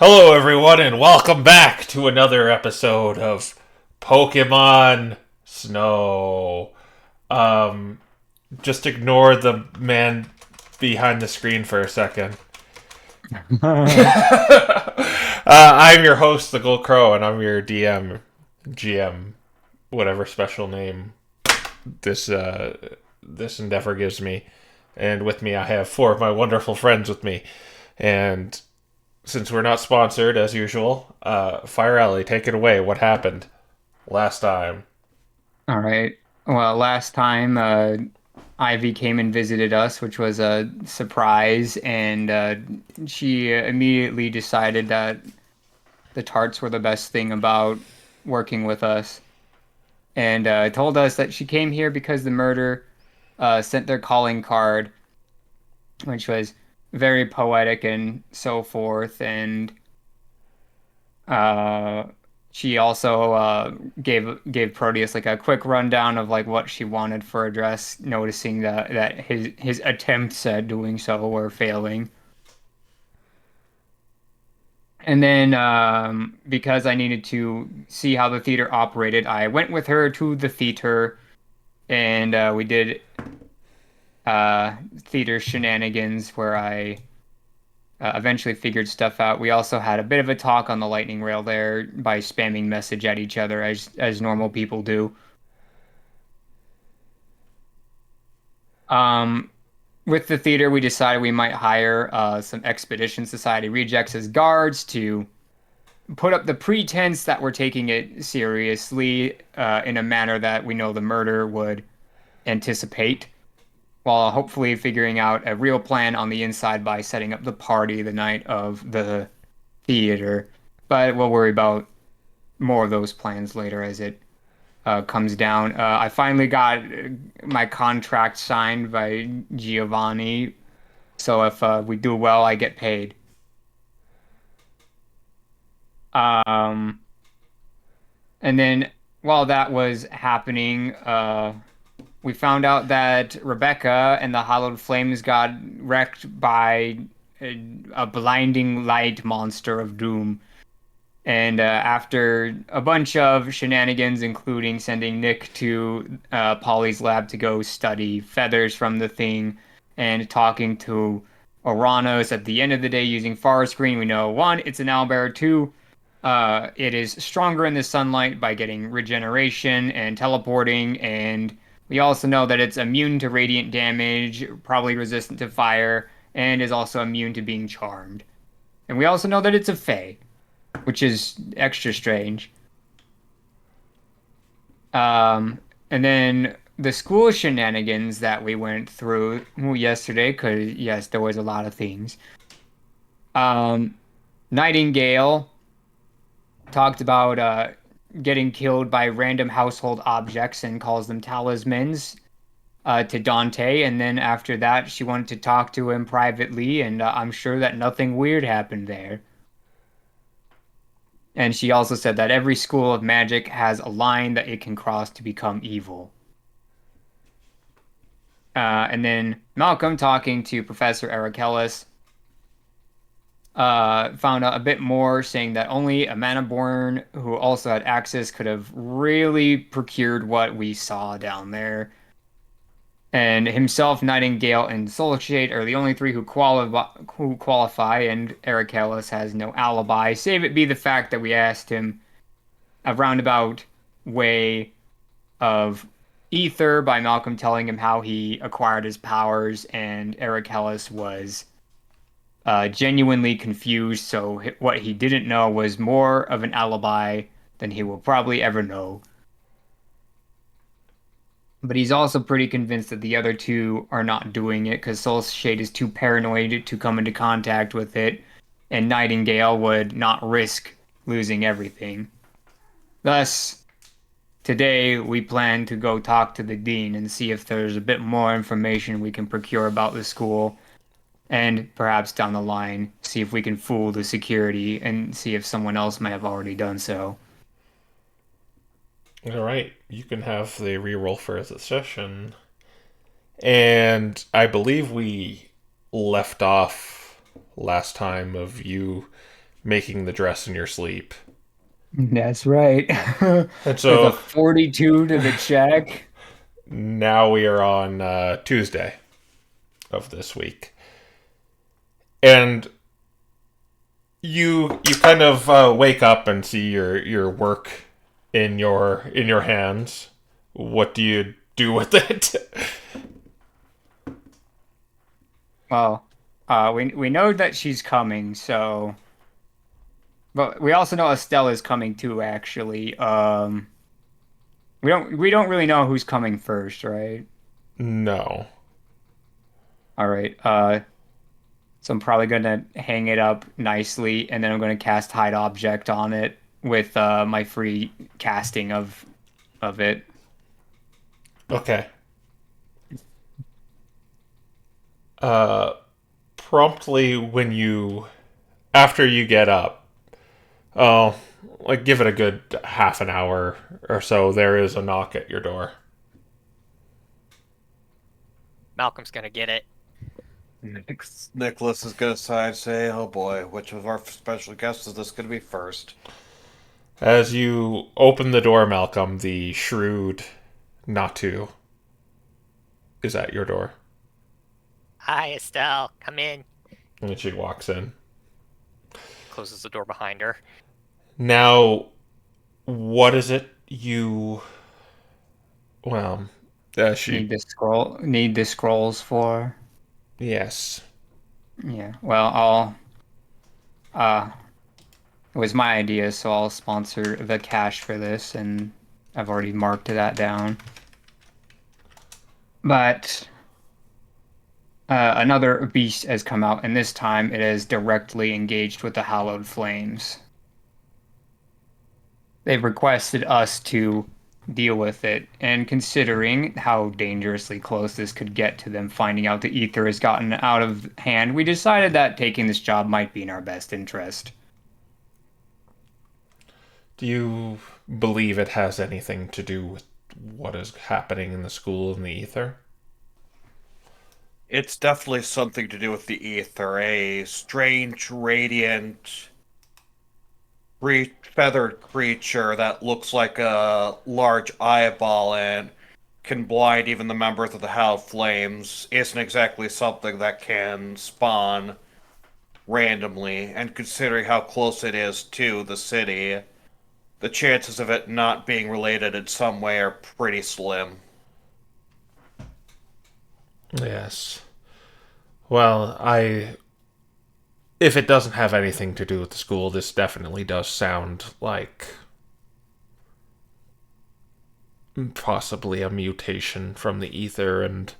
Hello, everyone, and welcome back to another episode of Pokemon Snow. Um, just ignore the man behind the screen for a second. I'm your host, the Gold Crow, and I'm your DM, GM, whatever special name this endeavor gives me. And with me, I have four of my wonderful friends with me, and since we're not sponsored as usual, Fire Alley, take it away. What happened last time? All right. Well, last time Ivy came and visited us, which was a surprise, and she immediately decided that the tarts were the best thing about working with us, and told us that she came here because the murder sent their calling card, which was very poetic and so forth, and Uh, she also gave Proteus like a quick rundown of like what she wanted for a dress, noticing that his attempts at doing so were failing. And then because I needed to see how the theater operated, I went with her to the theater and we did theater shenanigans where I eventually figured stuff out. We also had a bit of a talk on the lightning rail there by spamming message at each other as normal people do. Um, with the theater, we decided we might hire some Expedition Society rejects as guards to put up the pretense that we're taking it seriously in a manner that we know the murder would anticipate, while hopefully figuring out a real plan on the inside by setting up the party the night of the theater. But we'll worry about more of those plans later as it comes down. I finally got my contract signed by Giovanni, so if we do well, I get paid. Um, and then while that was happening, we found out that Rebecca and the Hallowed Flames got wrecked by a blinding light monster of doom. And after a bunch of shenanigans, including sending Nick to Polly's lab to go study feathers from the thing, and talking to Oranos at the end of the day using forest green, we know one, it's an owlbear. Two, it is stronger in the sunlight by getting regeneration and teleporting, and we also know that it's immune to radiant damage, probably resistant to fire, and is also immune to being charmed. And we also know that it's a fae, which is extra strange. And then the school shenanigans that we went through yesterday, because yes, there was a lot of things. Um, Nightingale talked about getting killed by random household objects and calls them talismans to Dante. And then after that, she wanted to talk to him privately, and I'm sure that nothing weird happened there. And she also said that every school of magic has a line that it can cross to become evil. And then Malcolm, talking to Professor Eric Ellis, found out a bit more, saying that only a Manaborn who also had access could have really procured what we saw down there. And himself, Nightingale, and Soulshade are the only three who qualify, and Eric Ellis has no alibi, save it be the fact that we asked him a roundabout way of Ether by Malcolm telling him how he acquired his powers, and Eric Ellis was genuinely confused. So what he didn't know was more of an alibi than he will probably ever know. But he's also pretty convinced that the other two are not doing it because Soul Shade is too paranoid to come into contact with it, and Nightingale would not risk losing everything. Thus, today, we plan to go talk to the dean and see if there's a bit more information we can procure about the school, and perhaps down the line, see if we can fool the security and see if someone else may have already done so. All right, you can have the reroll for the session. And I believe we left off last time of you making the dress in your sleep. That's right. And With a so 42 to the check. now we are on Tuesday of this week. And you kind of wake up and see your work in your hands. What do you do with it? Well, we know that she's coming, so but we also know Estelle is coming too, actually. We don't really know who's coming first, right? No. All right. So I'm probably gonna hang it up nicely, and then I'm gonna cast hide object on it with my free casting of it. Okay. Uh, Promptly when you after you get up, oh, like give it a good half an hour or so. There is a knock at your door. Malcolm's gonna get it. Nicholas is gonna sigh and say, "Oh boy, which of our special guests is this gonna be first?" As you open the door, Malcolm, the shrewd Natu is at your door, Hi, Estelle. Come in. and she walks in. Closes the door behind her. Now, what is it you? Well, she. Need the scrolls for. Yes. Yeah. Well, I'll it was my idea, so I'll sponsor the cash for this, and I've already marked that down. But another beast has come out, and this time it is directly engaged with the hallowed flames. They've requested us to deal with it, and considering how dangerously close this could get to them finding out the ether has gotten out of hand, we decided that taking this job might be in our best interest. Do you believe it has anything to do with what is happening in the school in the ether? It's definitely something to do with the ether, a strange, radiant, feathered creature that looks like a large eyeball and can blind even the members of the Howled Flames. Isn't exactly something that can spawn randomly, and considering how close it is to the city, the chances of it not being related in some way are pretty slim. Yes. Well, if it doesn't have anything to do with the school, this definitely does sound like possibly a mutation from the ether, and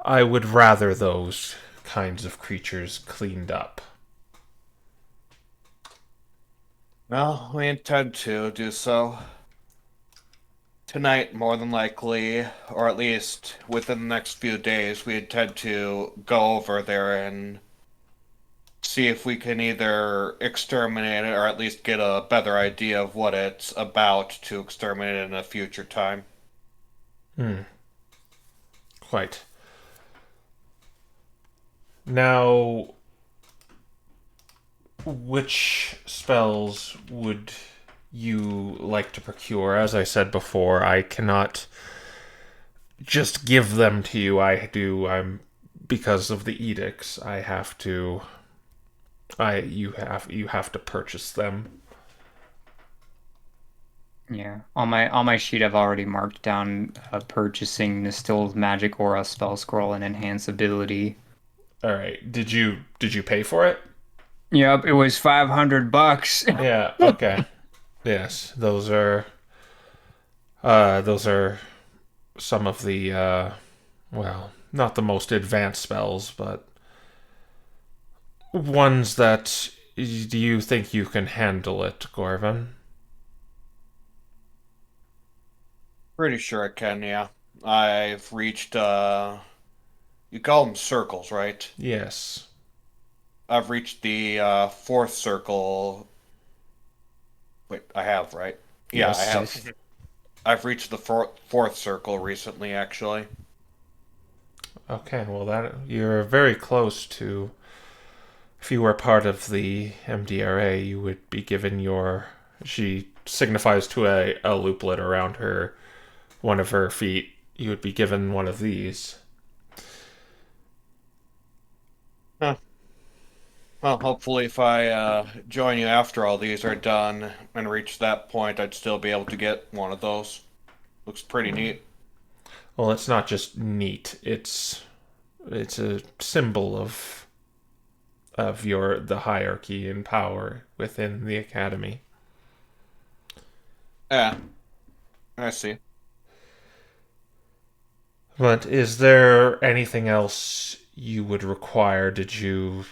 I would rather those kinds of creatures cleaned up. Well, we intend to do so. Tonight, more than likely, or at least within the next few days, we intend to go over there and see if we can either exterminate it or at least get a better idea of what it's about to exterminate it in a future time. Quite. Now, which spells would you like to procure? As I said before, I cannot just give them to you. I'm because of the edicts. I have to. You have to purchase them. Yeah, on my sheet, I've already marked down purchasing distilled magic aura spell scroll and enhance ability. All right. Did you pay for it? Yep, it was $500. Yeah. Okay. Yes, those are some of the well, not the most advanced spells, but ones that do you think you can handle it, Gorvin? Pretty sure I can, yeah. I've reached, you call them circles, right? Yes. I've reached the fourth circle. Wait, I have, right? Yeah, I Yes. have. I've reached the fourth circle recently, actually. Okay, well that you're very close to if you were part of the MDRA, you would be given your. She signifies to a looplet around one of her feet. You would be given one of these. Huh. Well, hopefully if I join you after all these are done and reach that point, I'd still be able to get one of those. Looks pretty neat. Well, it's not just neat. It's a symbol of the hierarchy and power within the academy. Yeah, I see. But is there anything else you would require? Did you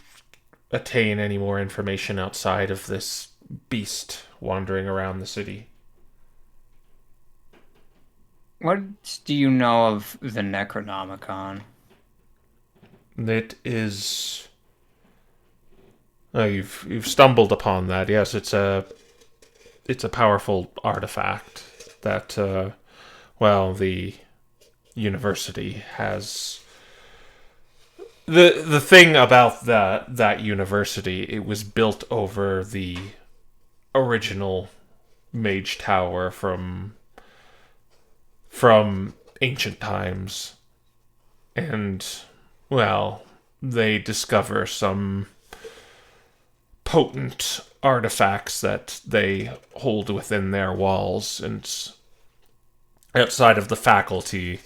attain any more information outside of this beast wandering around the city? What do you know of the Necronomicon? It is. Oh, you've stumbled upon that. Yes, it's a powerful artifact that the university has. The thing about that university, it was built over the original mage tower from ancient times, and well, they discover some potent artifacts that they hold within their walls, and outside of the faculty,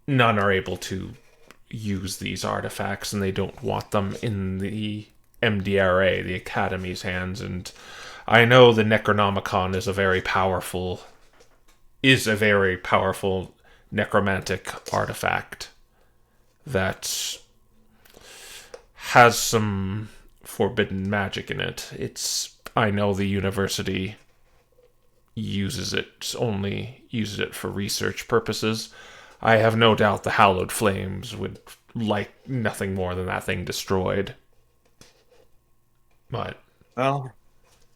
none are able to use these artifacts, and they don't want them in the MDRA, the Academy's hands. And I know the Necronomicon is a very powerful necromantic artifact that has some forbidden magic in it. I know the university uses it for research purposes. I have no doubt the Hallowed Flames would like nothing more than that thing destroyed. But Well,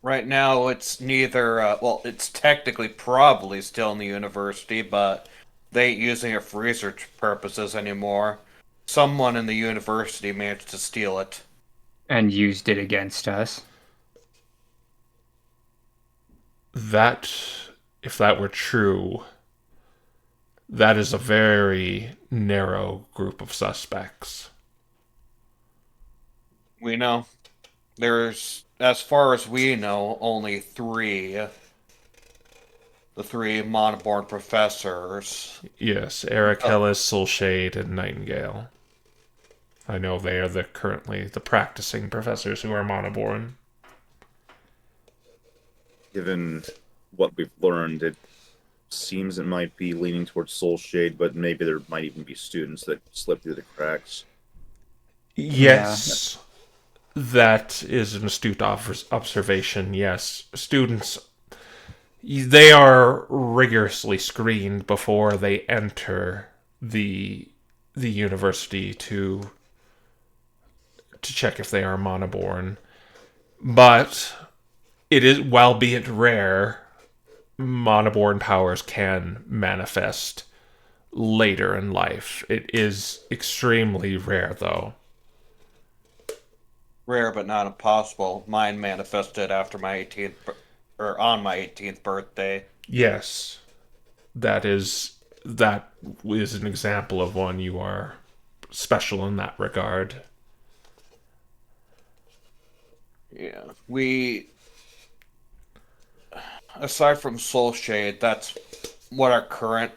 right now it's neither, it's technically probably still in the university, but they ain't using it for research purposes anymore. Someone in the university managed to steal it. And used it against us. that, if that were true, that is a very narrow group of suspects. We know. There's, as far as we know, only three. The three Monoborn professors. Yes, Eric Ellis, Soulshade, and Nightingale. I know they are currently the practicing professors who are Monoborn. Given what we've learned, it seems it might be leaning towards Soulshade, but maybe there might even be students that slip through the cracks. Yes, that is an astute observation. Yes, students, they are rigorously screened before they enter the university to check if they are Monoborn. But it is, while be it rare, Monoborn powers can manifest later in life. It is extremely rare, though. Rare but not impossible. Mine manifested after my 18th, or on my 18th birthday. Yes, that is an example of one. You are special in that regard. Yeah, aside from Soulshade, that's what our current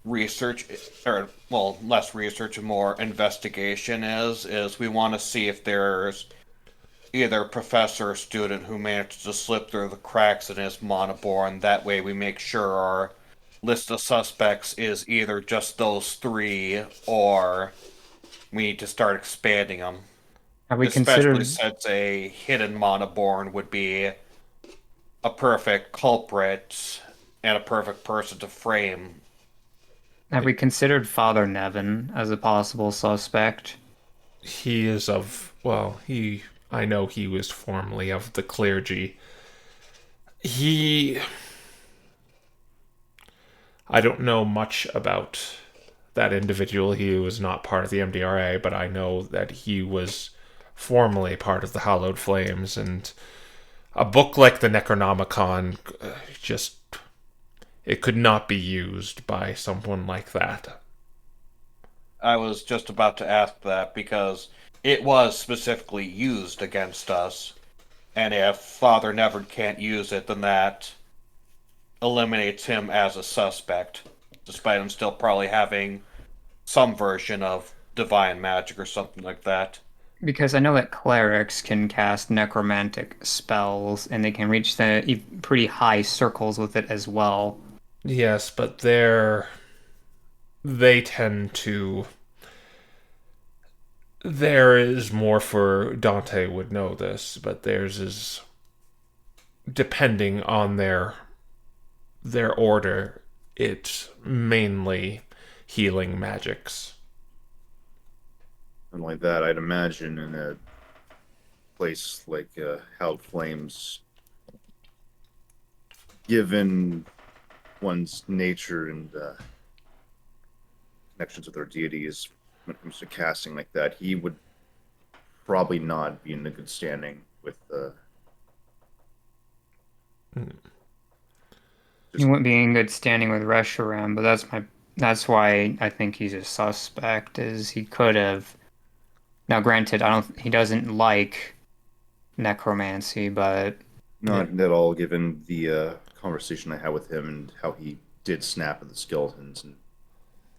research, or, well, less research and more investigation is we want to see if there's either a professor or student who managed to slip through the cracks and is Monoborn. That way we make sure our list of suspects is either just those three, or we need to start expanding them. Have we Especially considered? since a hidden Monoborn would be a perfect culprit and a perfect person to frame. Have we considered Father Nevin as a possible suspect? He is I know he was formerly of the clergy. I don't know much about that individual. He was not part of the MDRA, but I know that he was formerly part of the Hallowed Flames, and a book like the Necronomicon just it could not be used by someone like that. I was just about to ask that because it was specifically used against us, and if Father Never can't use it, then that eliminates him as a suspect, despite him still probably having some version of divine magic or something like that. Because I know that clerics can cast necromantic spells, and they can reach the pretty high circles with it as well. Yes, but they tend to. There is more for Dante would know this, but theirs is depending on their order. It's mainly healing magics. And like that, I'd imagine in a place like Helled Flames, given one's nature and connections with their deities, when it comes to casting like that, he would probably not be in a good standing with. He wouldn't be in good standing with Reshiram, but that's why I think he's a suspect, is he could have. Now granted, he doesn't like necromancy, but Not at all, given the conversation I had with him and how he did snap at the skeletons. And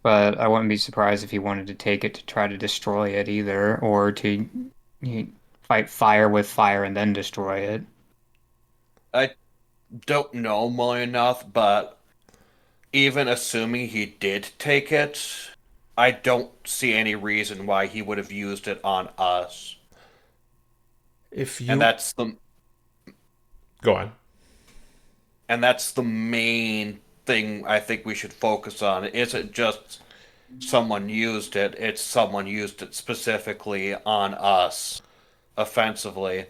I wouldn't be surprised if he wanted to take it to try to destroy it either, or to fight fire with fire and then destroy it. I don't know more enough, but even assuming he did take it, I don't see any reason why he would have used it on us. If you And that's the go on. and that's the main thing I think we should focus on. It isn't just someone used it, it's someone used it specifically on us, offensively.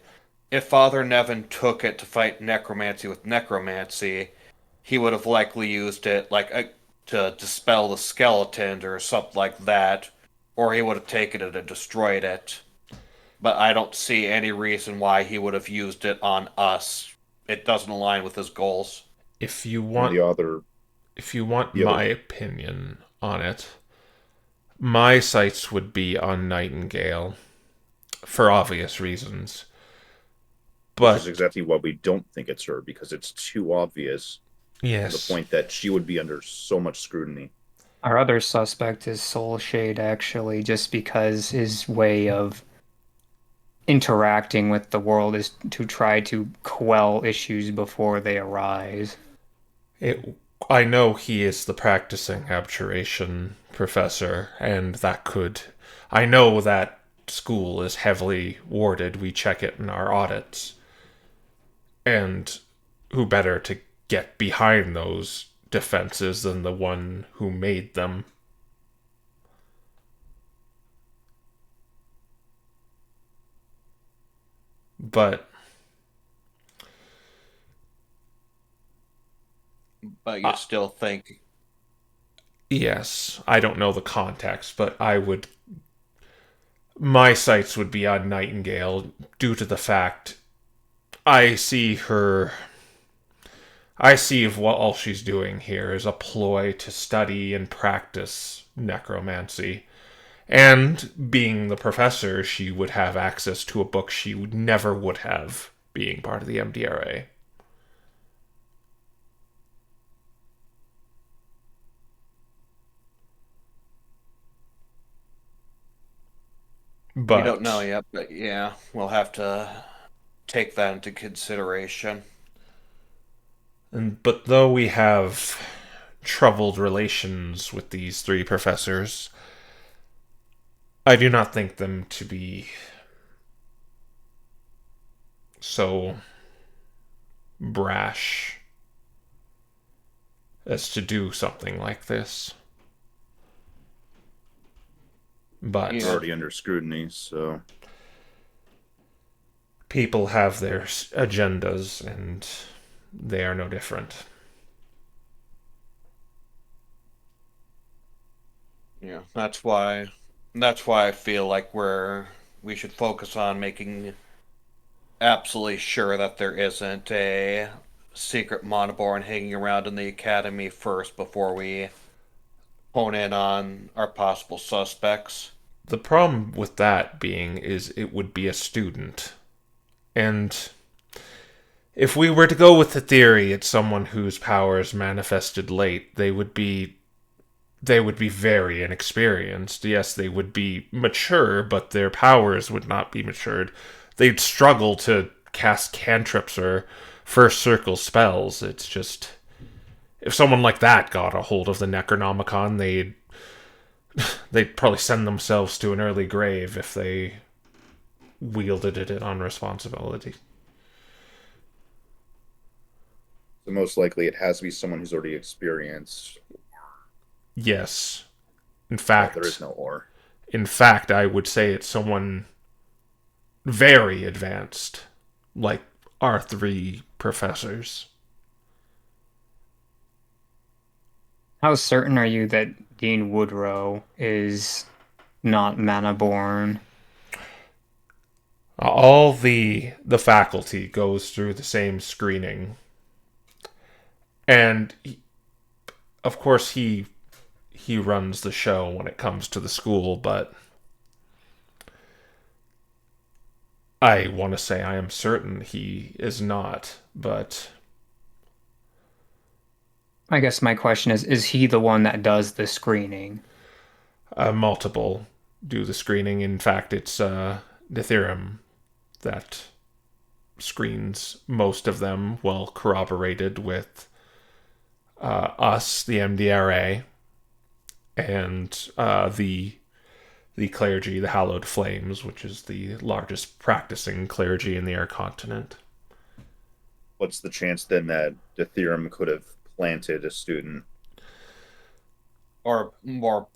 If Father Nevin took it to fight necromancy with necromancy, he would have likely used it to dispel the skeleton or something like that, or he would have taken it and destroyed it. But I don't see any reason why he would have used it on us. It doesn't align with his goals. If you and want the other, if you want the my other, opinion on it, my sights would be on Nightingale for obvious reasons. which is But exactly why we don't think it's her, because it's too obvious to the yes, point that she would be under so much scrutiny. Our other suspect is Soul Shade, actually, just because his way of interacting with the world is to try to quell issues before they arise. I know he is the practicing abjuration professor, and I know that school is heavily warded. We check it in our audits. And who better to get behind those defenses than the one who made them? But But you still think yes, I don't know the context, but my sights would be on Nightingale due to the fact I see if what all she's doing here is a ploy to study and practice necromancy. And being the professor, she would have access to a book she never would have being part of the MDRA. But we don't know yet, but yeah, we'll have to take that into consideration. but though we have troubled relations with these three professors, I do not think them to be so brash as to do something like this. But It's already under scrutiny, so people have their agendas, and they are no different. Yeah, that's why I feel like we're we should focus on making absolutely sure that there isn't a secret Monoborn hanging around in the academy first before we hone in on our possible suspects. The problem with that being is it would be a student. And if we were to go with the theory it's someone whose powers manifested late, they would be very inexperienced. Yes, they would be mature, but their powers would not be matured. They'd struggle to cast cantrips or first circle spells. It's just if someone like that got a hold of the Necronomicon, they'd probably send themselves to an early grave if they wielded it on responsibility. So most likely it has to be someone who's already experienced. Yes. In But fact, there is no or. in fact, I would say it's someone very advanced, like our three professors. How certain are you that Dean Woodrow is not mana-born? All the faculty goes through the same screening, and of course he runs the show when it comes to the school, but I want to say I am certain he is not, but I guess my question is he the one that does the screening? multiple do the screening. In fact, it's Dithyram that screens most of them, well corroborated with us, the MDRA, and the clergy, the Hallowed Flames, which is the largest practicing clergy in the Air Continent. What's the chance then that Dithyram could have planted a student? Or more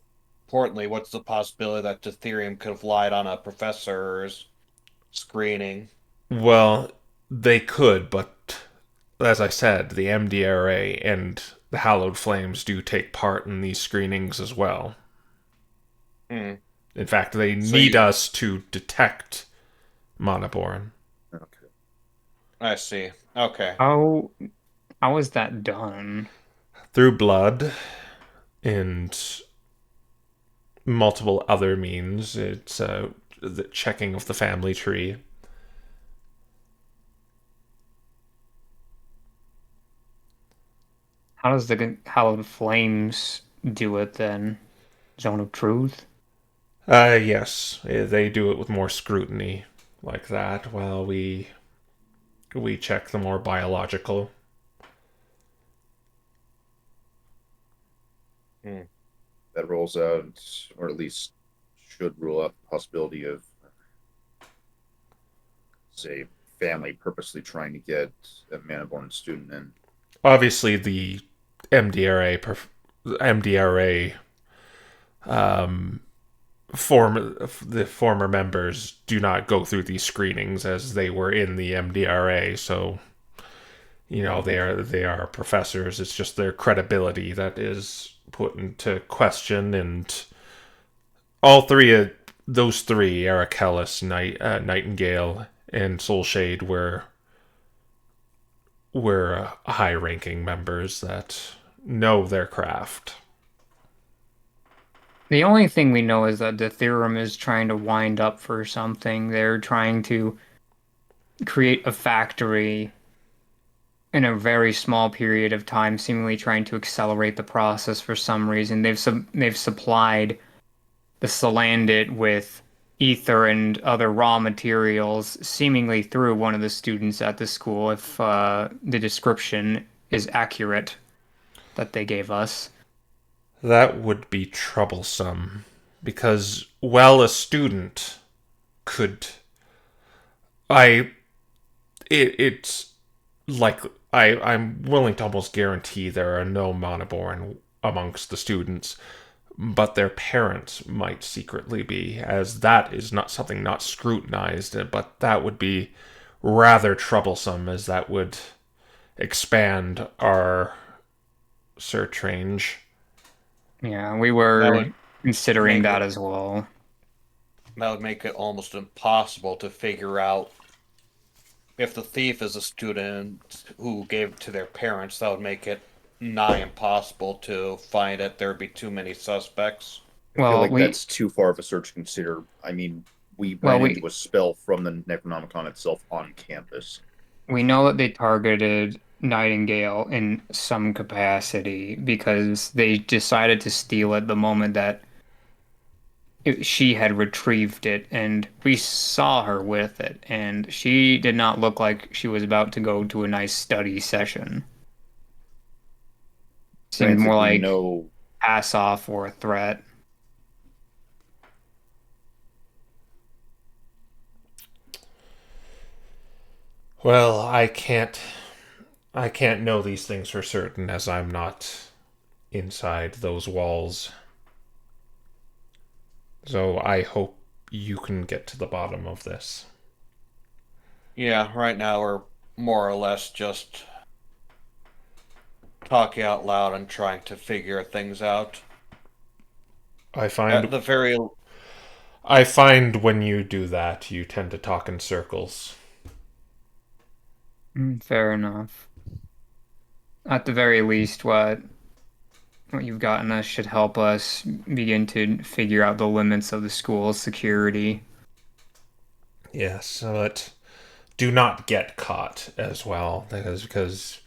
importantly, what's the possibility that Deuterium could have lied on a professor's screening? Well, they could, but as I said, the MDRA and the Hallowed Flames do take part in these screenings as well. Hmm. In fact, they So need you- us to detect Monoborn. Okay. I see. Okay. How is that done? Through blood and multiple other means. It's the checking of the family tree. How does the Hallowed Flames do it then? Zone of Truth? Yes, they do it with more scrutiny like that, while we check the more biological. Hmm. That rules out, or at least should rule out the possibility of, say, family purposely trying to get a Manaborn student in. Obviously, the MDRA the former members do not go through these screenings as they were in the MDRA, so they are professors. It's just their credibility that is put into question, and all three of those three, Aracellus, Nightingale, and Soulshade, were high-ranking members that know their craft. The only thing we know is that the theorem is trying to wind up for something. They're trying to create a factory in a very small period of time, seemingly trying to accelerate the process for some reason. They've supplied the Salandit with ether and other raw materials, seemingly through one of the students at the school, if the description is accurate that they gave us. That would be troublesome, because while a student could, it's like I'm willing to almost guarantee there are no Monoborn amongst the students, but their parents might secretly be, as that is not something not scrutinized, but that would be rather troublesome, as that would expand our search range. Yeah, we That were would considering make that it- as well. that would make it almost impossible to figure out if the thief is a student who gave it to their parents. That would make it nigh impossible to find it. There would be too many suspects. I feel Well, like that's too far of a search to consider. I mean, we ran into a spell from the Necronomicon itself on campus. we know that they targeted Nightingale in some capacity because they decided to steal it the moment that she had retrieved it, and we saw her with it, and she did not look like she was about to go to a nice study session. Seemed more like pass off or a threat. Well, I can't know these things for certain as I'm not inside those walls. So I hope you can get to the bottom of this. Yeah, right now we're more or less just talking out loud and trying to figure things out. I find when you do that, you tend to talk in circles. Fair enough. At the very least, what you've gotten us should help us begin to figure out the limits of the school's security. Yes, but do not get caught as well, because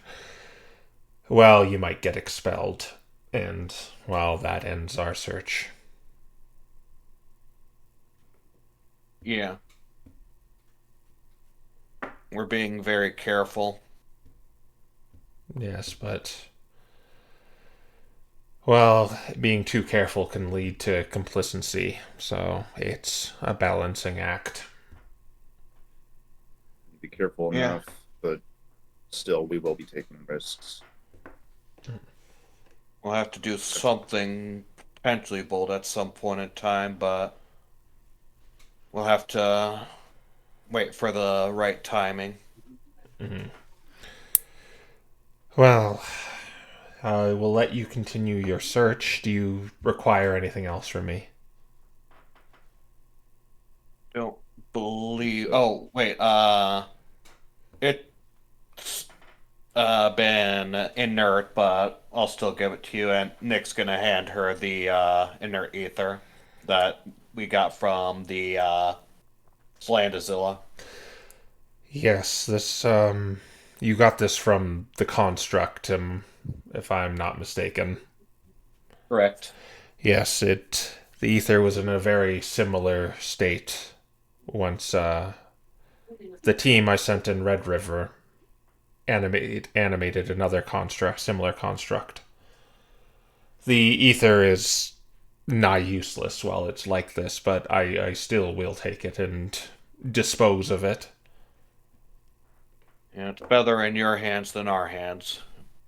well, you might get expelled, and well, that ends our search. Yeah. We're being very careful. Yes, but well, being too careful can lead to complacency, so it's a balancing act. Be careful enough, but still, we will be taking risks. We'll have to do something potentially bold at some point in time, but we'll have to wait for the right timing. Mm-hmm. Well, I will let you continue your search. Do you require anything else from me? Don't believe. Oh, wait. It's been inert, but I'll still give it to you. And Nick's gonna hand her the inert ether that we got from the Slandazilla. Yes, this you got this from the construct, if I'm not mistaken. Correct. Yes, the ether was in a very similar state once the team I sent in Red River animated another similar construct. The ether is nigh useless while it's like this, but I still will take it and dispose of it. Yeah, it's better in your hands than our hands,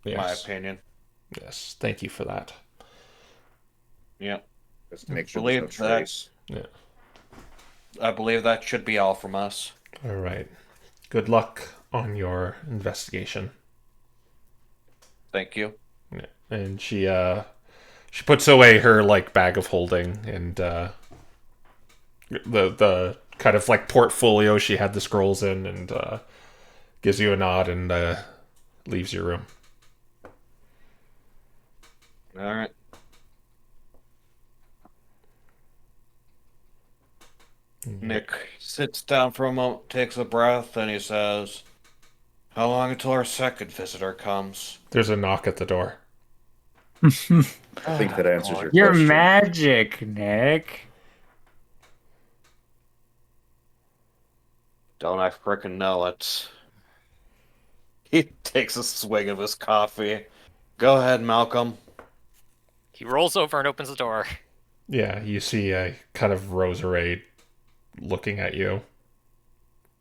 in my Yes. opinion. Yes, thank you for that. Yeah. Just to make sure Believe there's no that. trace. Yeah. I believe that should be all from us. All right. Good luck on your investigation. Thank you. Yeah. And she puts away her bag of holding and the kind of portfolio she had the scrolls in, and gives you a nod and leaves your room. All right. Nick sits down for a moment, takes a breath, and he says, "How long until our second visitor comes?" There's a knock at the door. I think that answers your You're question. magic, Nick. Don't I frickin' know it. He takes a swig of his coffee. Go ahead, Malcolm. He rolls over and opens the door. Yeah, you see a kind of Roserade looking at you.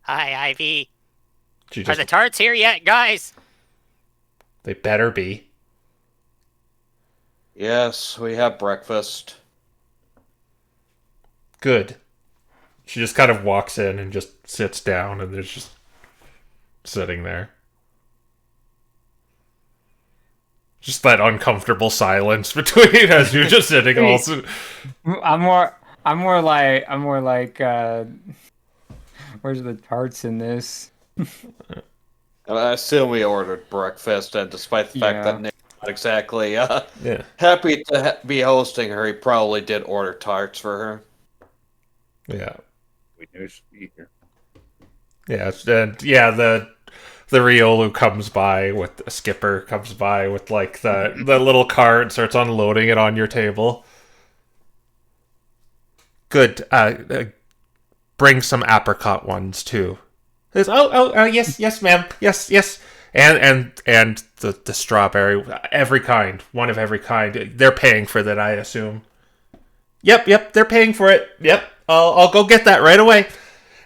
Hi, Ivy. She Are just, the tarts here yet, guys? they better be. Yes, we have breakfast. Good. She just kind of walks in and just sits down, and there's just sitting there. Just that uncomfortable silence between as you're just sitting. Hey. Also, I'm more like where's the tarts in this? I assume we ordered breakfast, and despite the fact Yeah. that Nick's not exactly Yeah. happy to be hosting her, he probably did order tarts for her. Yeah. We knew she'd be here. Yeah. And yeah, the Riolu comes by with a skipper comes by with like the little cart and starts unloading it on your table. Good. Bring some apricot ones too. Says, yes, ma'am, yes, and the strawberry, every kind, one of every kind. They're paying for that, I assume. Yep, they're paying for it. Yep, I'll go get that right away.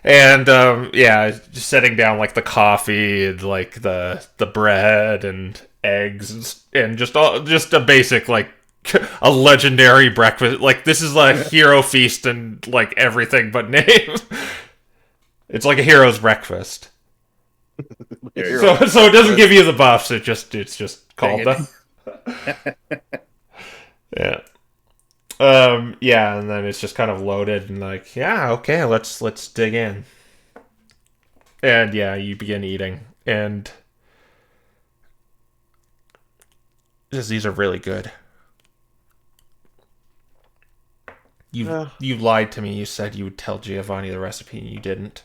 And yeah, just setting down like the coffee and like the bread and eggs and just a basic like a legendary breakfast. Like this is a hero feast and like everything but name. It's like a hero's breakfast. So it doesn't give you the buffs. It's just called them. Yeah. Yeah, and then it's just kind of loaded and like, yeah, okay, let's dig in. And yeah, you begin eating, and these are really good. You lied to me. You said you would tell Giovanni the recipe, and you didn't.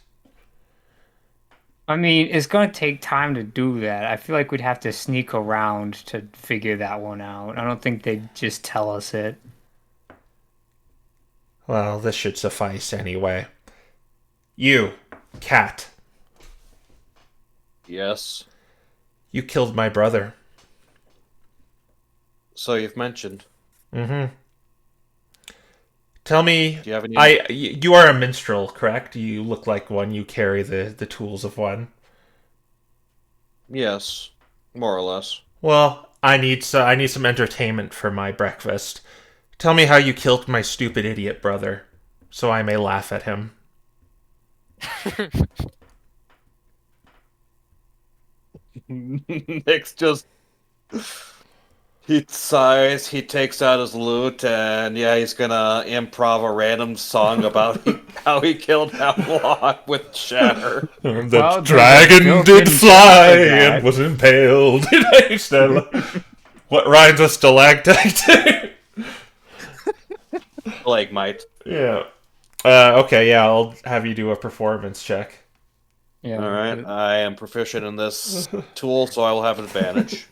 I mean, it's gonna take time to do that. I feel like we'd have to sneak around to figure that one out. I don't think they'd just tell us it. Well, this should suffice anyway. You, cat. Yes. You killed my brother. So you've mentioned. Mm-hmm. Tell me, Do you have any? you are a minstrel, correct? You look like one. You carry the tools of one. Yes, more or less. Well, I need some entertainment for my breakfast. Tell me how you killed my stupid idiot brother, so I may laugh at him. Nick's just. He sighs, he takes out his lute, and yeah, he's gonna improv a random song about how he killed Hemlock with Shatter. The Well, dragon there's a did built-in fly check for that. and was impaled in a What rhymes with stalactite? Like, might. Yeah. Okay, yeah, I'll have you do a performance check. Yeah. Alright, I am proficient in this tool, so I will have an advantage.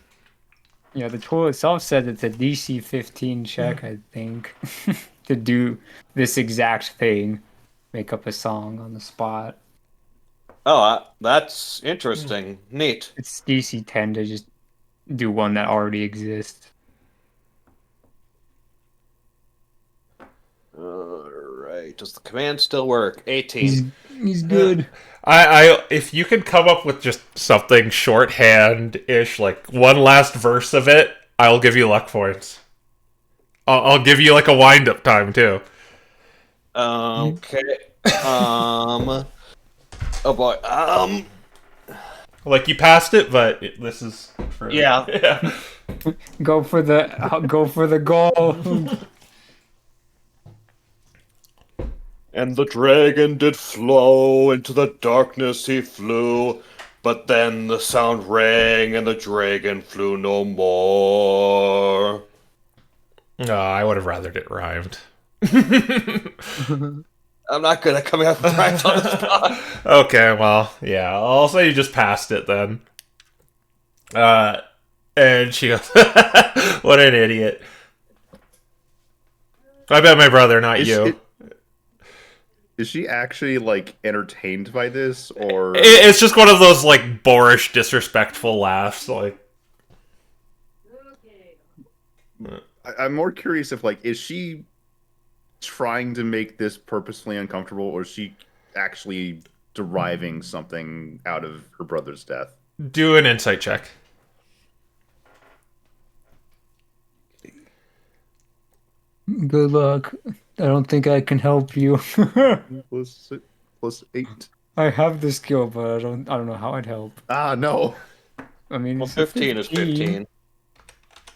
Yeah, the tool itself said it's a DC 15 check, I think, to do this exact thing, make up a song on the spot. Oh, that's interesting. Neat. It's DC 10 to just do one that already exists. Alright, does the command still work? 18. He's good. I if you could come up with just something shorthand-ish, like one last verse of it, I'll give you luck points. I'll give you like a wind-up time too. Okay. Oh boy. Like you passed it, but this is for, Yeah. yeah. Go for the goal. And the dragon did flow, into the darkness he flew, but then the sound rang and the dragon flew no more. No, I would have rathered it rhymed. I'm not good at coming up with rhymes on the spot. Okay, well, yeah, I'll say you just passed it then. And she goes, "What an idiot! I bet my brother, not you." Is she actually like entertained by this, or It's just one of those like boorish, disrespectful laughs. Like, I'm more curious if like is she trying to make this purposefully uncomfortable, or is she actually deriving something out of her brother's death? do an insight check. Good luck. I don't think I can help you. Plus 8. I have the skill, but I don't know how I'd help. Ah, no. I mean, Well, it's a 15 is 15.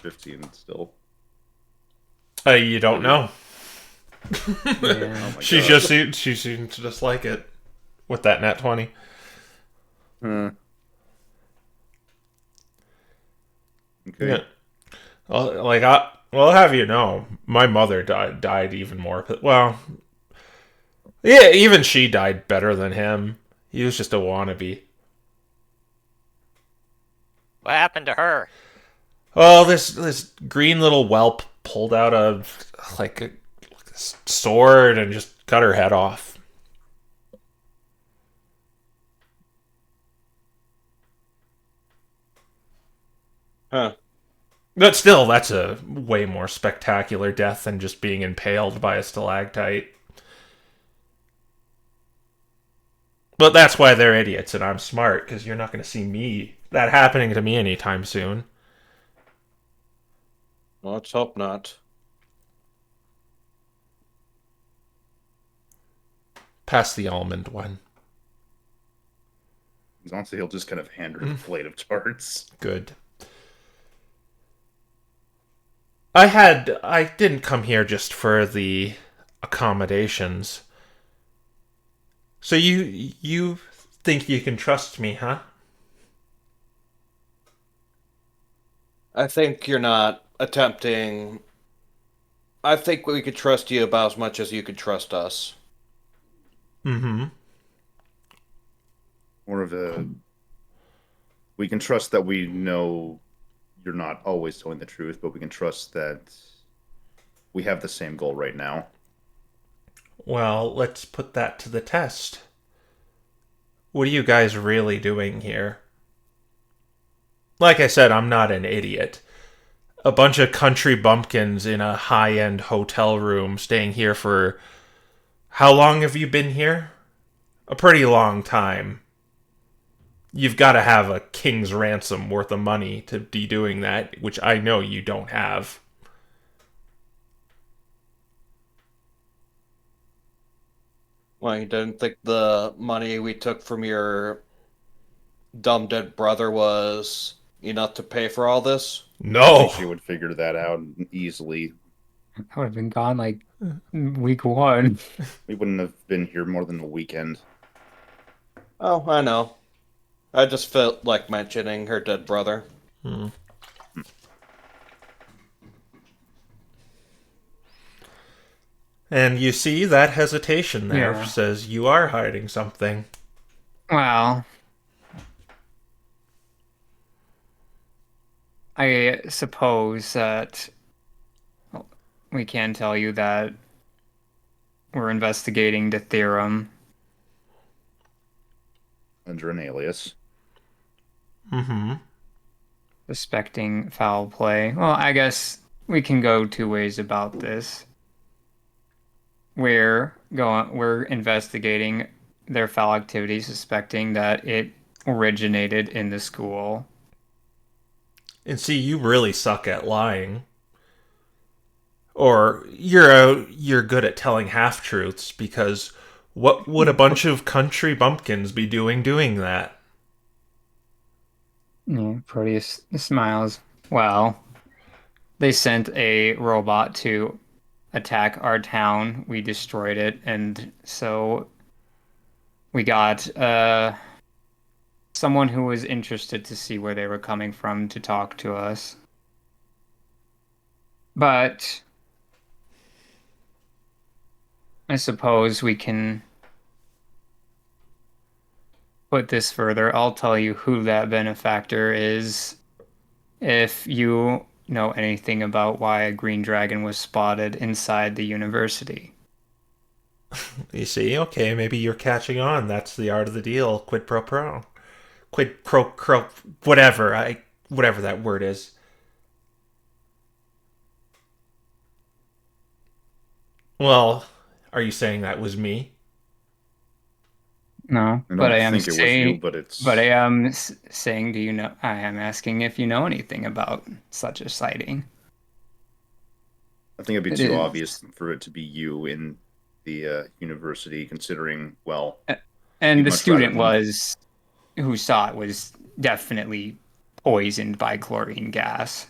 15 still. You don't know. Yeah. Oh my She God. she seems to just like it with that nat 20. Okay. Yeah. Well, like I'll have you know, my mother died even more. Well, yeah, even she died better than him. He was just a wannabe. What happened to her? Oh, this green little whelp pulled out a sword and just cut her head off. Huh. But still, that's a way more spectacular death than just being impaled by a stalactite. But that's why they're idiots and I'm smart, because you're not going to see that happening to me anytime soon. Well, let's hope not. Pass the almond one. Honestly, he'll just kind of hand her the plate of tarts. Good. I didn't come here just for the accommodations. So you think you can trust me, huh? I think you're not attempting. I think we could trust you about as much as you could trust us. Mm-hmm. More of a. We can trust that we know you're not always telling the truth, but we can trust that we have the same goal right now. Well, let's put that to the test. What are you guys really doing here? Like I said, I'm not an idiot. A bunch of country bumpkins in a high-end hotel room staying here for... How long have you been here? A pretty long time. You've got to have a king's ransom worth of money to be doing that, which I know you don't have. Well, you didn't think the money we took from your dumb dead brother was enough to pay for all this? I No! think she would figure that out easily. I would have been gone like week one. We wouldn't have been here more than a weekend. Oh, I know. I just felt like mentioning her dead brother. And you see that hesitation there Yeah. says you are hiding something. Well, I suppose that we can tell you that we're investigating the theorem. Under an alias. Mm-hmm. Suspecting foul play. Well, I guess we can go two ways about this. We're investigating their foul activity, suspecting that it originated in the school. And see, you really suck at lying. Or you're good at telling half-truths, because what would a bunch of country bumpkins be doing that? Yeah, Proteus smiles. Well, they sent a robot to attack our town. We destroyed it, and so we got someone who was interested to see where they were coming from to talk to us. But I suppose we can put this further. I'll tell you who that benefactor is if you know anything about why a green dragon was spotted inside the university. You see, okay, maybe you're catching on. That's the art of the deal. Quid pro pro. Quid pro quo. Whatever that word is. Well, are you saying that was me? No, I but don't I am think it was you, saying, but it's. but I am saying, do you know? I am asking if you know anything about such a sighting. I think it'd be It too is. obvious for it to be you in the university, considering, well, And you'd the much rather student them. was who saw it was definitely poisoned by chlorine gas.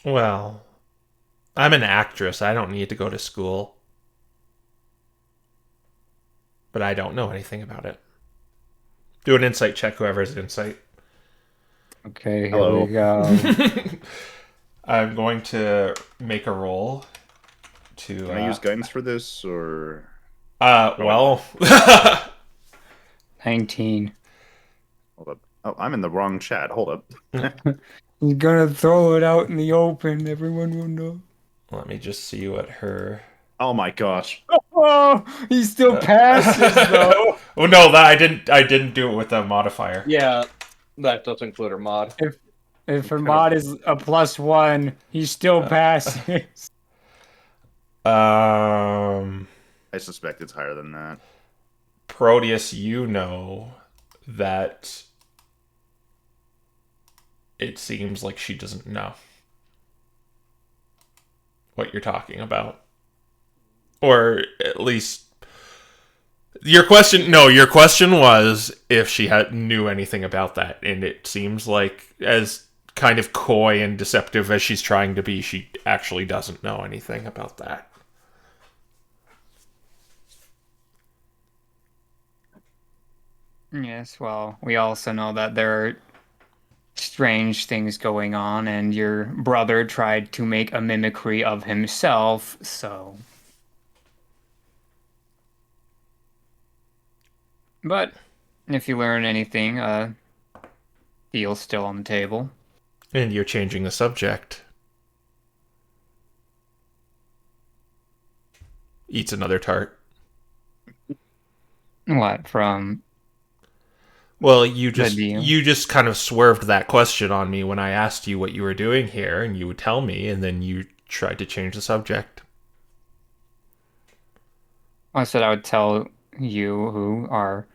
Well, I'm an actress. I don't need to go to school. But I don't know anything about it. Do an insight check, whoever's insight. Okay, here Hello. we go. I'm going to make a roll to... Can I use guidance for this, or... well... 19. Hold up. Oh, I'm in the wrong chat. Hold up. He's gonna throw it out in the open. Everyone will know. Let me just see what her... Oh my gosh. Oh, he still passes though. Oh no, that I didn't do it with a modifier. Yeah, that does include her mod. If her mod is a +1, he still passes. I suspect it's higher than that. Proteus, you know that it seems like she doesn't know what you're talking about. Or at least your question was if she knew anything about that, and it seems like, as kind of coy and deceptive as she's trying to be, she actually doesn't know anything about that. Yes, well, we also know that there are strange things going on, and your brother tried to make a mimicry of himself, so. But if you learn anything, deal's still on the table. And you're changing the subject. Eats another tart. What, from Well, the deal? you just kind of swerved that question on me when I asked you what you were doing here, and you would tell me, and then you tried to change the subject. I said I would tell you who our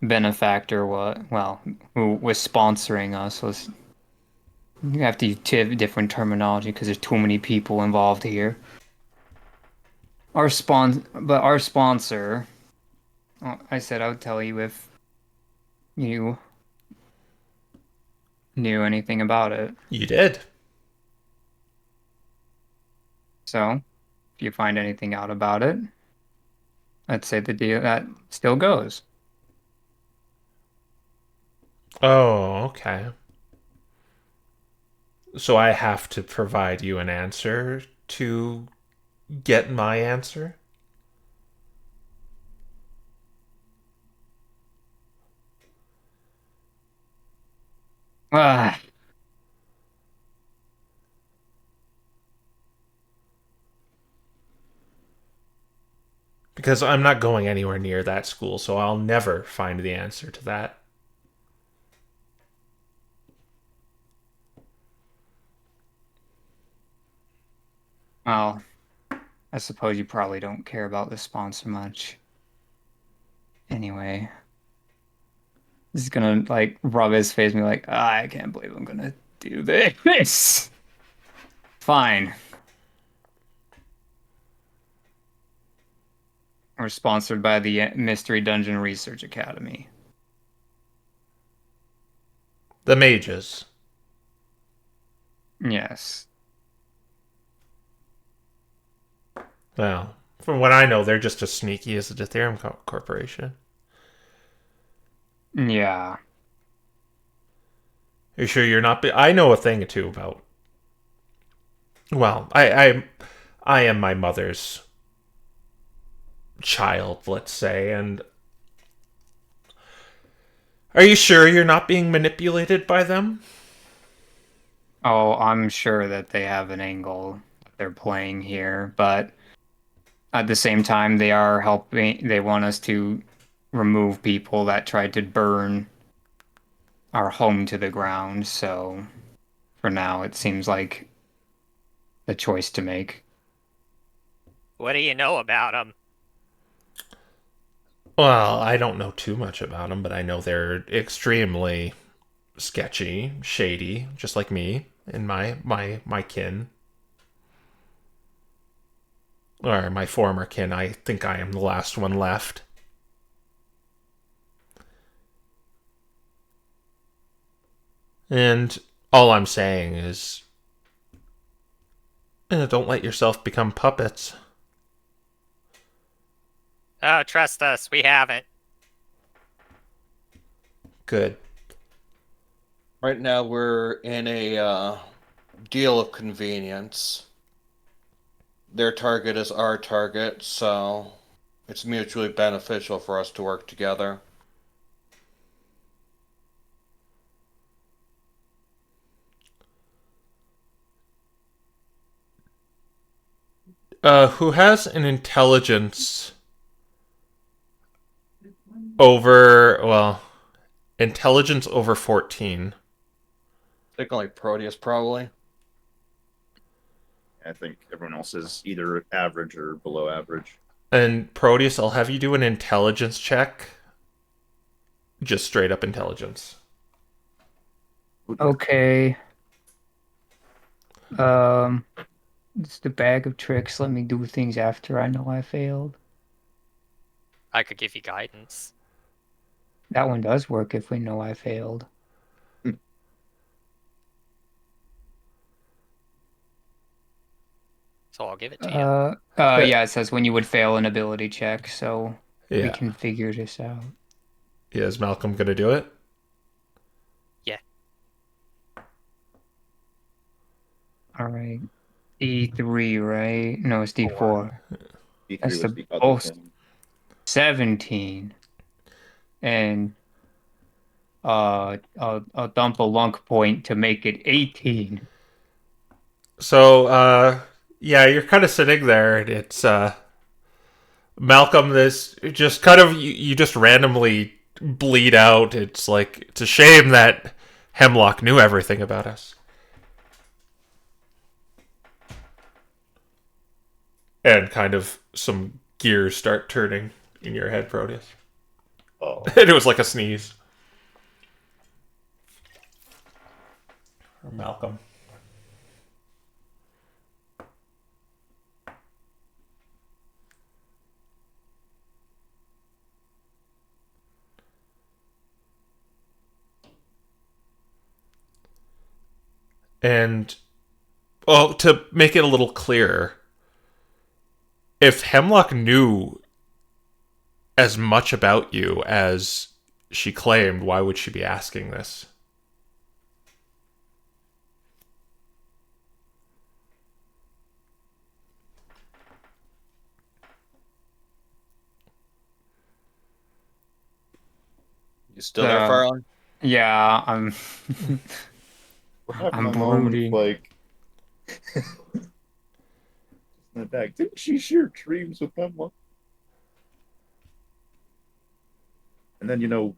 benefactor was, well, who was sponsoring us was. You have to use different terminology because there's too many people involved here. Our sponsor. I said I would tell you if you knew anything about it. You did. So, if you find anything out about it, I'd say the deal that still goes. Oh, okay. So I have to provide you an answer to get my answer? Ah, Because I'm not going anywhere near that school, so I'll never find the answer to that. well, I suppose you probably don't care about the sponsor much. Anyway, he's gonna like rub his face and be like, I can't believe I'm gonna do this. Fine. We're sponsored by the Mystery Dungeon Research Academy. The mages. Yes. Well, from what I know, they're just as sneaky as the Deuterium Corporation. Yeah. Are you sure you're not? I know a thing or two about. Well, I am my mother's child, let's say, and are you sure you're not being manipulated by them? Oh, I'm sure that they have an angle they're playing here, but at the same time, they are helping. They want us to remove people that tried to burn our home to the ground. So, for now, it seems like the choice to make. What do you know about him? Well, I don't know too much about them, but I know they're extremely sketchy, shady, just like me and my kin. Or my former kin. I think I am the last one left. And all I'm saying is Don't let yourself become puppets. Oh, trust us, we haven't. Good. Right now we're in a deal of convenience. Their target is our target, so it's mutually beneficial for us to work together. Who has an intelligence intelligence over 14? I think only Proteus, probably. I think everyone else is either average or below average. And Proteus, I'll have you do an intelligence check. Just straight up intelligence. Okay. It's the bag of tricks. Let me do things after I know I failed. I could give you guidance. That one does work if we know I failed. So I'll give it to you. Yeah, it says when you would fail an ability check, so we Yeah. can figure this out. Yeah, is Malcolm gonna do it? Yeah. All right. D3, right? No, it's D4. D3 That's was the the other most- thing. 17. And I'll dump a lunk point to make it 18. So, yeah, you're kind of sitting there, and it's, Malcolm, this just kind of, you just randomly bleed out. It's like, it's a shame that Hemlock knew everything about us. And kind of some gears start turning in your head, Proteus. Oh. And it was like a sneeze. Or Malcolm. And, well, to make it a little clearer, if Hemlock knew as much about you as she claimed, why would she be asking this? You still there, Farland? Yeah, I'm We're having I'm a moment brooding. like in the back. Didn't she share dreams with Hemlock? And then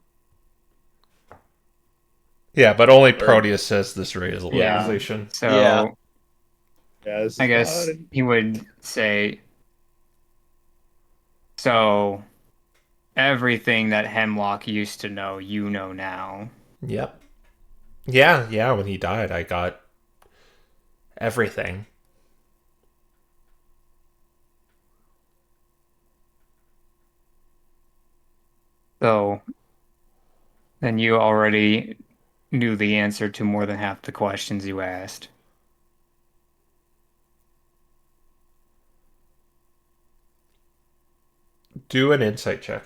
Yeah, but only Proteus says this realization. so Yeah. this I is guess not- he would say, so everything that Hemlock used to know, you know now. Yep. Yeah, when he died, I got everything. So then you already knew the answer to more than half the questions you asked. Do an insight check.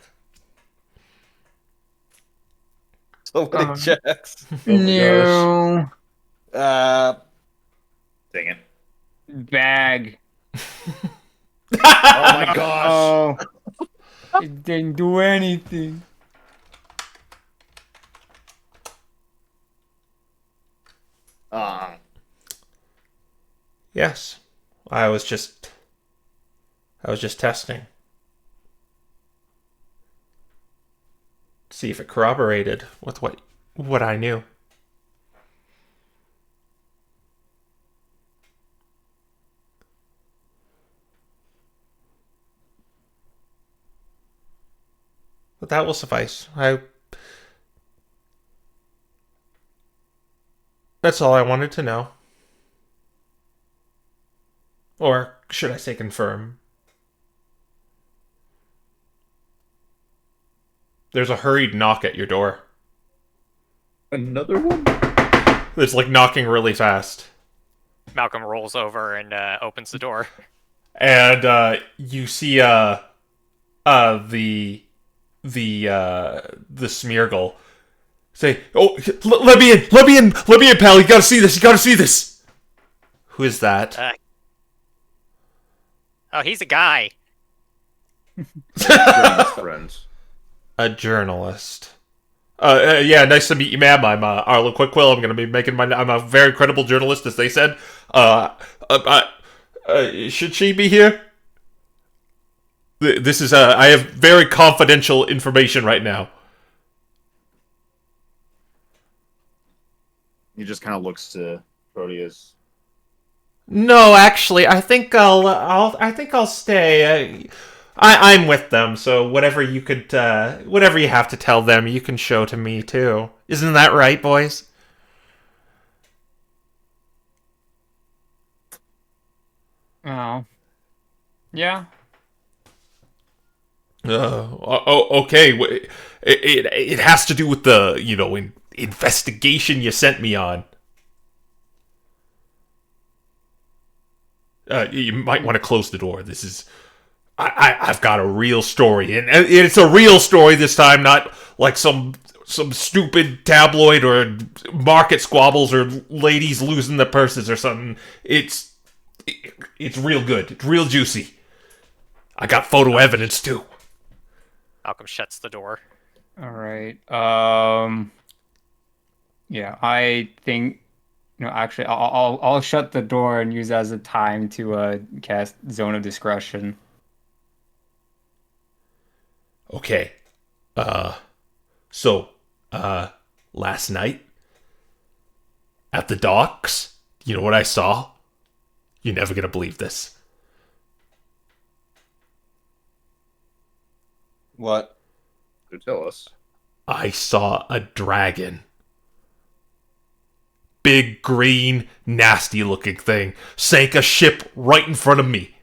So many checks. Oh my No. Dang it. Bag. Oh my gosh. Oh. It didn't do anything. Yes. I was just testing. See if it corroborated with what I knew. But that will suffice. That's all I wanted to know. Or should I say confirm? There's a hurried knock at your door. Another one? It's like knocking really fast. Malcolm rolls over and opens the door. And you see the Smeargle say, "Oh, let me in, pal. You gotta see this. Who is that? Oh, he's a guy. Friends. A journalist. Yeah, nice to meet you, ma'am. I'm Arlo Quickquill. I'm gonna be I'm a very credible journalist, as they said. Should she be here? This is I have very confidential information right now. He just kind of looks to Proteus. No, actually, I think I'll stay. I'm with them, so whatever you have to tell them, you can show to me too. Isn't that right, boys? Oh. Yeah. Okay. It has to do with the investigation you sent me on. You might want to close the door. This is. I've got a real story, and it's a real story this time, not like some stupid tabloid or market squabbles or ladies losing their purses or something. It's real good. It's real juicy. I got photo evidence too. Malcolm shuts the door. All right. Yeah, I think. No, actually, I'll shut the door and use that as a time to cast Zone of Discretion. Okay. So, last night at the docks, you know what I saw? You're never gonna believe this. What? Do tell us. I saw a dragon. Big, green, nasty looking thing. Sank a ship right in front of me.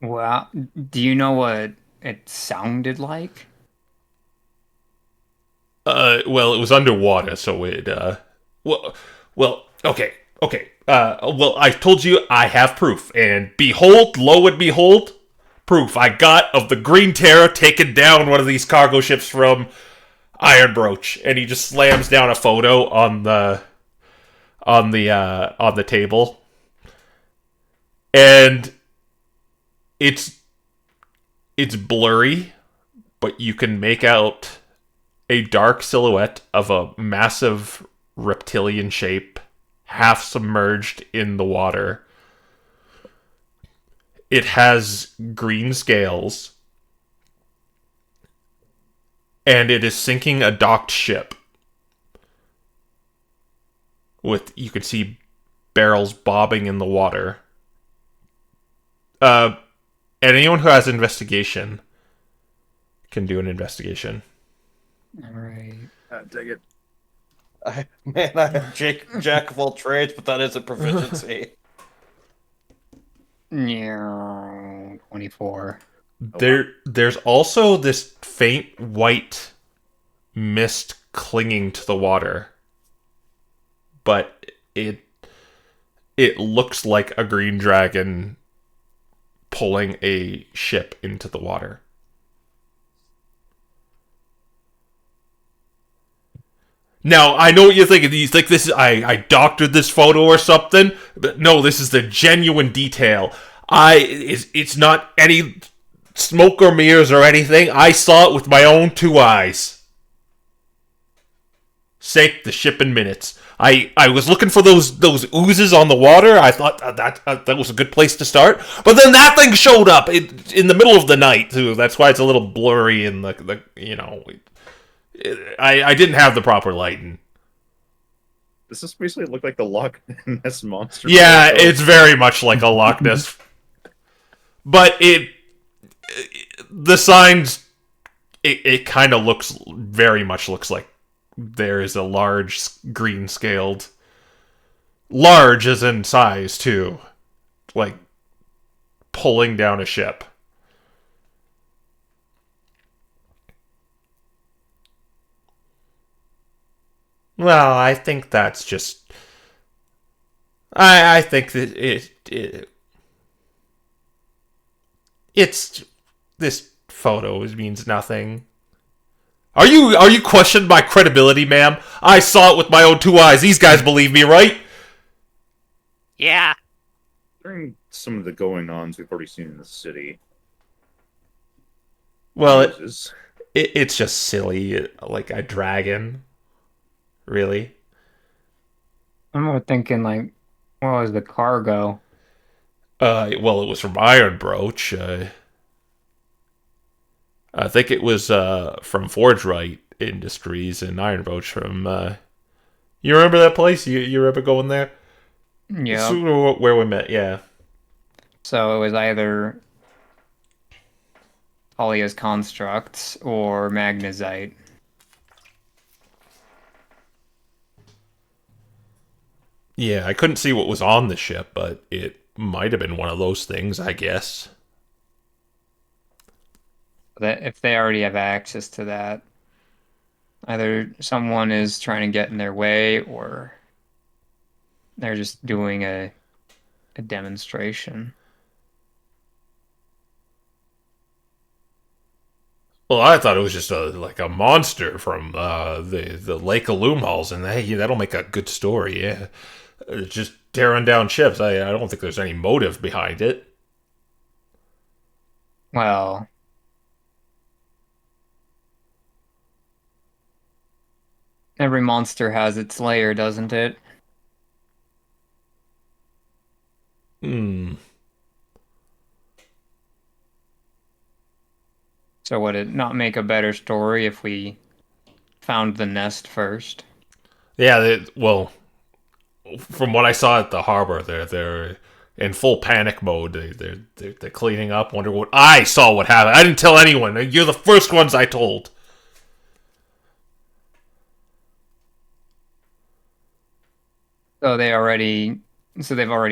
Well, do you know what it sounded like? Well, it was underwater, so it, okay. Well, I told you I have proof, and behold, lo and behold, proof I got of the Green Terror taking down one of these cargo ships from Ironbroach, and he just slams down a photo on the table, and it's blurry, but you can make out a dark silhouette of a massive reptilian shape, half submerged in the water. It has green scales, and it is sinking a docked ship. You can see barrels bobbing in the water. And anyone who has investigation can do an investigation. All right. Take it. I have Jack of all trades, but that isn't proficiency. Yeah, 24. There's also this faint white mist clinging to the water, but it looks like a green dragon pulling a ship into the water. Now, I know what you're thinking. You think this is I doctored this photo or something, but no, this is the genuine detail. It's not any smoke or mirrors or anything. I saw it with my own two eyes. Sank the ship in minutes. I was looking for those oozes on the water. I thought that was a good place to start. But then that thing showed up in the middle of the night too. That's why it's a little blurry in the I didn't have the proper lighting. Does this basically look like the Loch Ness monster? Yeah, it's very much like a Loch Ness. But the signs, it kind of looks like there is a large green scaled, large as in size too, like pulling down a ship. Well, I think that's just. I think that it's this photo means nothing. Are you questioning my credibility, ma'am? I saw it with my own two eyes. These guys believe me, right? Yeah. During some of the going-ons we've already seen in the city. Well, Jesus. it's just silly, like a dragon. Really? I'm more thinking like, what was the cargo? Well, it was from Iron Broach. I think it was from Forge Right Industries and Iron Broach from. You remember that place? You remember going there? It's Yep. where we met. Yeah. So it was either Talia's constructs or magnetite. Yeah, I couldn't see what was on the ship, but it might have been one of those things, I guess. That if they already have access to that, either someone is trying to get in their way or they're just doing a demonstration. Well, I thought it was just like a monster from the Lake of Loomhalls, and hey, that'll make a good story. Yeah, just tearing down ships. I don't think there's any motive behind it. Well, every monster has its lair, doesn't it? Hmm. So would it not make a better story if we found the nest first? Yeah. Well, from what I saw at the harbor, they're in full panic mode. They're cleaning up. Wonder what I saw. What happened? I didn't tell anyone. You're the first ones I told. So they've already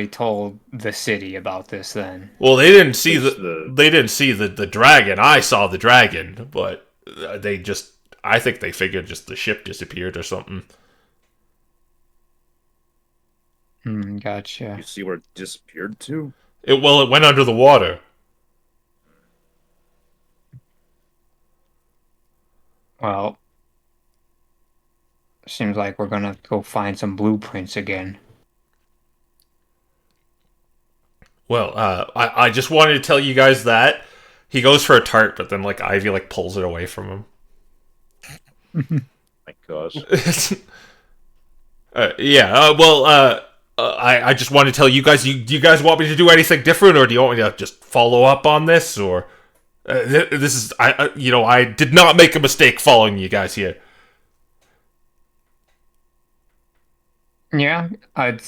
told the city about this then. Well, they didn't see There's the dragon. I saw the dragon, but they just. I think they figured just the ship disappeared or something. Gotcha. You see where it disappeared to? It went under the water. Well, seems like we're gonna go find some blueprints again. Well, I just wanted to tell you guys that he goes for a tart, but then like Ivy like pulls it away from My gosh. him. Yeah. I just wanted to tell you guys. Do you guys want me to do anything different, or do you want me to just follow up on this, or this is I did not make a mistake following you guys here. Yeah, I'd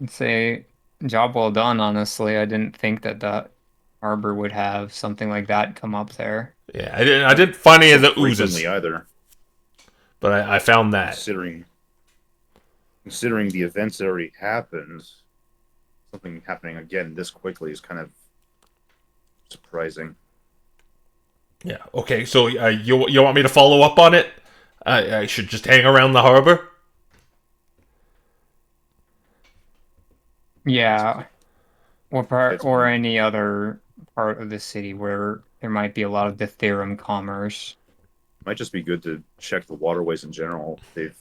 say job well done, honestly. I didn't think that the harbor would have something like that come up there. Yeah, I didn't find any of the oozes, Frequently either. but I found that. Considering the events that already happened, something happening again this quickly is kind of surprising. Yeah. Okay. So you want me to follow up on it? I should just hang around the harbor. Yeah, or That's or fine. any other part of the city where there might be a lot of Ethereum commerce. Might just be good to check the waterways in general. They've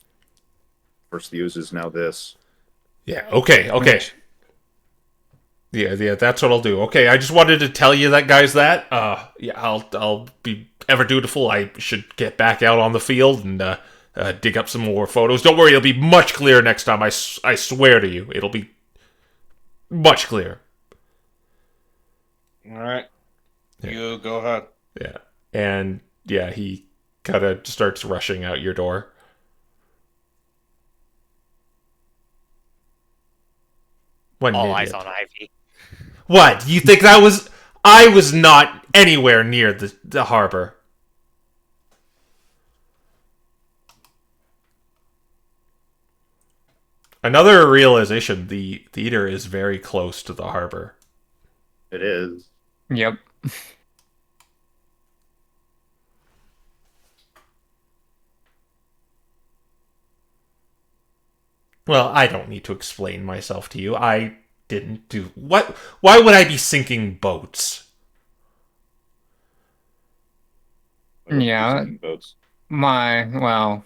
first the oozes, now this. Yeah. Okay. Okay. Yeah. That's what I'll do. Okay. I just wanted to tell you that, guys. That. Yeah. I'll be ever dutiful. I should get back out on the field and dig up some more photos. Don't worry. It'll be much clearer next time. I swear to you. It'll be much clearer. All right. Yeah. You go ahead. Yeah. And yeah, he kind of starts rushing out your door. What an All eyes idiot. on Ivy. What? You think that was... I was not anywhere near the harbor. Another realization, the theater is very close to the harbor. It is. Yep. Well, I don't need to explain myself to you. I didn't do what? Why would I be sinking boats? Yeah, Sinking boats. well,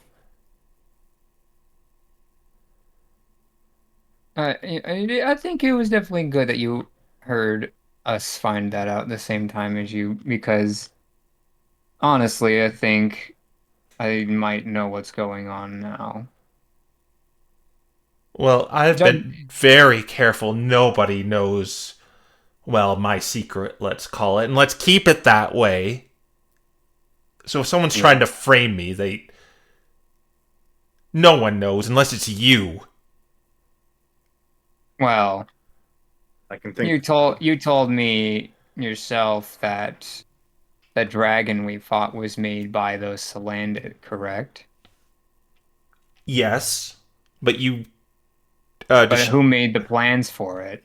I think it was definitely good that you heard us find that out at the same time as you, because honestly, I think I might know what's going on now. Well, I've Judge, been very careful. Nobody knows, well, my secret, let's call it, and let's keep it that way. So if someone's Yeah. trying to frame me, no one knows unless it's you. well, I can think. you told me yourself that the dragon we fought was made by those Salandit, correct? Yes, but you But who made the plans for it?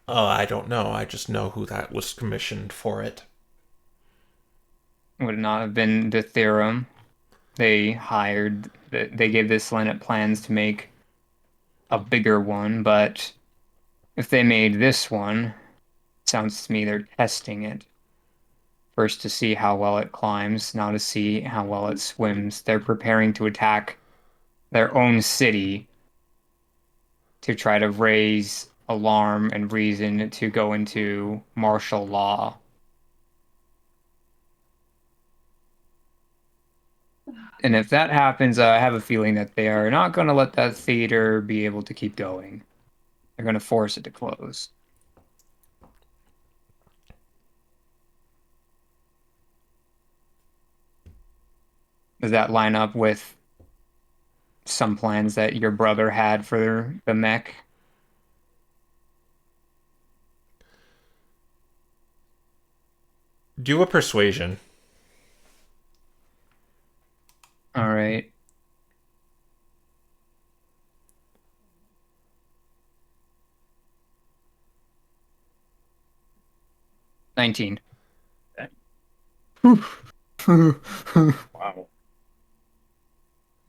oh, I don't know. I just know who that was commissioned for it. Would it not have been the Theorem? They gave the Salandit plans to make a bigger one, but if they made this one, sounds to me they're testing it. First to see how well it climbs, now to see how well it swims. They're preparing to attack their own city to try to raise alarm and reason to go into martial law. And if that happens, I have a feeling that they are not going to let that theater be able to keep going. They're going to force it to close. Does that line up with some plans that your brother had for the mech? Do a persuasion. All right. $19. Wow.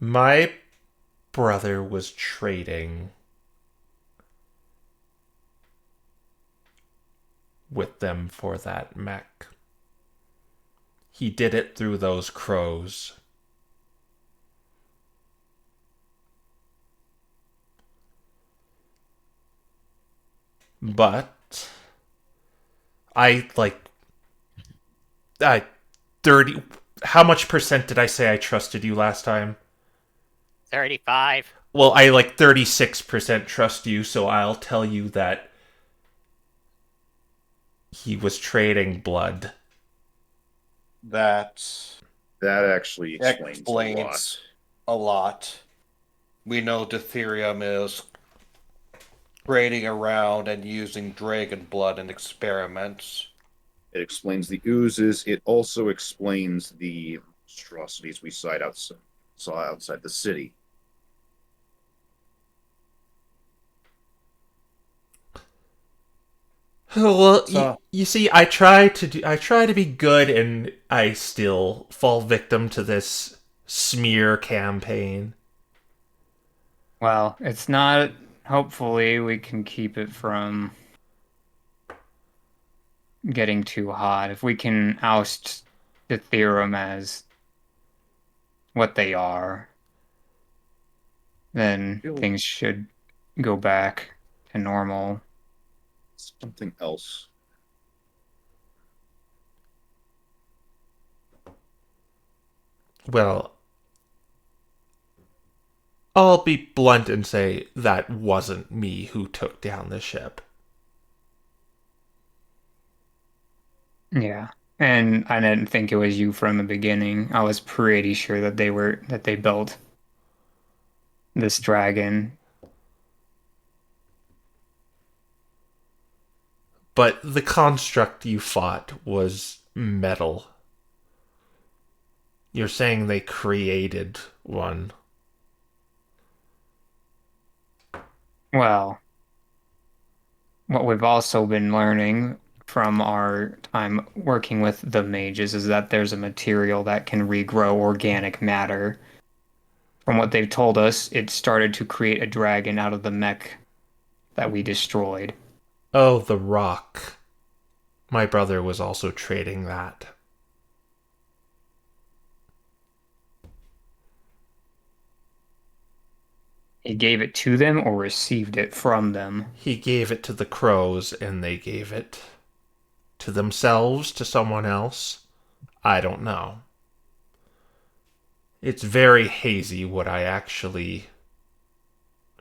My brother was trading with them for that mech. He did it through those crows. But I 30 how much percent did I say I trusted you last time? 35. Well, I 36% trust you, so I'll tell you that he was trading blood. That That actually explains, explains a lot. We know Deuterium is trading around and using dragon blood in experiments. It explains the oozes. It also explains the monstrosities we saw outside the city. Well, So- you see, I try to be good, and I still fall victim to this smear campaign. Well, it's not. Hopefully, we can keep it from getting too hot. If we can oust the theorem as what they are, then things should go back to normal. Something else. Well, I'll be blunt and say that wasn't me who took down the ship. Yeah. And I didn't think it was you from the beginning. I was pretty sure that they built this dragon. But the construct you fought was metal. You're saying they created one. Well, what we've also been learning from our time working with the mages is that there's a material that can regrow organic matter. From what they've told us, it started to create a dragon out of the mech that we destroyed. Oh, the rock. My brother was also trading that. He gave it to them or received it from them. He gave it to the crows, and they gave it to themselves, to someone else. I don't know. It's very hazy what I actually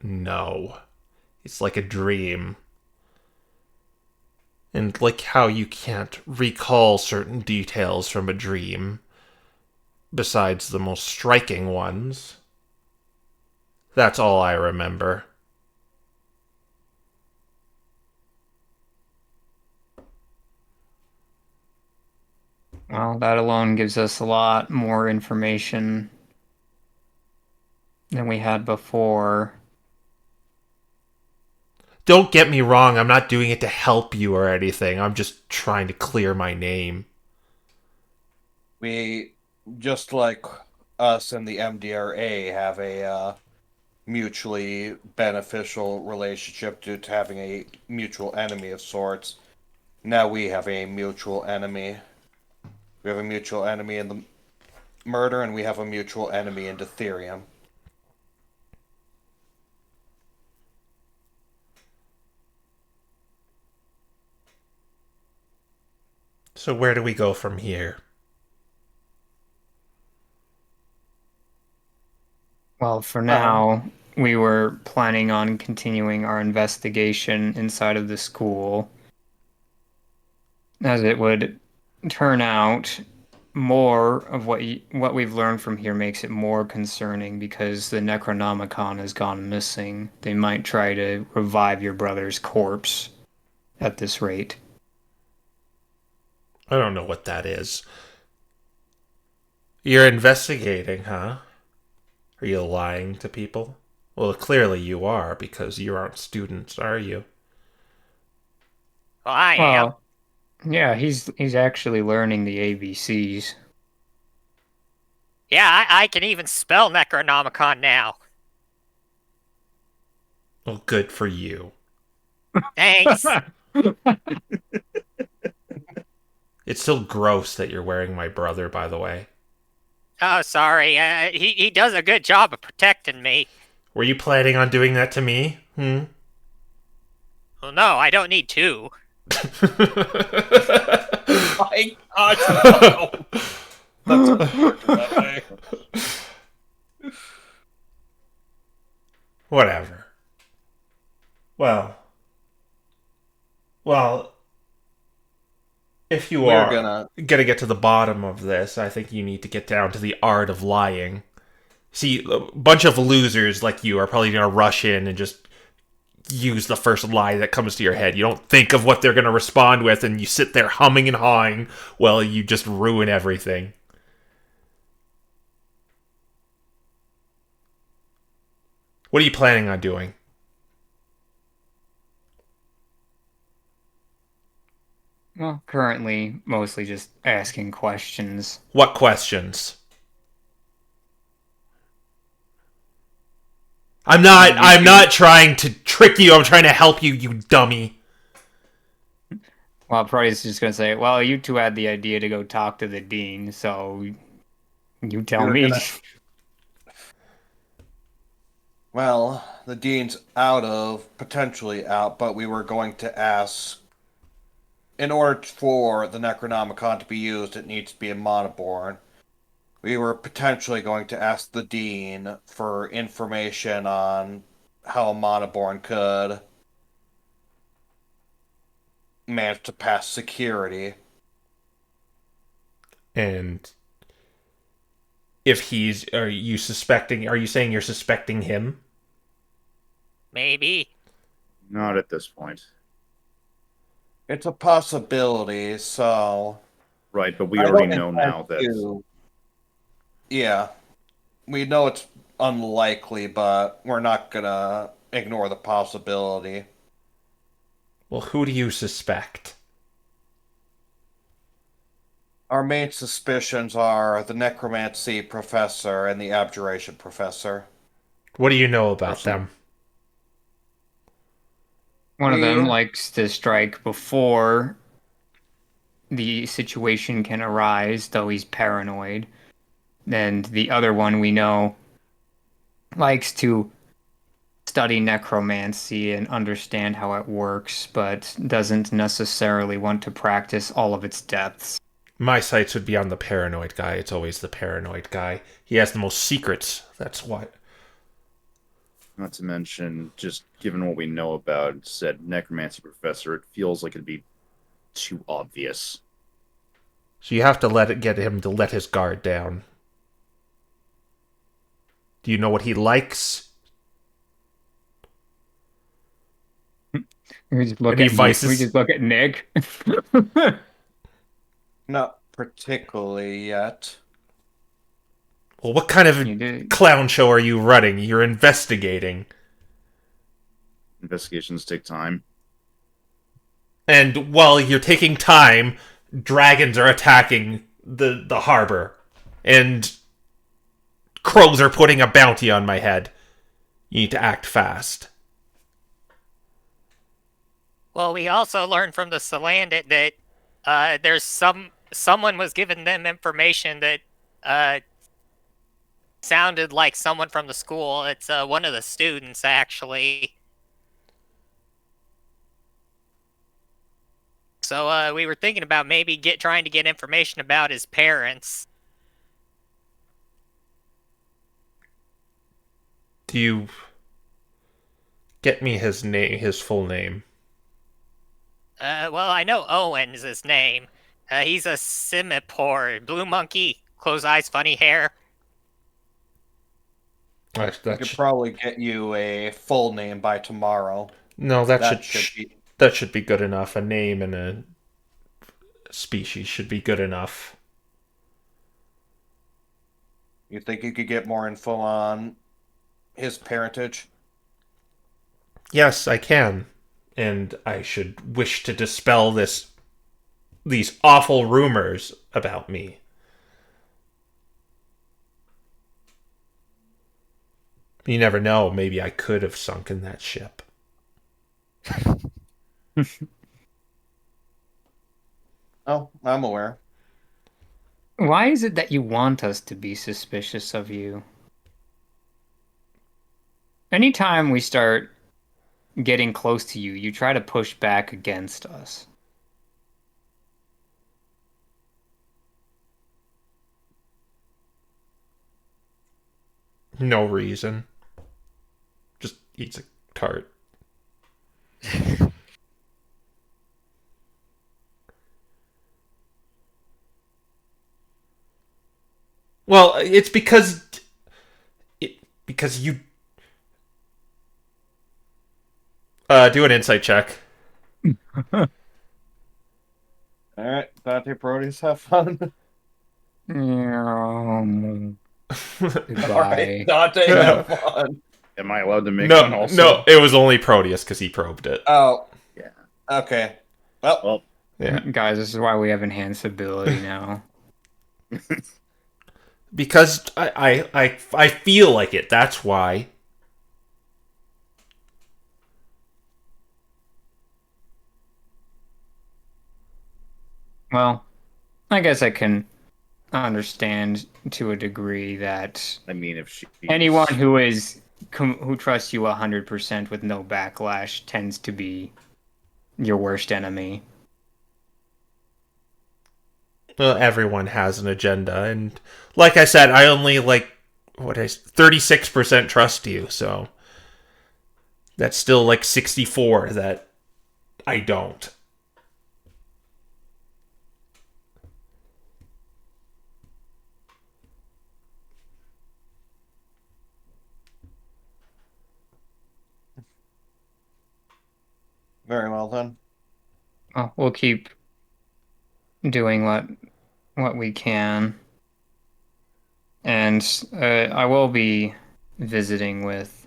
know. It's like a dream. And like how you can't recall certain details from a dream, besides the most striking ones. That's all I remember. Well, that alone gives us a lot more information than we had before. Don't get me wrong, I'm not doing it to help you or anything. I'm just trying to clear my name. We, just like us and the MDRA, have a mutually beneficial relationship due to having a mutual enemy of sorts. Now we have a mutual enemy. We have a mutual enemy in the murder, and we have a mutual enemy in Deuterium. So where do we go from here? Well, for now, we were planning on continuing our investigation inside of the school. As it would turn out, more of what we've learned from here makes it more concerning because the Necronomicon has gone missing. They might try to revive your brother's corpse at this rate. I don't know what that is. You're investigating, huh? Are you lying to people? Well, clearly you are, because you aren't students, are you? Well, I am. Well, yeah, he's actually learning the ABCs. Yeah, I can even spell Necronomicon now. Well, good for you. Thanks. It's still gross that you're wearing my brother, by the way. Oh, sorry. He does a good job of protecting me. Were you planning on doing that to me? Well, no, I don't need to. My God, no. That's unfortunate. Whatever. Well, if you We're are gonna get to the bottom of this, I think you need to get down to the art of lying. See, a bunch of losers like you are probably going to rush in and just use the first lie that comes to your head. You don't think of what they're going to respond with, and you sit there humming and hawing while you just ruin everything. What are you planning on doing? Well, currently, mostly just asking questions. What questions? I'm not trying to trick you. I'm trying to help you, you dummy. Well, Proteus is just gonna say, "Well, you two had the idea to go talk to the dean, so you tell We're me." gonna- Well, the dean's potentially out, but we were going to ask. In order for the Necronomicon to be used, it needs to be a monoborn. We were potentially going to ask the dean for information on how a monoborn could manage to pass security. And if are you saying you're suspecting him? Maybe. Not at this point. It's a possibility, so Right, but we I already don't know now that intend to- Yeah, we know it's unlikely, but we're not gonna ignore the possibility. Well, who do you suspect? Our main suspicions are the necromancy professor and the abjuration professor. What do you know about Personally. them? One of them We- likes to strike before the situation can arise, though he's paranoid. And the other one we know likes to study necromancy and understand how it works, but doesn't necessarily want to practice all of its depths. My sights would be on the paranoid guy. It's always the paranoid guy. He has the most secrets. That's what. Not to mention, just given what we know about said necromancy professor, it feels like it'd be too obvious. So you have to get him to let his guard down. Do you know what he likes? We just look Any at vices? we just look at Nick. Not particularly yet. Well, what kind You of did. clown show are you running? You're investigating. Investigations take time. And while you're taking time, dragons are attacking the harbor. And crows are putting a bounty on my head. You need to act fast. Well, we also learned from the Salandit that there's someone was giving them information that sounded like someone from the school. It's one of the students, actually. So we were thinking about maybe trying to get information about his parents. Do you get me his name, his full name? Well, I know Owen is his name. He's a Simipore, blue monkey, closed eyes, funny hair. I could probably get you a full name by tomorrow. No, That should be. that should be good enough. A name and a species should be good enough. You think you could get more info on his parentage? Yes, I can. And I should wish to dispel these awful rumors about me. You never know, maybe I could have sunken that ship. Oh, I'm aware. Why is it that you want us to be suspicious of you? Anytime we start getting close to you, you try to push back against us. No reason. Just eats a tart. Well, it's because you do an insight check. All right, Dante Proteus, have fun. Goodbye. All right, Dante, have fun. Am I allowed to make one also? No, it was only Proteus because he probed it. Oh, Yeah. okay. Well, Yeah, Guys, this is why we have enhanced ability now. because I feel like it. That's why. Well, I guess I can understand to a degree that I mean, if she anyone who trusts you 100% with no backlash tends to be your worst enemy. Well, everyone has an agenda, and like I said, I only 36% trust you, so that's still like 64 that I don't. very well then. Well, we'll keep doing what we can, and I will be visiting with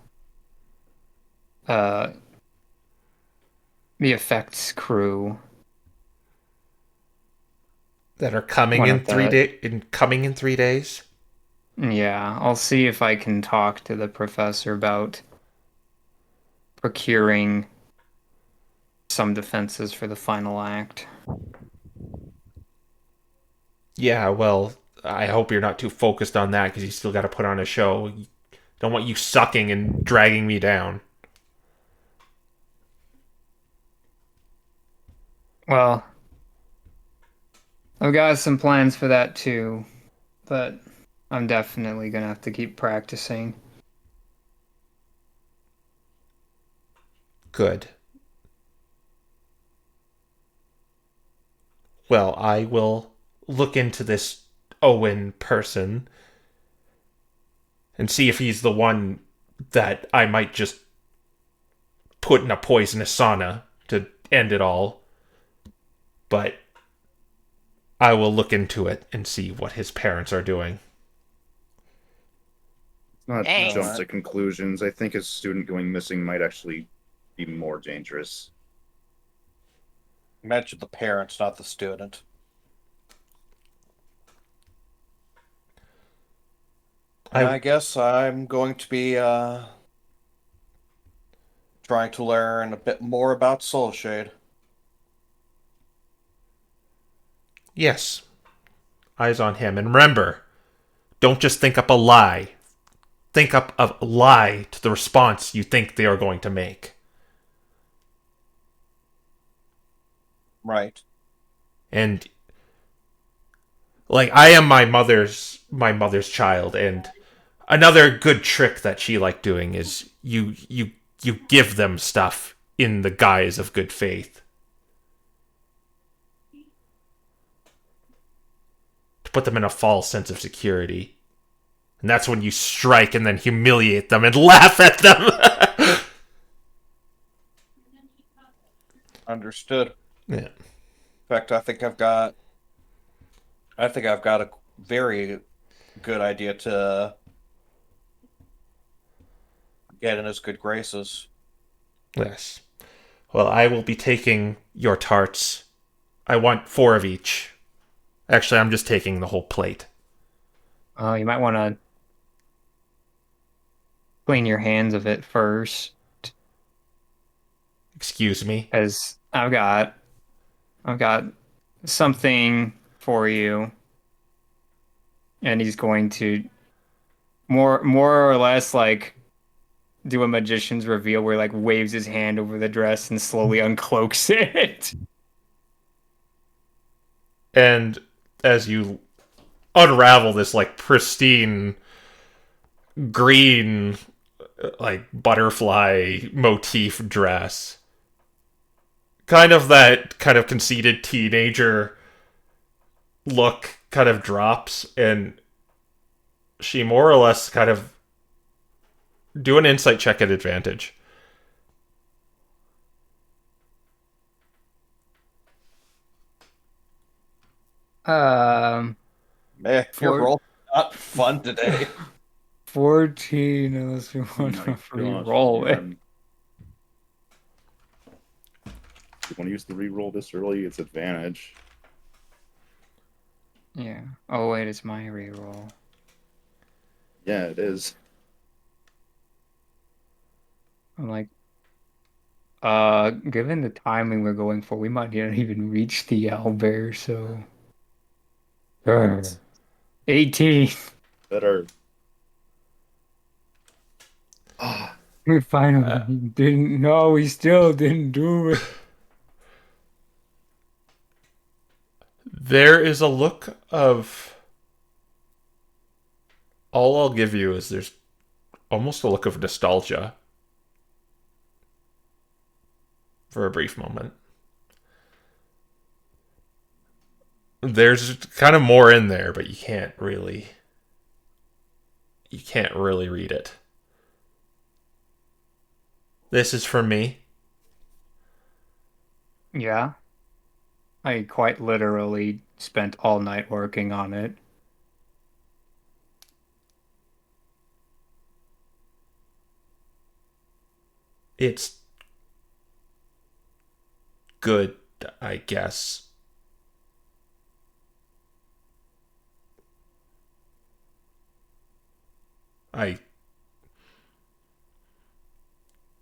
the effects crew that are coming One in of the- coming in 3 days. Yeah, I'll see if I can talk to the professor about procuring some defenses for the final act. Yeah, well, I hope you're not too focused on that because you still got to put on a show. Don't want you sucking and dragging me down. Well, I've got some plans for that too, but I'm definitely gonna have to keep practicing. Good. Well, I will look into this Owen person and see if he's the one that I might just put in a poisonous sauna to end it all. But I will look into it and see what his parents are doing. Not Thanks. jump to conclusions. I think a student going missing might actually be more dangerous. Imagine the parents, not the student. I guess I'm going to be trying to learn a bit more about Soulshade. Yes, eyes on him. And remember, don't just think up a lie. Think up a lie to the response you think they are going to make. Right. And like I am my mother's child, and another good trick that she liked doing is you give them stuff in the guise of good faith to put them in a false sense of security. And that's when you strike and then humiliate them and laugh at them. Understood. Yeah. In fact, I think I've got a very good idea to get in his good graces. Yes. Well, I will be taking your tarts. I want 4 of each. Actually, I'm just taking the whole plate. Oh, you might want to clean your hands of it first, Excuse me. as I've got something for you, and he's going to more or less like do a magician's reveal where he like waves his hand over the dress and slowly uncloaks it. And as you unravel this like pristine green like butterfly motif dress, kind of that kind of conceited teenager look kind of drops, and she more or less kind of do an insight check at advantage. Um, Man, your For- roll not fun today. 14 unless you Oh want my to gosh, re-roll it. man. You want to use the reroll this early? It's advantage. Yeah. Oh wait, it's my re-roll. Yeah, it is. I'm like, given the timing we're going for, we might not even reach the owlbear, so. 18. Better. Ah, We finally didn't. No, we still didn't do it. There is a look of. All I'll give you is there's almost a look of nostalgia for a brief moment. There's kind of more in there, but you can't really read it. This is for me. Yeah. I quite literally spent all night working on it. It's good, I guess. I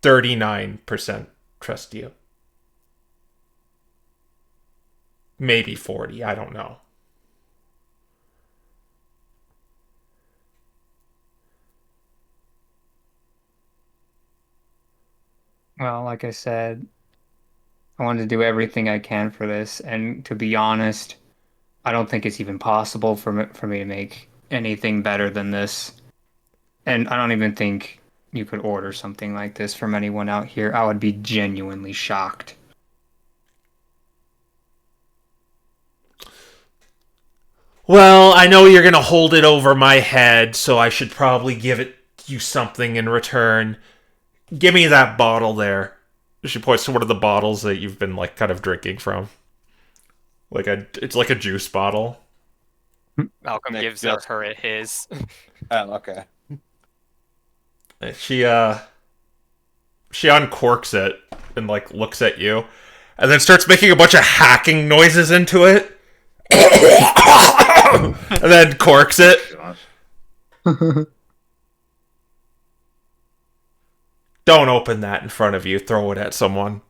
39% trust you. Maybe 40, I don't know. Well, like I said, I wanted to do everything I can for this, and to be honest, I don't think it's even possible for me to make anything better than this. And I don't even think you could order something like this from anyone out here. I would be genuinely shocked. Well, I know you're gonna hold it over my head, so I should probably give it you something in return. Give me that bottle there. She points to one of the bottles that you've been like kind of drinking from. It's like a juice bottle. Malcolm Nick gives just- her his. Oh, okay. She uncorks it and like looks at you, and then starts making a bunch of hacking noises into it, and then corks it. Gosh. Don't open that in front of you. Throw it at someone.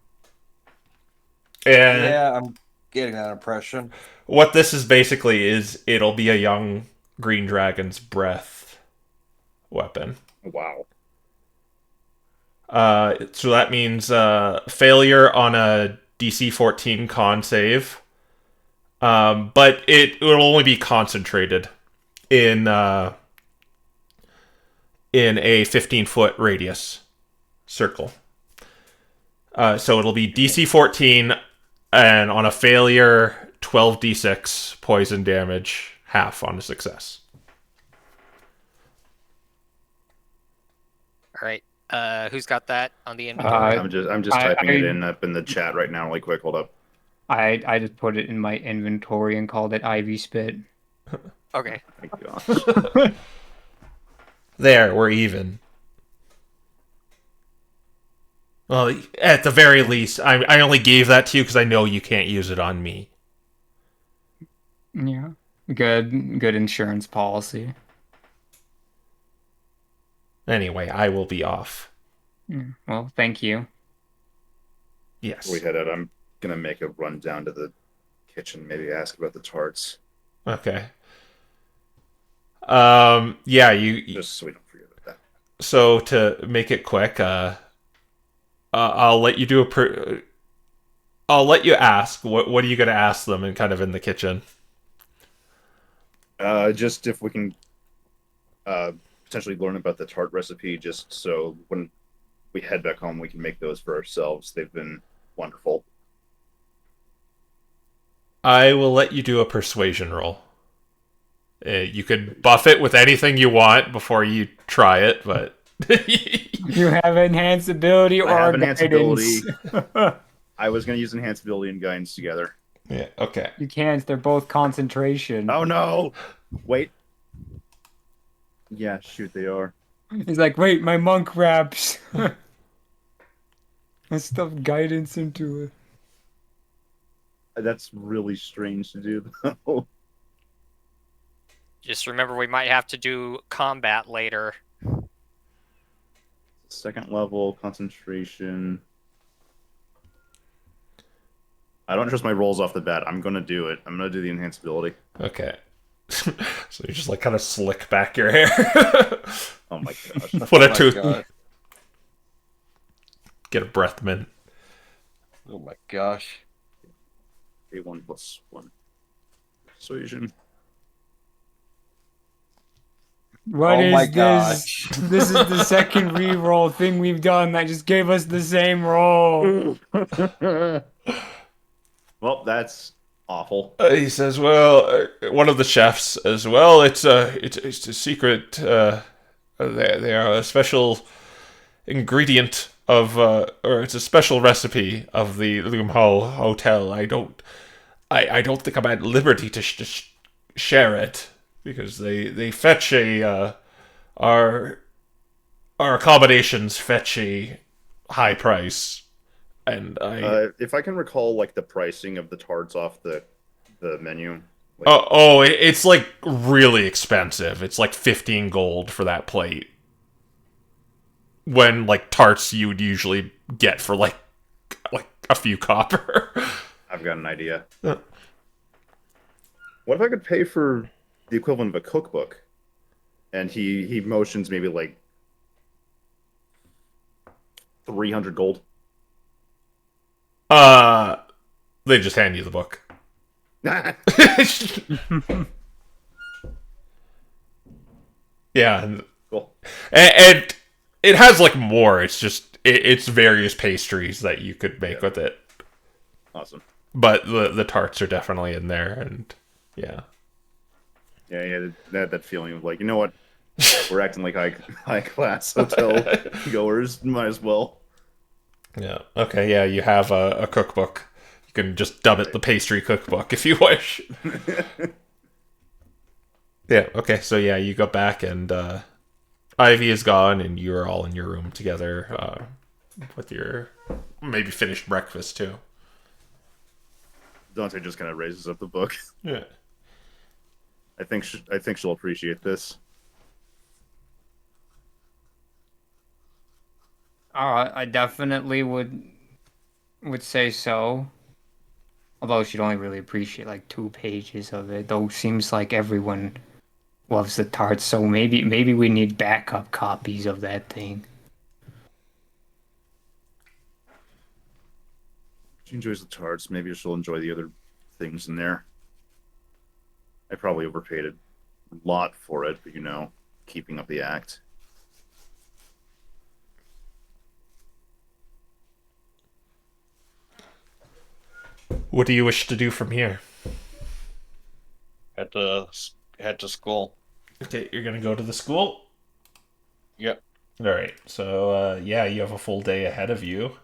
And Yeah, I'm getting that impression. what this is basically is it'll be a young green dragon's breath weapon. Wow. So that means failure on a DC 14 con save. But it will only be concentrated in a 15-foot radius circle. So it'll be DC 14, and on a failure, 12d6 poison damage, half on a success. All right. Who's got that on the inventory? I'm just typing it in up in the chat right now. Really quick, hold up. I just put it in my inventory and called it Ivy Spit. Okay. Thank gosh. There, we're even. Well, at the very least, I only gave that to you because I know you can't use it on me. Yeah. Good insurance policy. Anyway, I will be off. Well, thank you. Yes. Before we head out, I'm gonna make a run down to the kitchen. Maybe ask about the tarts, Okay. Yeah, you. just so we don't forget about that. So to make it quick, I'll let you do I'll let you ask. What are you gonna ask them? And kind of in the kitchen. Just if we can potentially learn about the tart recipe, just so when we head back home, we can make those for ourselves. They've been wonderful. I will let you do a persuasion roll. You could buff it with anything you want before you try it, but You have enhanced ability or I have enhanced guidance. ability. I was gonna use enhanced ability and guidance together. yeah, okay. You can't. They're both concentration. Oh no! Wait. Yeah, shoot, they are. He's like, wait, my monk wraps. I stuffed guidance into it. That's really strange to do, though. Just remember, we might have to do combat later. Second level concentration. I don't trust my rolls off the bat. I'm gonna do it. I'm gonna do the enhanced ability. Okay. So you just like kind of slick back your hair. Oh my gosh. Put Oh a my tooth. God. Get a breath mint. Oh my gosh. A1 plus 1. Persuasion. What Oh is my this? gosh. This is the second re-roll thing we've done that just gave us the same roll. Well, that's awful. He says, "Well, one of the chefs as well. It's a secret. They are a special ingredient of, or it's a special recipe of the Loomhall Hotel. I don't think I'm at liberty to share it because they fetch our accommodations fetch a high price." And If I can recall, like, the pricing of the tarts off the menu. Like, it's like really expensive. It's like 15 gold for that plate. when like tarts you would usually get for like a few copper. I've got an idea. Yeah. What if I could pay for the equivalent of a cookbook? And he motions maybe like 300 gold. They just hand you the book. Yeah, Cool. and it has like more. It's just it's various pastries that you could make with it. Awesome. But the tarts are definitely in there, and yeah. Yeah, that feeling of like, you know what? We're acting like high class hotel goers. Might as well. Yeah. Okay. Yeah. You have a cookbook. You can just dub it the pastry cookbook if you wish. Yeah. Okay. So yeah, you go back and Ivy is gone, and you're all in your room together with your maybe finished breakfast too. Dante just kind of raises up the book. Yeah. I think she'll appreciate this. I definitely would say so. Although she'd only really appreciate like 2 pages of it. Though seems like everyone loves the tarts, so maybe we need backup copies of that thing. She enjoys the tarts. Maybe she'll enjoy the other things in there. I probably overpaid a lot for it, but keeping up the act. What do you wish to do from here? Head to school. Okay, you're gonna go to the school. Yep. All right. So yeah, you have a full day ahead of you,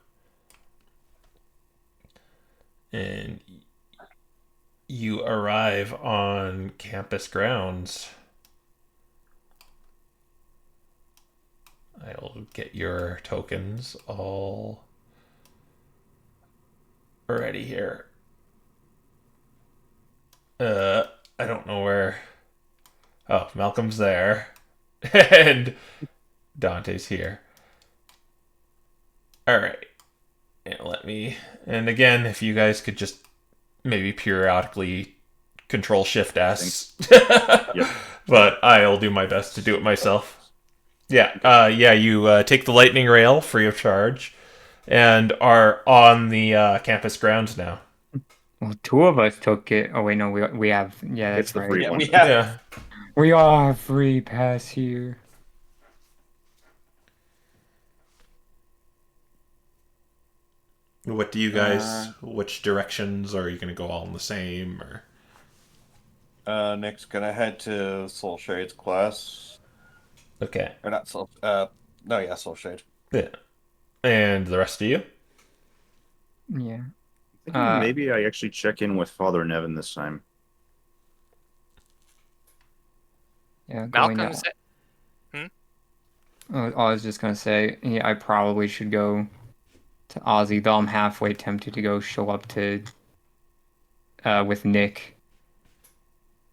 and you arrive on campus grounds. I'll get your tokens all ready here. I don't know where. Oh, Malcolm's there. And Dante's here. Alright. And again, if you guys could just maybe periodically control Shift S. Yep. But I'll do my best to do it myself. Yeah, you take the lightning rail free of charge and are on the campus grounds now. Well, 2 of us took it. Oh wait, no, we have. Yeah, that's It's the right. free one. Yeah. We all have free pass here. What do you guys? Which directions are you going to go all in the same? Or Nick's gonna head to Soul Shade's class. okay, Or not Soul. Soul Shade. yeah, and the rest of you? Yeah. Maybe I actually check in with Father Nevin this time. Yeah. Going Malcolm's. I was just gonna say, yeah, I probably should go to Ozzy, though I'm halfway tempted to go show up to with Nick.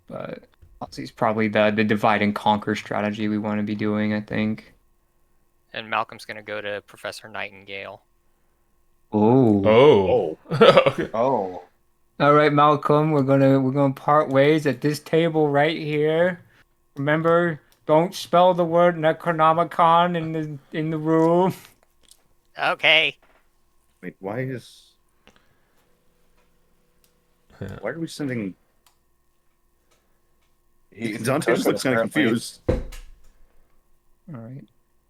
But Ozzy's probably the divide and conquer strategy we want to be doing, I think. And Malcolm's gonna go to Professor Nightingale. Oh. Okay. Oh. All right, Malcolm, we're gonna part ways at this table right here. Remember, don't spell the word Necronomicon in the room. Okay. Wait, why are we sending? Dante just looks kind of confused. All right.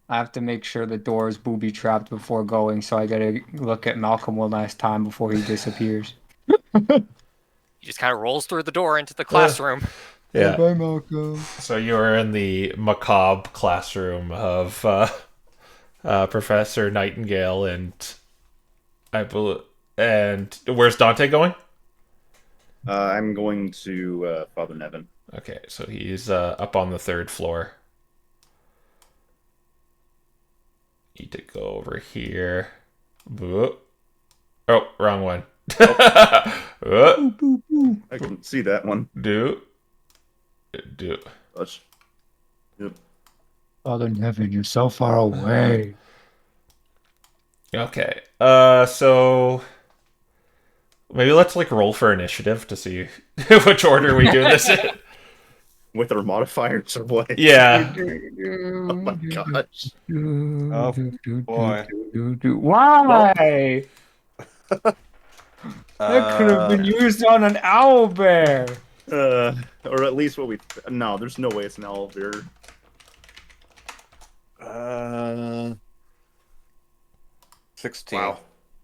I have to make sure the door is booby trapped before going, so I gotta look at Malcolm one last time before he disappears. He just kind of rolls through the door into the classroom. Yeah. Bye, Malcolm. So you are in the macabre classroom of Professor Nightingale, and and where's Dante going? I'm going to Father Nevin. Okay, so he's up on the 3rd floor. Need to go over here. Oh, wrong one. I couldn't see that one. Do. Touch. Yep. Father Nevin, you're so far away. Okay. So maybe let's like roll for initiative to see which order we do this in. With our modifiers or what? Yeah. Oh my gosh. Oh, boy. Why? That could have been used on an owlbear. Or at least what we. No, there's no way it's an owlbear. 16. Wow.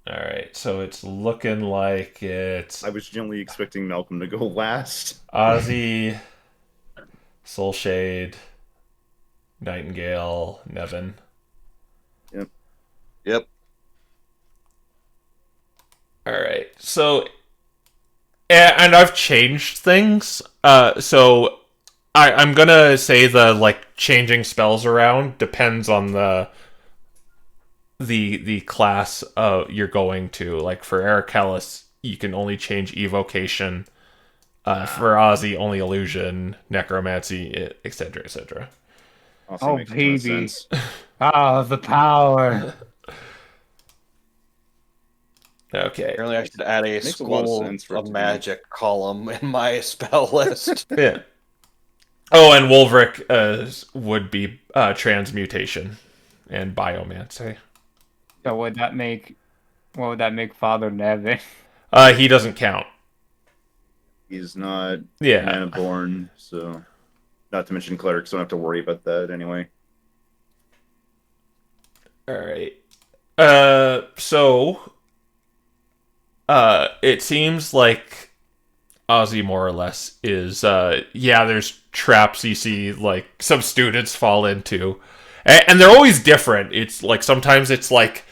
All right. So it's looking like it's I was generally expecting Malcolm to go last. Ozzy, Soulshade, Nightingale, Nevin. Yep. All right. So, and I've changed things. So I'm gonna say the like changing spells around depends on the class you're going to. Like for Arakellis, you can only change evocation. For Ozzy, only illusion, necromancy, etc., etc. Also Oh, makes a ton of baby. sense. Ah, the power. Okay. Apparently, I should add a Makes a lot of school sense for it of to be. magic column in my spell list. Yeah. Oh, and Wolverick would be transmutation and biomancy. So what would that make Father Nevin? He doesn't count. He's not Yeah. mana-born, so... Not to mention clerics don't have to worry about that anyway. All right. So it seems like Ozzy more or less is there's traps you see like some students fall into. And they're always different. It's like sometimes it's like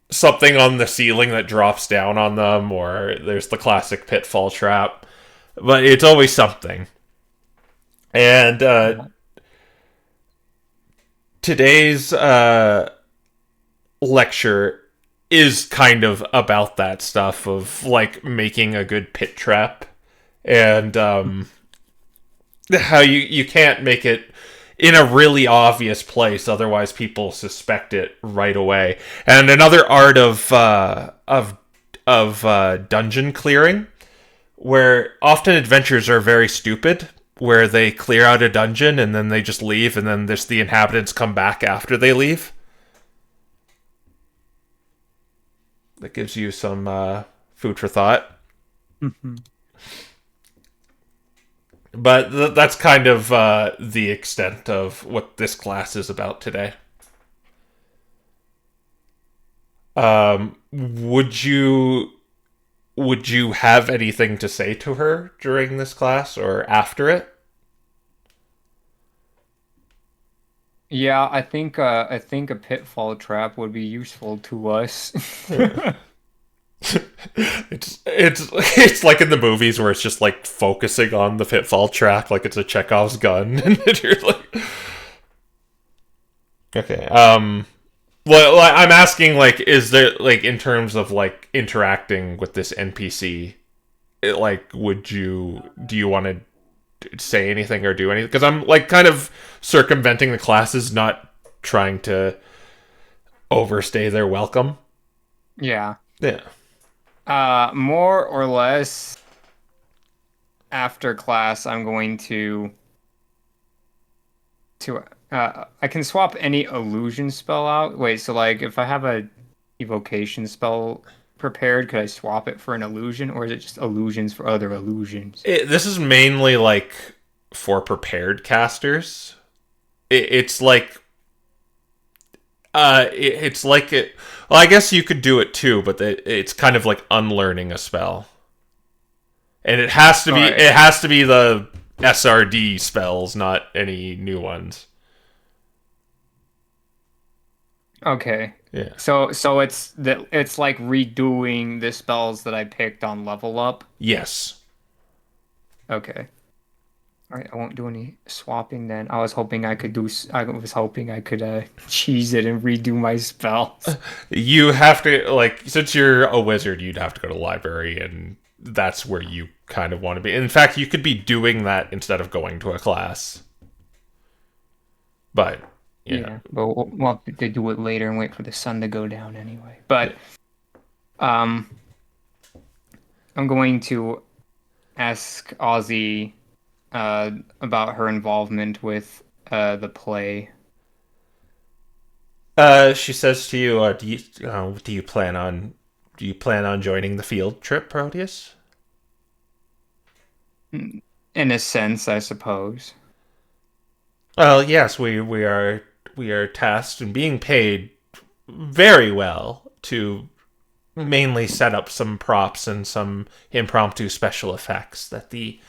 something on the ceiling that drops down on them, or there's the classic pitfall trap. But it's always something. And today's lecture is kind of about that stuff of like making a good pit trap and how you can't make it in a really obvious place, otherwise people suspect it right away. And another art of dungeon clearing, where often adventures are very stupid, where they clear out a dungeon and then they just leave, and then the inhabitants come back after they leave. That gives you some food for thought. But that's kind of the extent of what this class is about today. Would you have anything to say to her during this class or after it? Yeah, I think a pitfall trap would be useful to us. It's like in the movies where it's just like focusing on the pitfall track like it's a Chekhov's gun, and you're like, okay. Well, I'm asking, like, is there, like, in terms of like interacting with this NPC, like, do you want to say anything or do anything? Because I'm like kind of circumventing the classes, not trying to overstay their welcome. Yeah. Yeah. More or less after class, I'm going to I can swap any illusion spell out. Wait, so like if I have a evocation spell prepared, could I swap it for an illusion, or is it just illusions for other illusions? This is mainly like for prepared casters. It's like it's like it. Well, I guess you could do it too, but it's kind of like unlearning a spell, and it has to be Alright. it has to be the SRD spells, not any new ones. Okay. Yeah. So it's like redoing the spells that I picked on level up. Yes. Okay. All right, I won't do any swapping then. I was hoping I could cheese it and redo my spells. You have to, like, since you're a wizard, you'd have to go to the library, and that's where you kind of want to be. In fact, you could be doing that instead of going to a class. But Yeah, but we'll have to do it later and wait for the sun to go down anyway. But um, I'm going to ask Ozzy about her involvement with the play. She says to you, do you plan on joining the field trip, Proteus? In a sense, I suppose. Well, yes, we are tasked and being paid very well to mainly set up some props and some impromptu special effects that the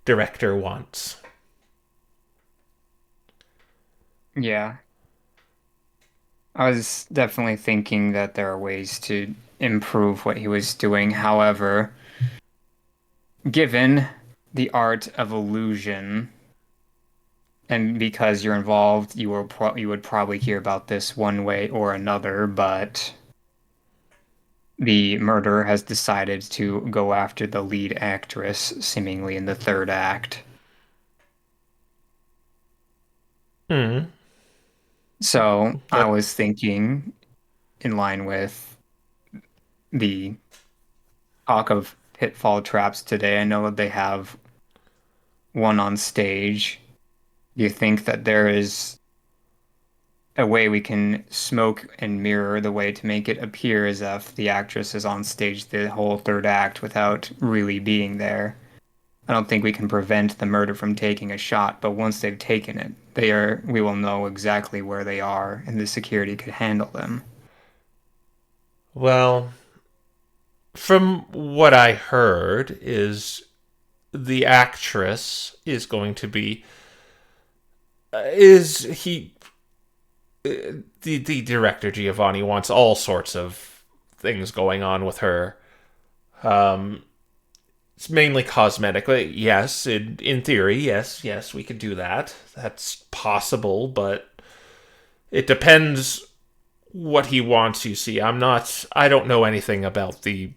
director wants. Yeah. I was definitely thinking that there are ways to improve what he was doing. However, given the art of illusion, and because you're involved, you would probably hear about this one way or another, but the murderer has decided to go after the lead actress, seemingly in the third act. Hmm. So I That was thinking, in line with the talk of pitfall traps today, I know that they have one on stage. Do you think that there is a way we can smoke and mirror the way to make it appear as if the actress is on stage the whole third act without really being there? I don't think we can prevent the murder from taking a shot, but once they've taken it, we will know exactly where they are, and the security could handle them. well, from what I heard, is the actress is going to be is he the director Giovanni wants all sorts of things going on with her. Um, it's mainly cosmetic. Yes, in theory, yes, we could do that. That's possible, but it depends what he wants. You see, I don't know anything about the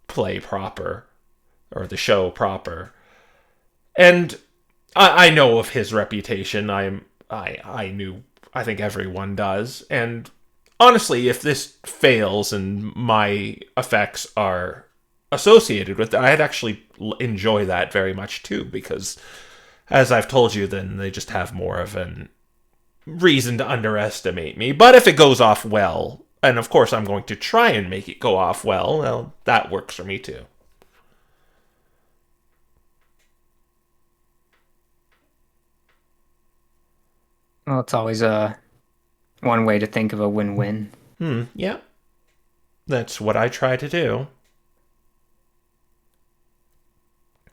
play proper or the show proper, and I know of his reputation. I knew. I think everyone does. And honestly, if this fails and my effects are associated with it, I'd actually enjoy that very much too, because as I've told you, then they just have more of an reason to underestimate me. But if it goes off well, and of course I'm going to try and make it go off well, that works for me too. Well, it's always one way to think of a win-win. Yeah. That's what I try to do.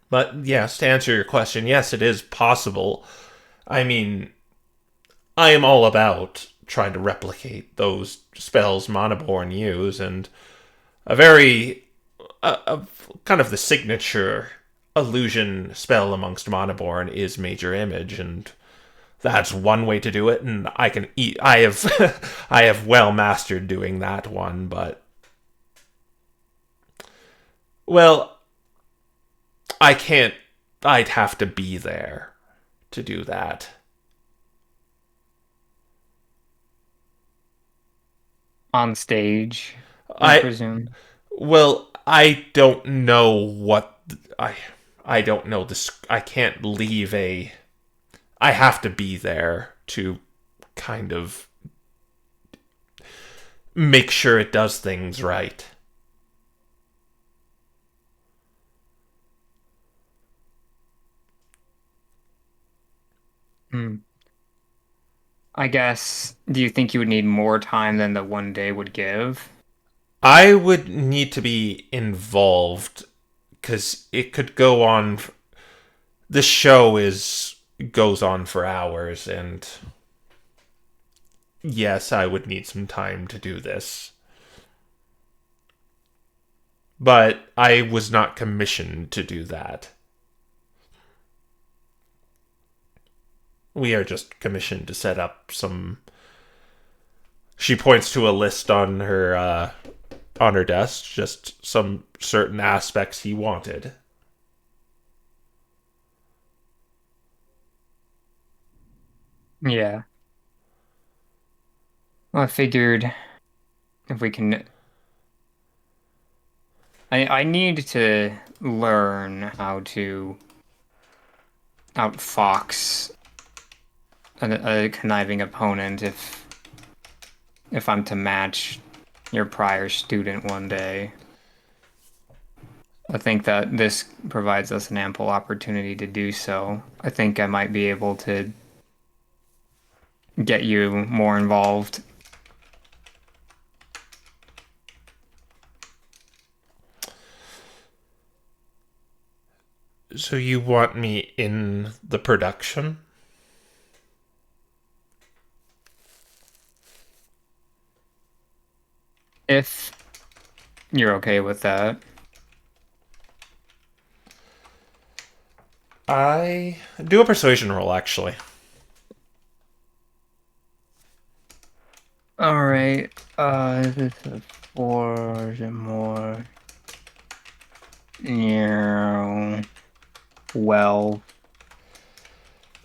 But yes, to answer your question, yes, it is possible. I mean, I am all about trying to replicate those spells Monoborn use, and a very kind of the signature illusion spell amongst Monoborn is Major Image, and that's one way to do it. And I can eat. I have I have well mastered doing that one, but well, I can't. I'd have to be there to do that. On stage, I I presume. Well, I don't know what I don't know this. I can't leave a. I have to be there to kind of make sure it does things right. Hmm. I guess, do you think you would need more time than the one day would give? I would need to be involved because it could go on. The show is goes on for hours, and yes, I would need some time to do this. But I was not commissioned to do that. We are just commissioned to set up some. She points to a list on her desk, just some certain aspects he wanted. Yeah. Well, I figured if we can, I need to learn how to outfox a conniving opponent if I'm to match your prior student one day. I think that this provides us an ample opportunity to do so. I think I might be able to get you more involved. So you want me in the production? If you're okay with that. I do a persuasion roll, actually. Alright, is this a 4 or is it more? Yeah, well,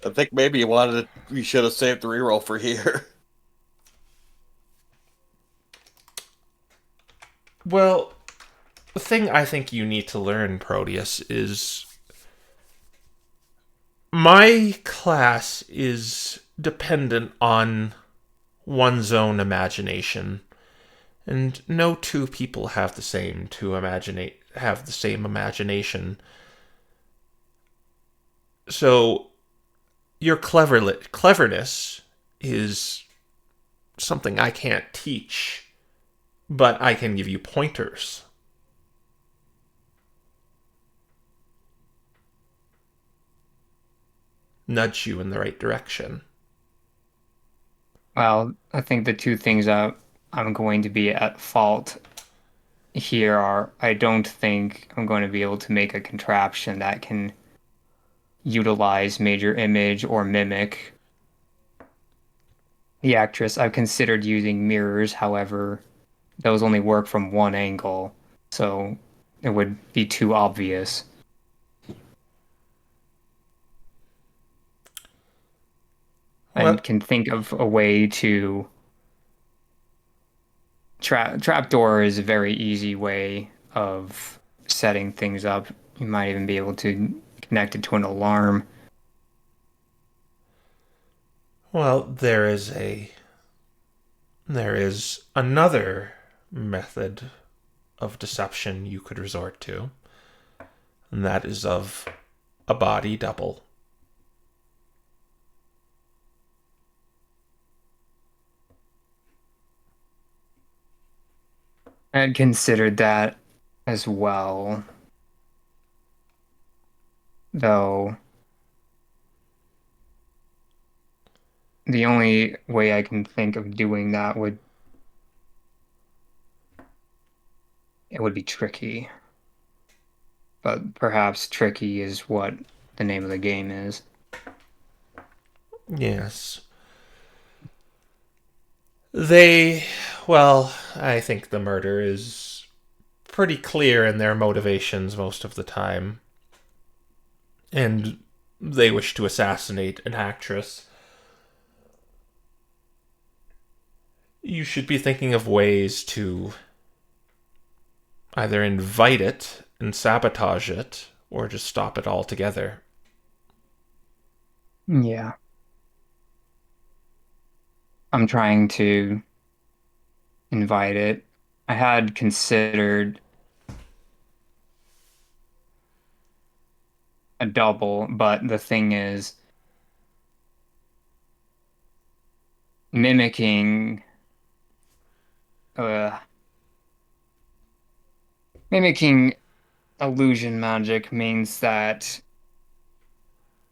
I think maybe we should have saved the reroll for here. Well, the thing I think you need to learn, Proteus, is my class is dependent on one's own imagination, and no two people have the same imagination. So your cleverness is something I can't teach, but I can give you pointers. Nudge you in the right direction. well, I think the two things that I'm going to be at fault here are I don't think I'm going to be able to make a contraption that can utilize major image or mimic the actress. I've considered using mirrors, however, those only work from one angle, so it would be too obvious. Well, And can think of a way to trapdoor is a very easy way of setting things up. You might even be able to connect it to an alarm. well, there is another method of deception you could resort to, and that is of a body double. I had considered that as well, though the only way I can think of doing that would be tricky. But perhaps tricky is what the name of the game is. Yes. I think the murder is pretty clear in their motivations most of the time. And they wish to assassinate an actress. You should be thinking of ways to either invite it and sabotage it, or just stop it altogether. Yeah. I'm trying to invite it. I had considered a double, but the thing is, mimicking uh mimicking illusion magic means that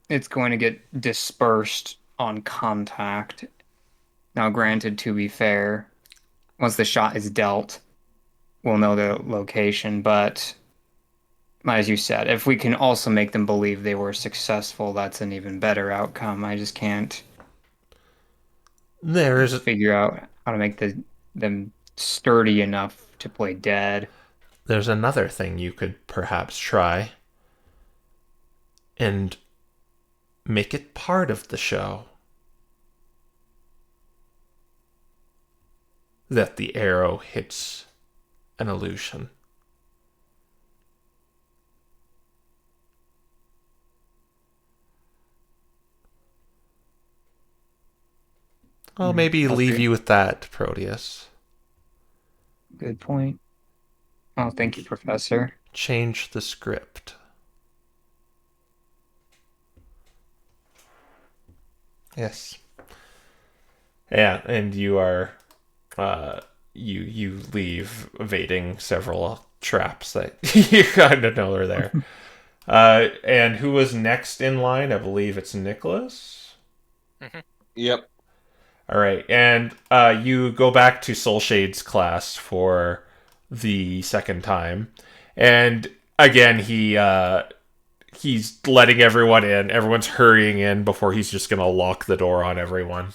it's going to get dispersed on contact. Now, granted, to be fair, once the shot is dealt, we'll know the location, but as you said, if we can also make them believe they were successful, that's an even better outcome. I just can't There's figure out how to make them sturdy enough to play dead. there's another thing you could perhaps try and make it part of the show. that the arrow hits an illusion. I'll maybe leave you with that, Proteus. Good point. Oh, thank you, Professor. Change the script. Yes. Yeah, and you are you leave evading several traps that you kind of know are there. And who was next in line? I believe it's Nicholas. Yep. All right, and you go back to Soulshade's class for the second time, and again he's letting everyone in. Everyone's hurrying in before he's just gonna lock the door on everyone.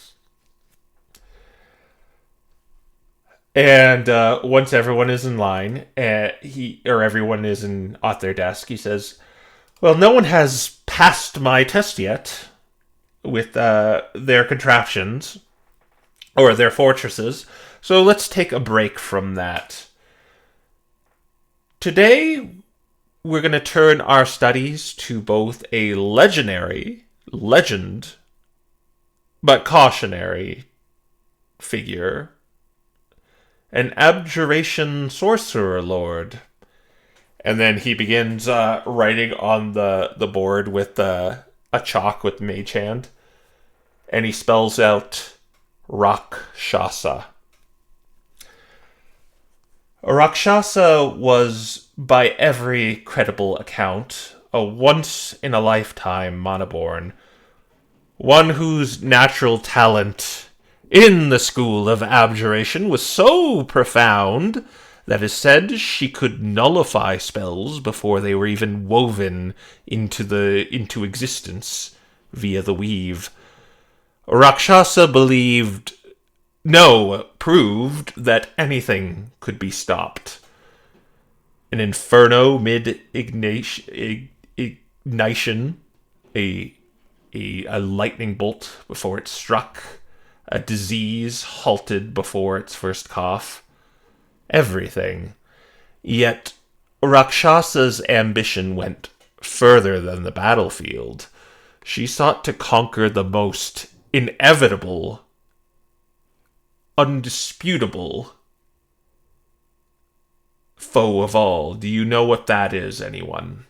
And once everyone is in line, everyone is at their desk, he says, "Well, no one has passed my test yet with their contraptions or their fortresses, so let's take a break from that. Today, we're going to turn our studies to both a legend, but cautionary figure, an abjuration sorcerer lord." And then he begins writing on the board with a chalk with mage hand, and he spells out Rakshasa. Rakshasa was, by every credible account, a once-in-a-lifetime monoborn, one whose natural talent in the school of abjuration was so profound that is said she could nullify spells before they were even woven into existence via the weave. Rakshasa proved that anything could be stopped. An inferno mid-ignition, a lightning bolt before it struck, a disease halted before its first cough. Everything. Yet Rakshasa's ambition went further than the battlefield. She sought to conquer the most inevitable, undisputable foe of all. Do you know what that is, anyone?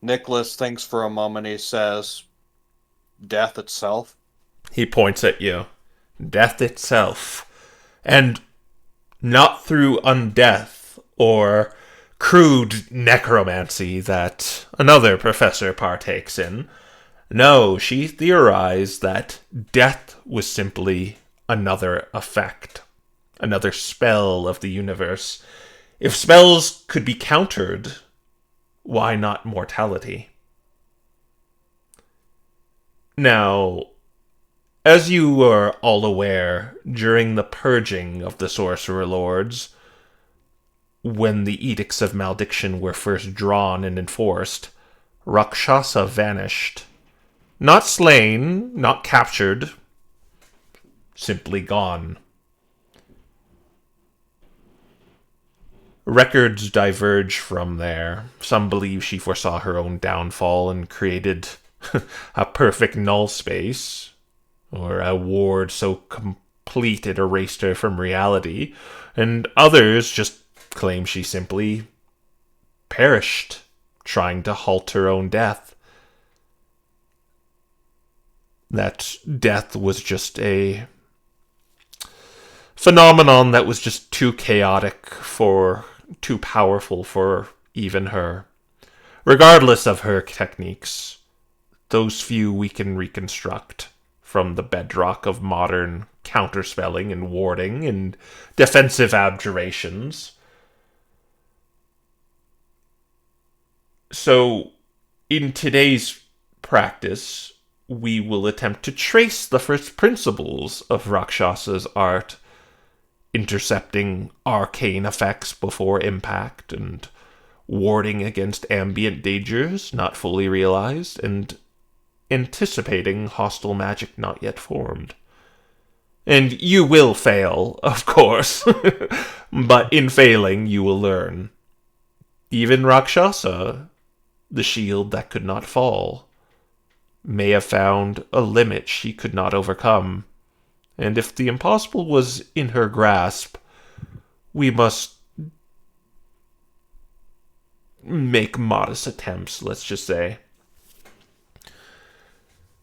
Nicholas thinks for a moment. He says, "Death itself." He points at you. Death itself. And not through undeath or crude necromancy that another professor partakes in. No, she theorized that death was simply another effect, another spell of the universe. If spells could be countered, why not mortality? Now, as you are all aware, during the purging of the Sorcerer Lords, when the Edicts of Malediction were first drawn and enforced, Rakshasa vanished. Not slain, not captured, simply gone. Records diverge from there. Some believe she foresaw her own downfall and created a perfect null space, or a ward so complete it erased her from reality, and others just claim she simply perished, trying to halt her own death. That death was just a phenomenon that was just too chaotic too powerful for even her. Regardless of her techniques, those few we can reconstruct from the bedrock of modern counterspelling and warding and defensive abjurations. So, in today's practice, we will attempt to trace the first principles of Rakshasa's art, intercepting arcane effects before impact and warding against ambient dangers not fully realized, and anticipating hostile magic not yet formed. And you will fail, of course, but in failing you will learn. Even Rakshasa, the shield that could not fall, may have found a limit she could not overcome. And if the impossible was in her grasp, we must make modest attempts, let's just say.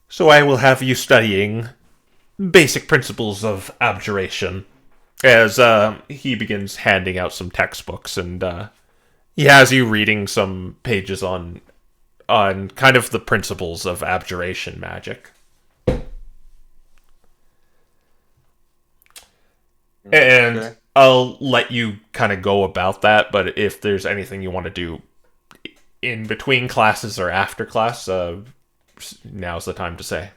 So I will have you studying basic principles of abjuration, as he begins handing out some textbooks, and he has you reading some pages on kind of the principles of abjuration magic. And Okay. I'll let you kind of go about that, but if there's anything you want to do in between classes or after class, now's the time to say.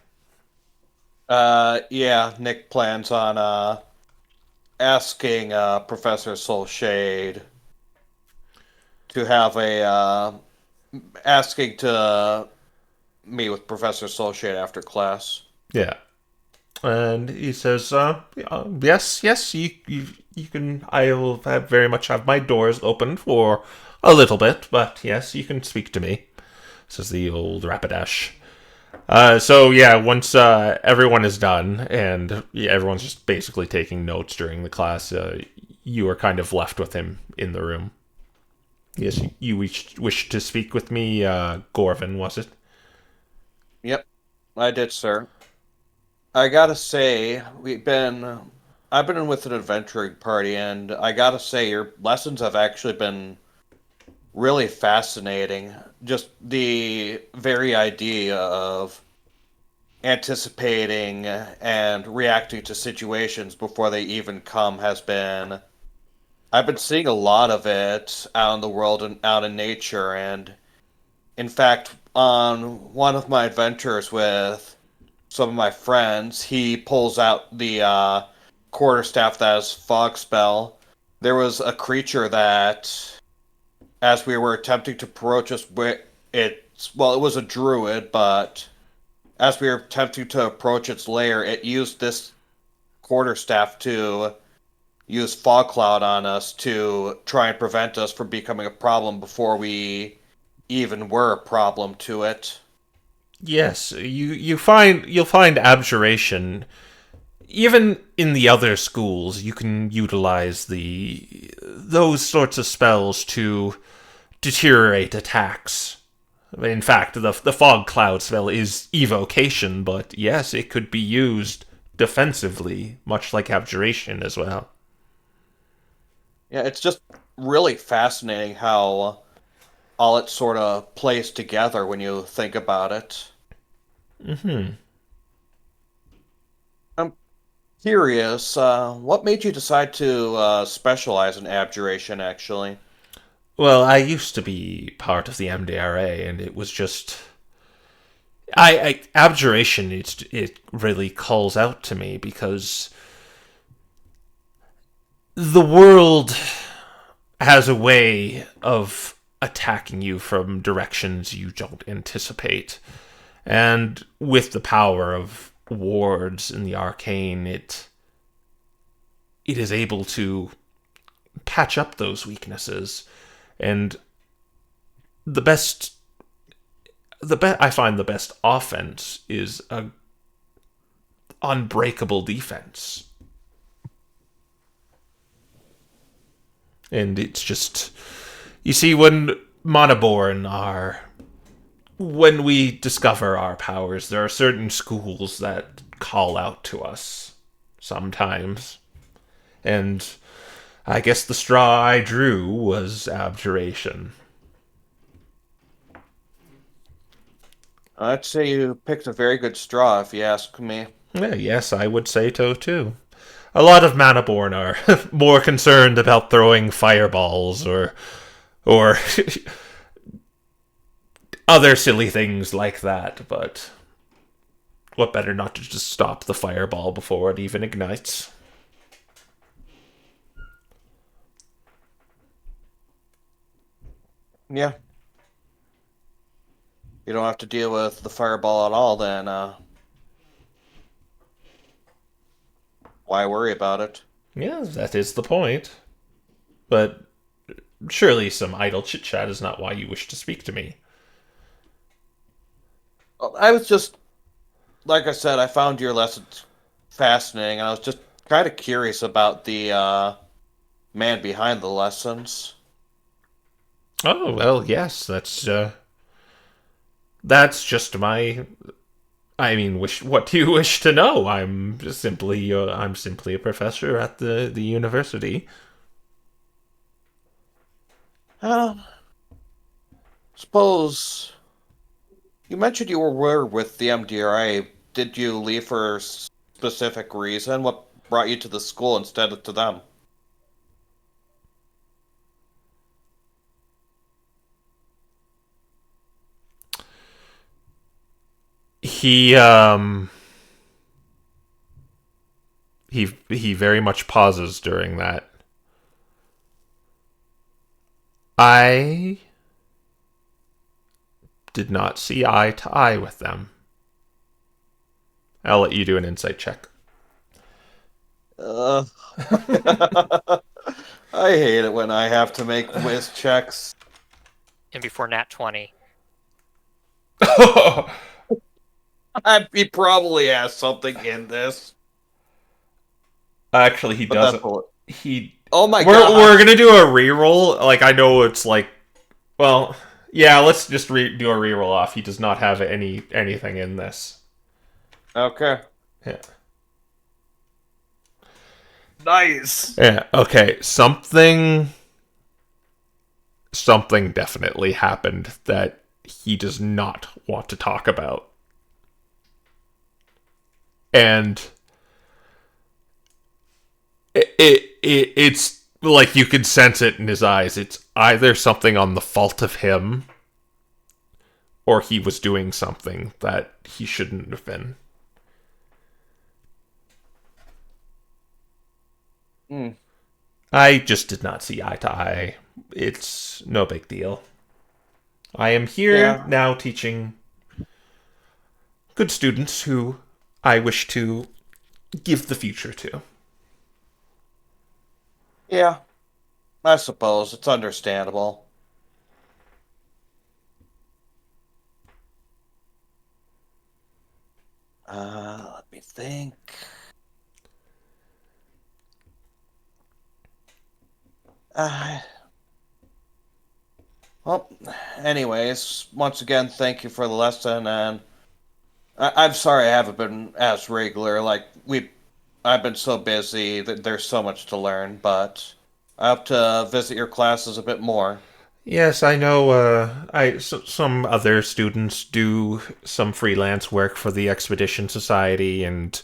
Yeah, Nick plans on asking Professor Soulshade to have asking to meet with Professor Soulshade after class. Yeah. And he says, yes, you can, I will very much have my doors open for a little bit, but yes, you can speak to me, says the old Rapidash. So yeah, once everyone is done, and everyone's just basically taking notes during the class, you are kind of left with him in the room. Yes, you wish to speak with me, Gorvin, was it? Yep, I did, sir. I gotta say, I've been with an adventuring party, and I gotta say, your lessons have actually been really fascinating. Just the very idea of anticipating and reacting to situations before they even come has been. I've been seeing a lot of it out in the world and out in nature, and in fact, on one of my adventures with some of my friends, he pulls out the quarterstaff that has fog spell. There was a creature that, as we were attempting to approach us, it was a druid, but as we were attempting to approach its lair, it used this quarterstaff to use fog cloud on us to try and prevent us from becoming a problem before we even were a problem to it. Yes, you'll find abjuration. Even in the other schools, you can utilize those sorts of spells to deteriorate attacks. In fact, the fog cloud spell is evocation, but yes, it could be used defensively, much like abjuration as well. Yeah, it's just really fascinating how all it sort of plays together when you think about it. Hmm. I'm curious, what made you decide to specialize in abjuration, actually? Well, I used to be part of the MDRA, and it was just abjuration. It really calls out to me because the world has a way of attacking you from directions you don't anticipate. And with the power of wards in the arcane, it is able to patch up those weaknesses. And the best I find the best offense is a unbreakable defense. And it's just, you see, when we discover our powers, there are certain schools that call out to us sometimes. And I guess the straw I drew was abjuration. I'd say you picked a very good straw, if you ask me. Yeah, yes, I would say so too. A lot of Manaborn are more concerned about throwing fireballs or other silly things like that, but what better not to just stop the fireball before it even ignites? Yeah. you don't have to deal with the fireball at all, then why worry about it? Yeah, that is the point. But surely some idle chit-chat is not why you wish to speak to me. I was just, like I said, I found your lessons fascinating, and I was just kind of curious about the man behind the lessons. Oh, well, yes, that's just my... I mean, what do you wish to know? I'm simply a professor at the university. Uh, suppose you mentioned you were with the MDRA. Did you leave for a specific reason? What brought you to the school instead of to them? He he very much pauses during that. I did not see eye to eye with them. I'll let you do an insight check. Uh, I hate it when I have to make whiz checks. And before Nat 20. He probably has something in this. Actually, he But doesn't. that's what. He. Oh my We're god! gonna do a reroll. Like, I know it's like, well, yeah. Let's just do a reroll off. He does not have anything in this. Okay. Yeah. Nice. Yeah. Okay. Something definitely happened that he does not want to talk about, and it's like you can sense it in his eyes. It's either something on the fault of him, or he was doing something that he shouldn't have been. I just did not see eye to eye. It's no big deal. I am here now teaching good students who I wish to give the future to. Yeah. I suppose it's understandable. Let me think. Well, anyways, once again, thank you for the lesson, and I'm sorry I haven't been as regular. I've been so busy that there's so much to learn, but I hope to visit your classes a bit more. Yes, I know. Some other students do some freelance work for the Expedition Society, and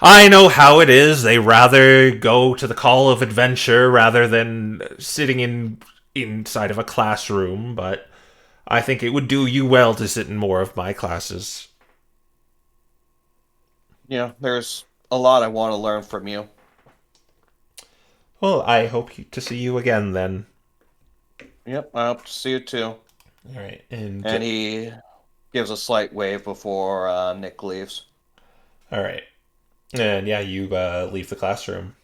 I know how it is. They rather go to the call of adventure rather than sitting inside of a classroom. But I think it would do you well to sit in more of my classes. Yeah, there's a lot I want to learn from you. Well, I hope to see you again then. Yep, I hope to see you too. All right, and he gives a slight wave before Nick leaves. all right, and yeah, you leave the classroom.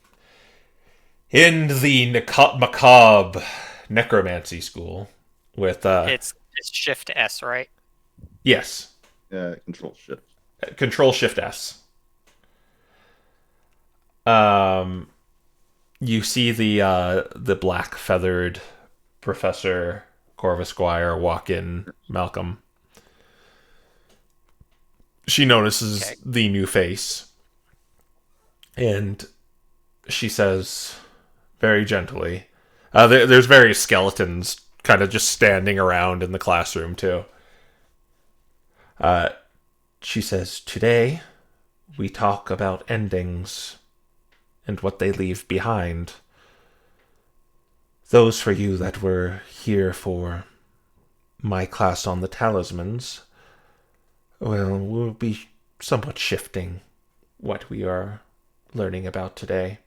In the macabre necromancy school with It's Shift S, right? yes, Control shift. Control Shift S. You see the black feathered Professor Corvus Squire walk in. Malcolm. She notices the new face, and she says very gently, there's various skeletons kind of just standing around in the classroom too. She says, "Today we talk about endings and what they leave behind. Those for you that were here for my class on the talismans, well, we'll be somewhat shifting what we are learning about today.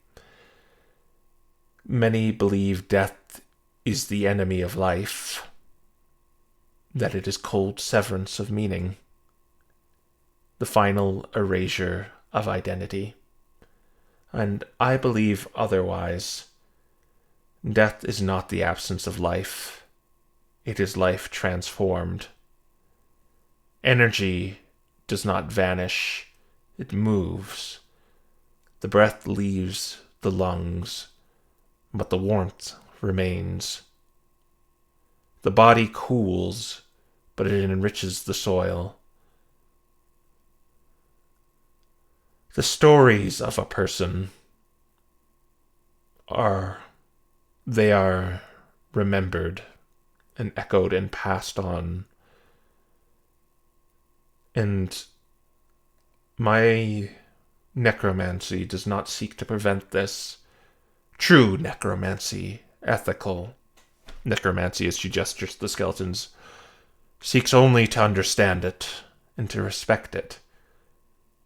Many believe death is the enemy of life. that it is cold severance of meaning, the final erasure of identity. And I believe otherwise. Death is not the absence of life. It is life transformed. Energy does not vanish. It moves. The breath leaves the lungs, but the warmth remains. The body cools, but it enriches the soil. The stories of a person are remembered and echoed and passed on. And my necromancy does not seek to prevent this. True necromancy, ethical necromancy, as she gestures to the skeletons, seeks only to understand it and to respect it.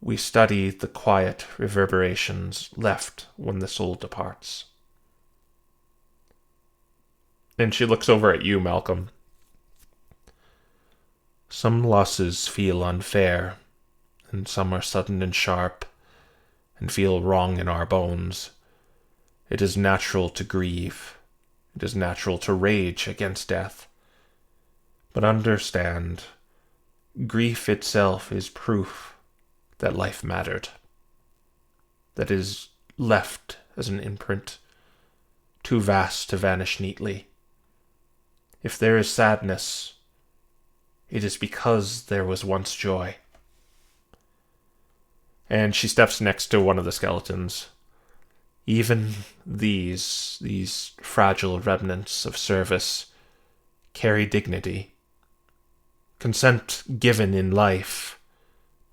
We study the quiet reverberations left when the soul departs. And she looks over at you, Malcolm. Some losses feel unfair, and some are sudden and sharp, and feel wrong in our bones. It is natural to grieve. It is natural to rage against death. But understand, grief itself is proof that life mattered, that is left as an imprint, too vast to vanish neatly. If there is sadness, it is because there was once joy. And she steps next to one of the skeletons. Even these fragile remnants of service carry dignity. Consent given in life,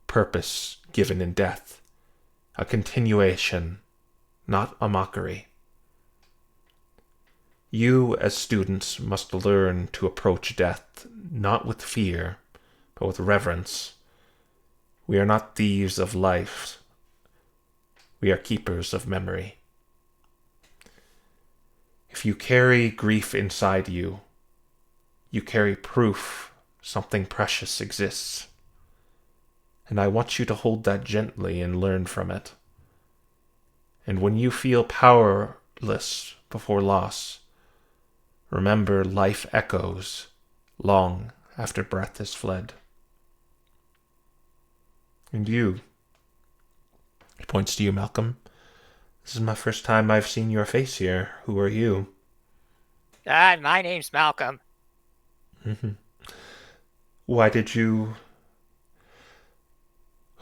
purpose given in death. A continuation, not a mockery. You, as students, must learn to approach death not with fear, but with reverence. We are not thieves of life. We are keepers of memory. If you carry grief inside you, you carry proof something precious exists. And I want you to hold that gently and learn from it. And when you feel powerless before loss, remember life echoes long after breath has fled. And you, he points to you, Malcolm. This is my first time I've seen your face here. Who are you? My name's Malcolm. Mm-hmm. Why did you...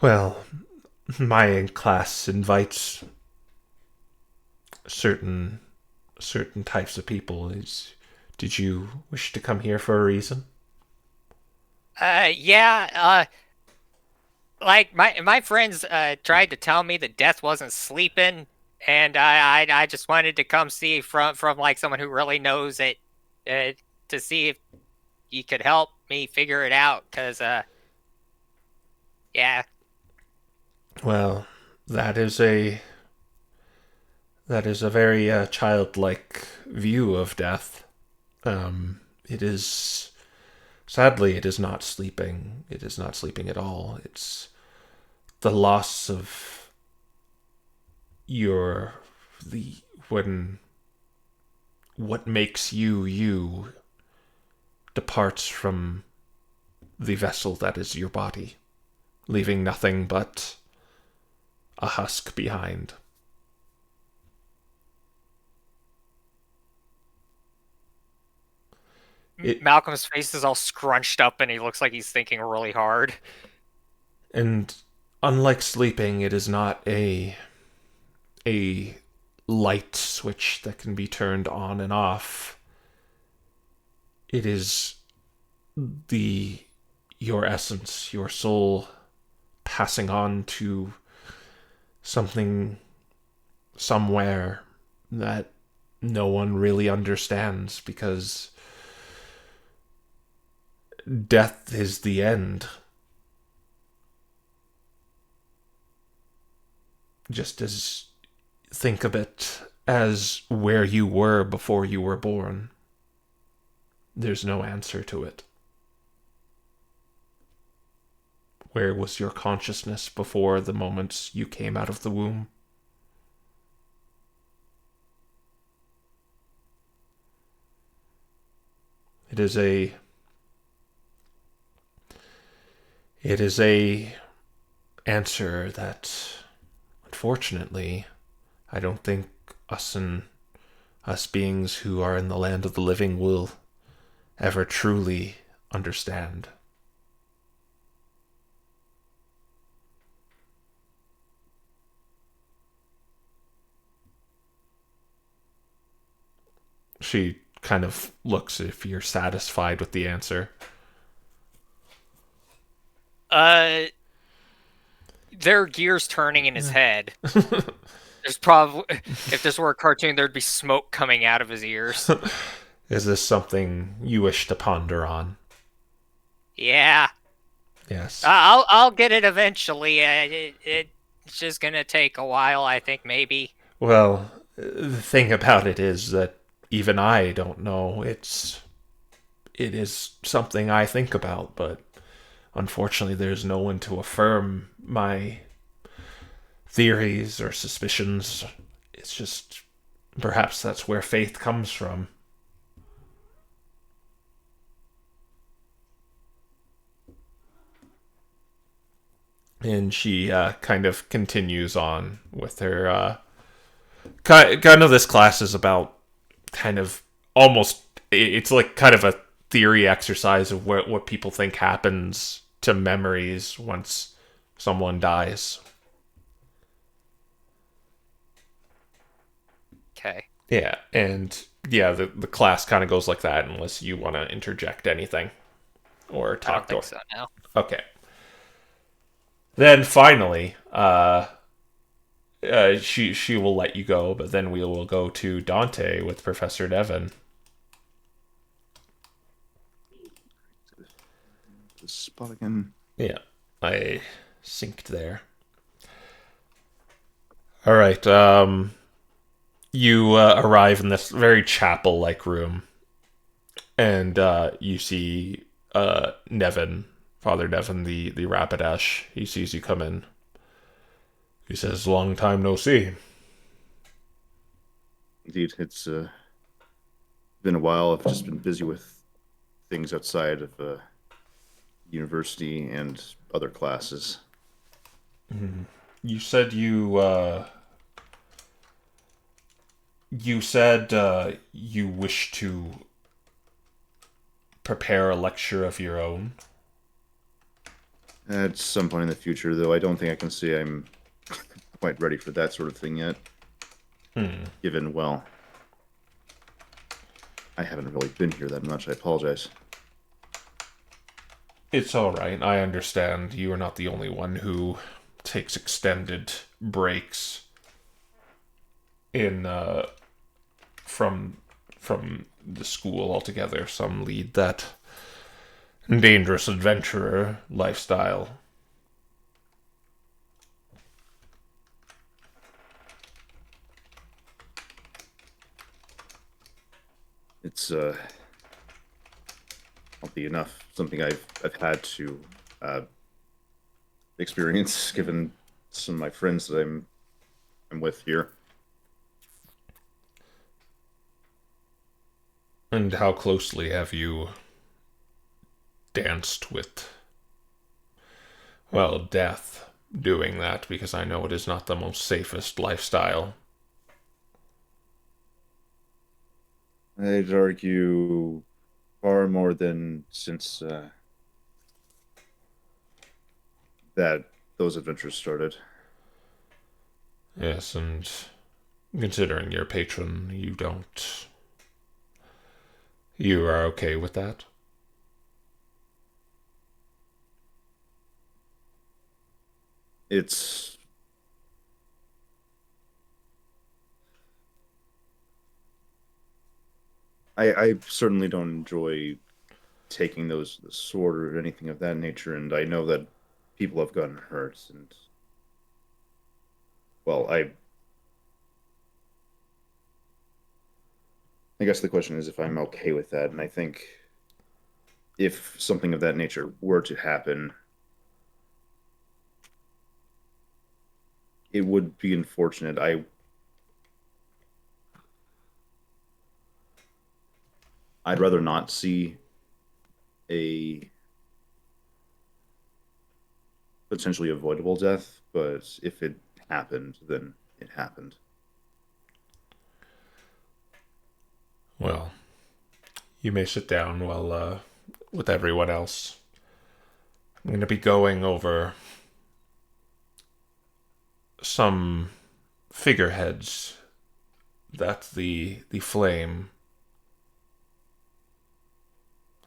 Well, my class invites certain types of people. Did you wish to come here for a reason? Yeah, like my friends tried to tell me that death wasn't sleeping, and I just wanted to come see from like someone who really knows it, to see if you could help me figure it out, cause yeah. Well, that is a very childlike view of death. It is... Sadly, it is not sleeping. It is not sleeping at all. It's the loss of when what makes you departs from the vessel that is your body, leaving nothing but a husk behind. Malcolm's face is all scrunched up and he looks like he's thinking really hard. And unlike sleeping, it is not a light switch that can be turned on and off. It is your essence, your soul passing on to something somewhere that no one really understands, because death is the end. Just as think of it as where you were before you were born. There's no answer to it. Where was your consciousness before the moments you came out of the womb? It is a answer that, unfortunately, I don't think us beings who are in the land of the living will ever truly understand. She kind of looks if you're satisfied with the answer. There are gears turning in his head. There's probably, if this were a cartoon, there'd be smoke coming out of his ears. Is this something you wish to ponder on? Yeah, Yes. I'll get it eventually. It's just gonna take a while, I think, maybe. Well, the thing about it is that even I don't know. It is something I think about, but unfortunately there's no one to affirm my theories or suspicions. It's just perhaps that's where faith comes from. And she kind of continues on with her. Kind of, this class is about kind of almost. It's like kind of a theory exercise of what people think happens to memories once someone dies. Okay. Yeah, and yeah, the class kind of goes like that unless you want to interject anything or I don't talk to her. think so now. Okay. Then finally, she will let you go, but then we will go to Dante with Professor Nevin. This spot again. Yeah, I synced there. All right. You arrive in this very chapel-like room, and you see Nevin, Father Nevin, the Rapidash. He sees you come in. He says, "Long time no see." Indeed, it's been a while. I've just been busy with things outside of university and other classes. You said you wish to prepare a lecture of your own. At some point in the future, though, I don't think I can say I'm quite ready for that sort of thing yet. Given, well, I haven't really been here that much. I apologize. It's all right. I understand. You are not the only one who takes extended breaks in from the school altogether. Some lead that dangerous adventurer lifestyle. It's oddly enough something I've had to experience, given some of my friends that I'm with here. And how closely have you danced with, well, death doing that? Because I know it is not the most safest lifestyle. I'd argue far more than since that those adventures started. Yes, and considering your patron, you are okay with that? It's I certainly don't enjoy taking the sword or anything of that nature, and I know that people have gotten hurt, and well, I guess the question is if I'm okay with that, and I think if something of that nature were to happen, it would be unfortunate. I'd rather not see a potentially avoidable death, but if it happened, then it happened. Well, you may sit down while with everyone else. I'm going to be going over some figureheads that the flame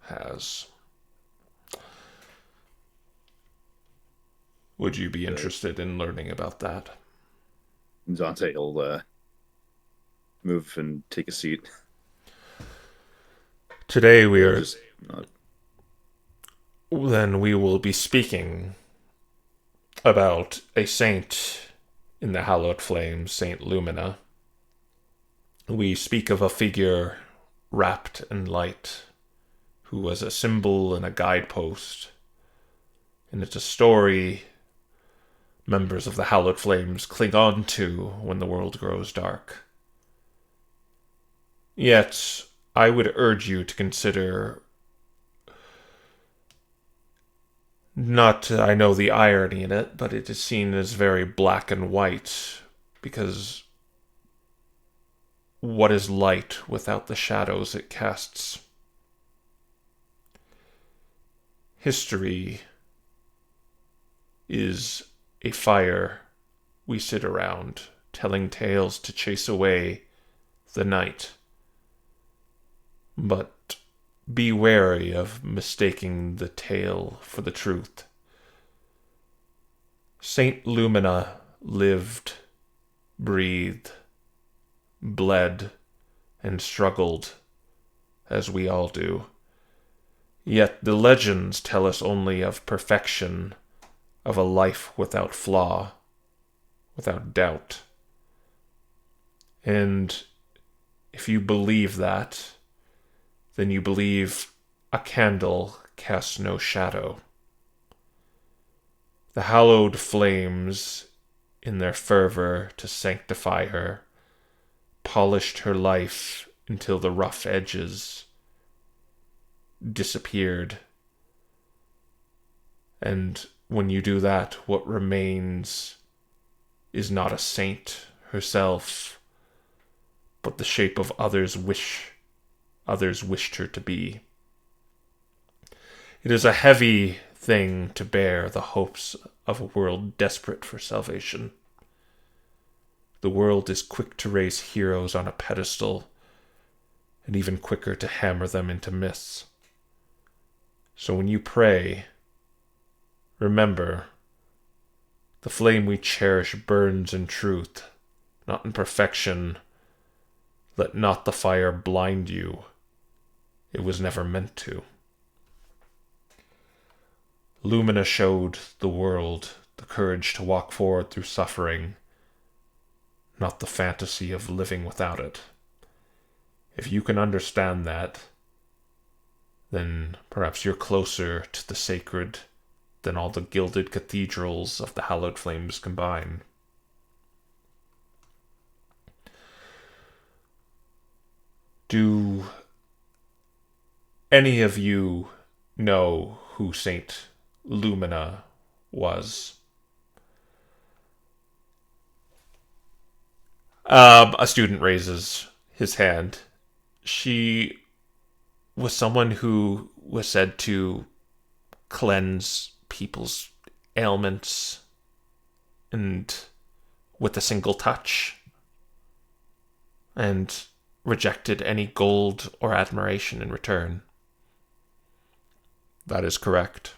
has. Would you be interested in learning about that? Dante will move and take a seat. Today we He'll are just nod. then we will be speaking about a saint in the hallowed flames, Saint Lumina. We speak of a figure wrapped in light, who was a symbol and a guidepost. And it's a story members of the hallowed flames cling on to when the world grows dark. Yet, I would urge you to consider not, I know the irony in it, but it is seen as very black and white, because what is light without the shadows it casts? History is a fire we sit around, telling tales to chase away the night. But be wary of mistaking the tale for the truth. Saint Lumina lived, breathed, bled, and struggled, as we all do. Yet the legends tell us only of perfection, of a life without flaw, without doubt. And if you believe that, then you believe a candle casts no shadow. The hallowed flames, in their fervor to sanctify her, polished her life until the rough edges disappeared. And when you do that, what remains is not a saint herself, but the shape of others wished her to be. It is a heavy thing to bear the hopes of a world desperate for salvation. The world is quick to raise heroes on a pedestal, and even quicker to hammer them into myths. So when you pray, remember, the flame we cherish burns in truth, not in perfection. Let not the fire blind you. It was never meant to. Lumina showed the world the courage to walk forward through suffering, not the fantasy of living without it. If you can understand that, then perhaps you're closer to the sacred than all the gilded cathedrals of the hallowed flames combined. Do any of you know who Saint Lumina was? A student raises his hand. She was someone who was said to cleanse people's ailments and with a single touch, and rejected any gold or admiration in return. That is correct.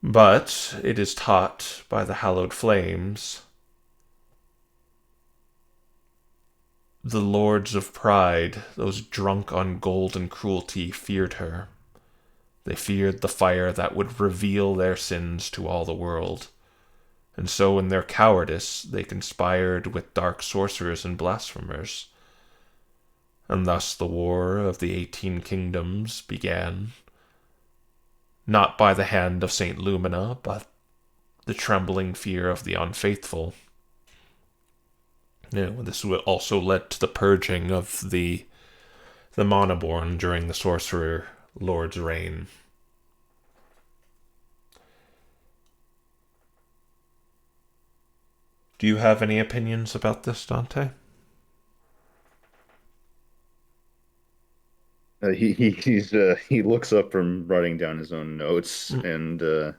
But it is taught by the hallowed flames, the lords of pride, those drunk on gold and cruelty, feared her. They feared the fire that would reveal their sins to all the world. And so in their cowardice, they conspired with dark sorcerers and blasphemers. And thus the War of the 18 Kingdoms began, not by the hand of Saint Lumina, but the trembling fear of the unfaithful. This also led to the purging of the Monoborn during the Sorcerer Lord's reign. Do you have any opinions about this, Dante? He looks up from writing down his own notes, and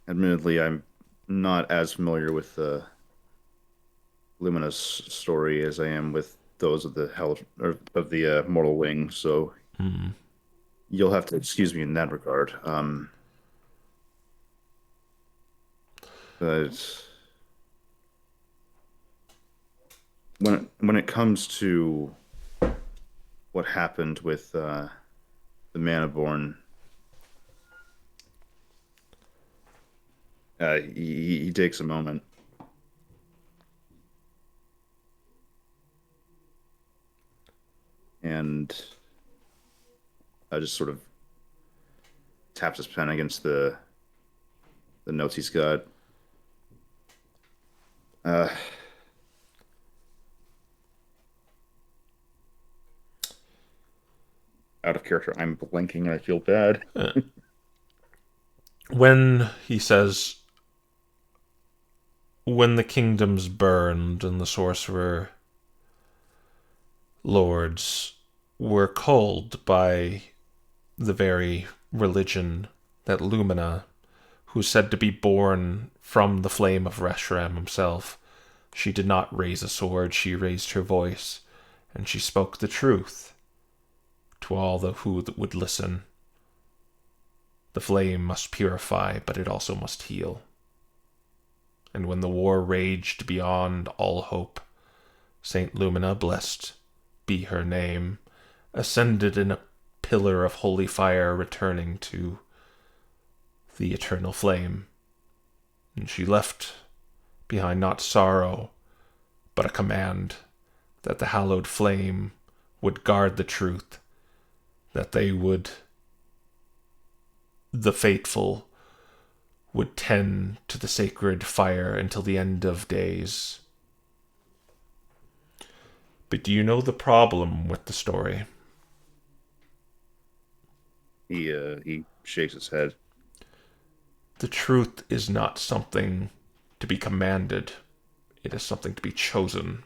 admittedly, I'm not as familiar with Lumina's story as I am with those of the Mortal Wing. So you'll have to excuse me in that regard. But when it comes to what happened with the Manaborn, he takes a moment. And just sort of taps his pen against the notes he's got. Out of character, I'm blanking. I feel bad. When he says, when the kingdoms burned and the sorcerer lords were culled by the very religion that Lumina, who's said to be born from the flame of Reshiram himself, she did not raise a sword, she raised her voice, and she spoke the truth to all who would listen. The flame must purify, but it also must heal. And when the war raged beyond all hope, Saint Lumina, blessed be her name, ascended in a pillar of holy fire, returning to the eternal flame. And she left behind not sorrow, but a command that the hallowed flame would guard the truth, that the faithful would tend to the sacred fire until the end of days. But do you know the problem with the story? He shakes his head. The truth is not something to be commanded. It is something to be chosen.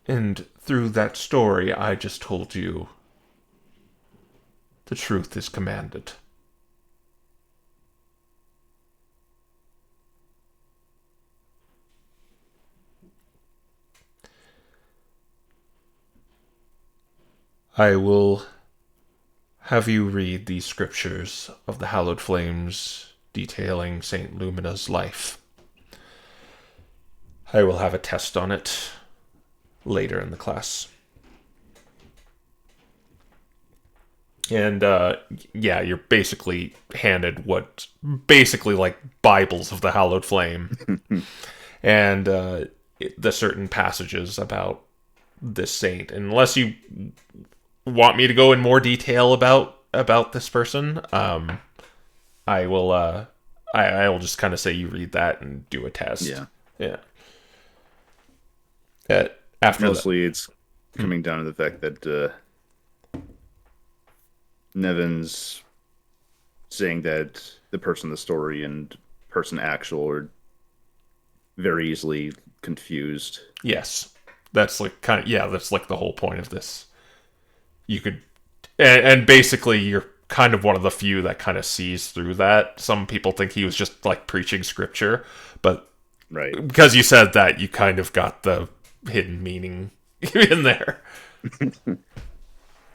And through that story I just told you, the truth is commanded. I will have you read these scriptures of the hallowed flames detailing Saint Lumina's life. I will have a test on it later in the class. And, you're basically handed what, basically like Bibles of the hallowed flame. And, the certain passages about this saint. Unless you want me to go in more detail about this person, I will just kind of say you read that and do a test. Yeah. After mostly it's coming down to the fact that Nevin's saying that the person in the story and person actual are very easily confused. Yes. That's like that's like the whole point of this. You could, and basically you're kind of one of the few that kind of sees through that. Some people think he was just like preaching scripture, but right, because you said that, you kind of got the hidden meaning in there.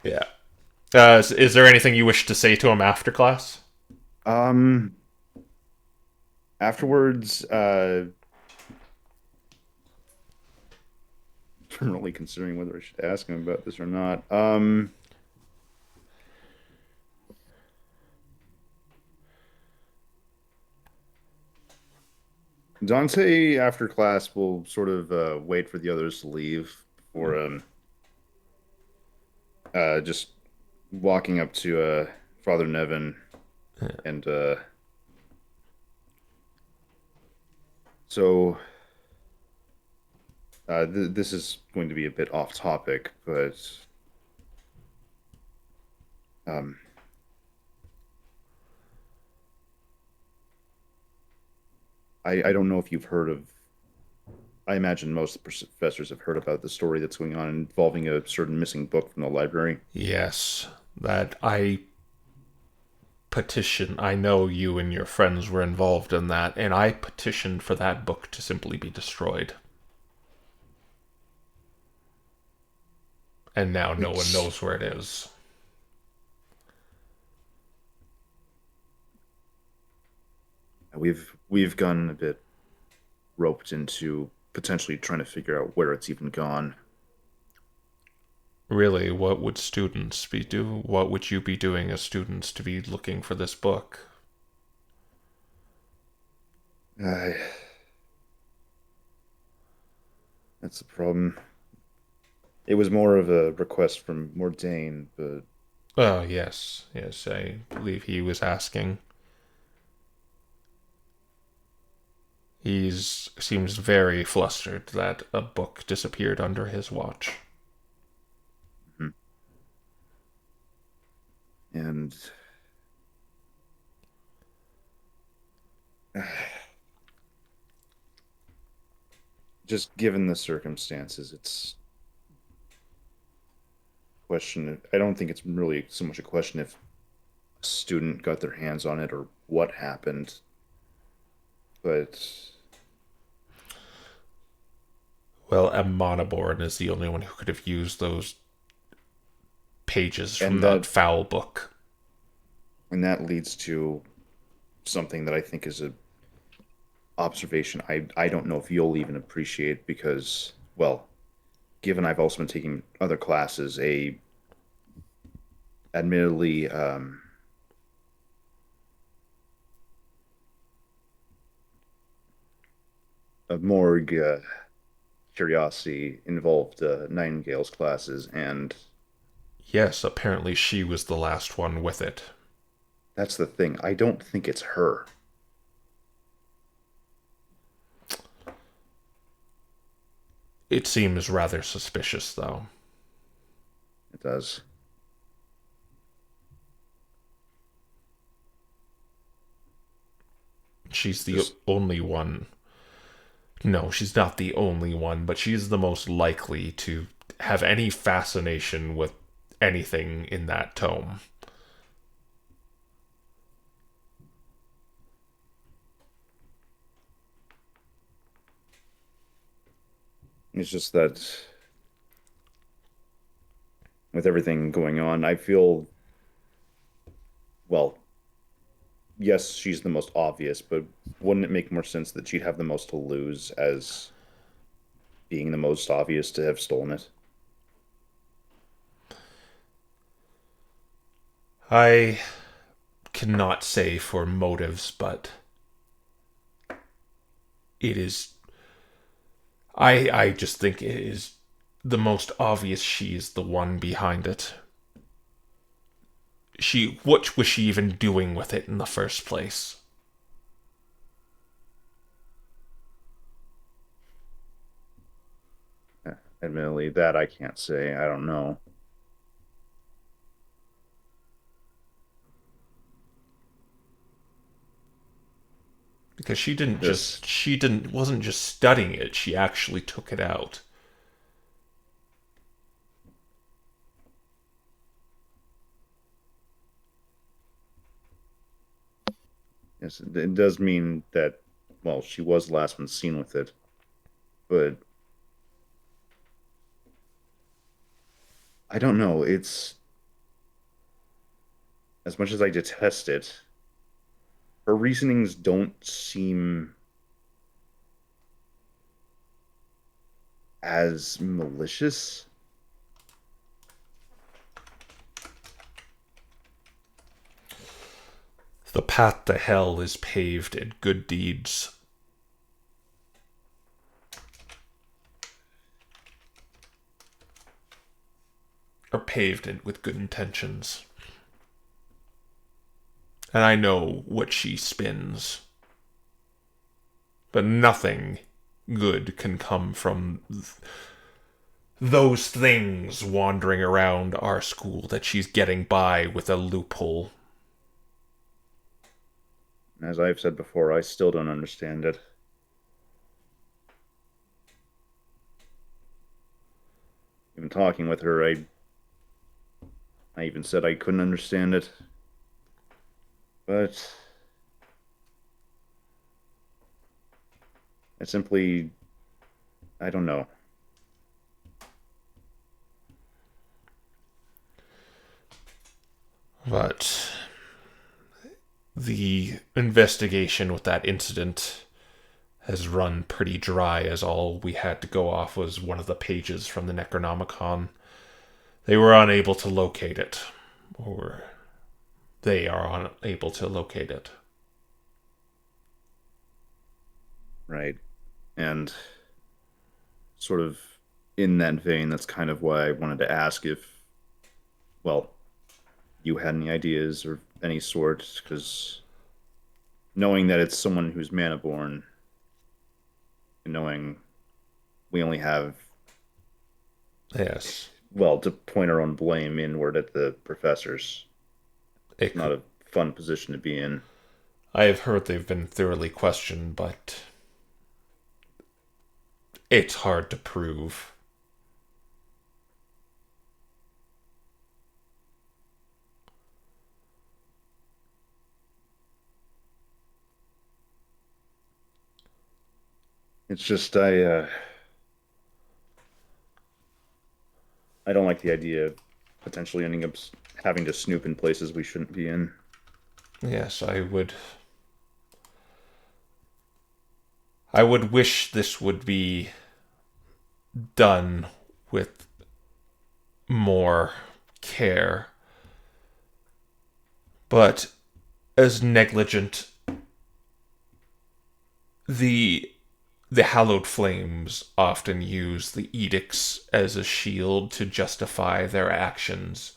Yeah. Is there anything you wish to say to him after class? Afterwards, I'm really considering whether I should ask him about this or not. Dante, after class, will sort of wait for the others to leave before Just walking up to Father Nevin, and so this is going to be a bit off topic, but um, I don't know if you've heard of. I imagine most professors have heard about the story that's going on involving a certain missing book from the library. Yes, that I know you and your friends were involved in that, and I petitioned for that book to simply be destroyed. And now no one knows where it is. We've gone a bit roped into potentially trying to figure out where it's even gone. Really, what would students be what would you be doing as students to be looking for this book? Uh, that's the problem. It was more of a request from Mordain, but Oh, yes. Yes, I believe he was asking. He seems very flustered that a book disappeared under his watch. hmm. And just given the circumstances, it's question. I don't think it's really so much a question if a student got their hands on it or what happened, but Well, Monoborn is the only one who could have used those pages from and that that foul book. and that leads to something that I think is a observation I don't know if you'll even appreciate because, well, given I've also been taking other classes, a admittedly a morgue curiosity involved Nightingale's classes, and Yes, apparently she was the last one with it. that's the thing. I don't think it's her. It seems rather suspicious, though. It does. She's the Just only one. No, she's not the only one, but she's the most likely to have any fascination with anything in that tome. it's just that with everything going on, I feel well, yes, she's the most obvious, but wouldn't it make more sense that she'd have the most to lose as being the most obvious to have stolen it? I cannot say for motives, but it is. I just think it is the most obvious she is the one behind it. What was she even doing with it in the first place? Admittedly, that I can't say. I don't know. Because Just wasn't just studying it, she actually took it out. yes, it does mean that well, she was the last one seen with it, but I don't know. It's as much as I detest it, her reasonings don't seem as malicious. The path to hell is paved in good deeds. are paved with good intentions. And I know what she spins. But nothing good can come from those things wandering around our school that she's getting by with a loophole. As I've said before, I still don't understand it. Even talking with her, I even said I couldn't understand it. But I don't know. But the investigation with that incident has run pretty dry, as all we had to go off was one of the pages from the Necronomicon. They were unable to locate it, or they are unable to locate it. Right. And sort of in that vein, that's kind of why I wanted to ask if, well, you had any ideas or any sort, because knowing that it's someone who's mana-born, and knowing we only have, Yes. well, to point our own blame inward at the professors. It Not a fun position to be in. I have heard they've been thoroughly questioned, but it's hard to prove. It's just I don't like the idea of potentially ending up having to snoop in places we shouldn't be in. Yes, I would wish this would be done with more care. But as negligent, the hallowed flames often use the edicts as a shield to justify their actions.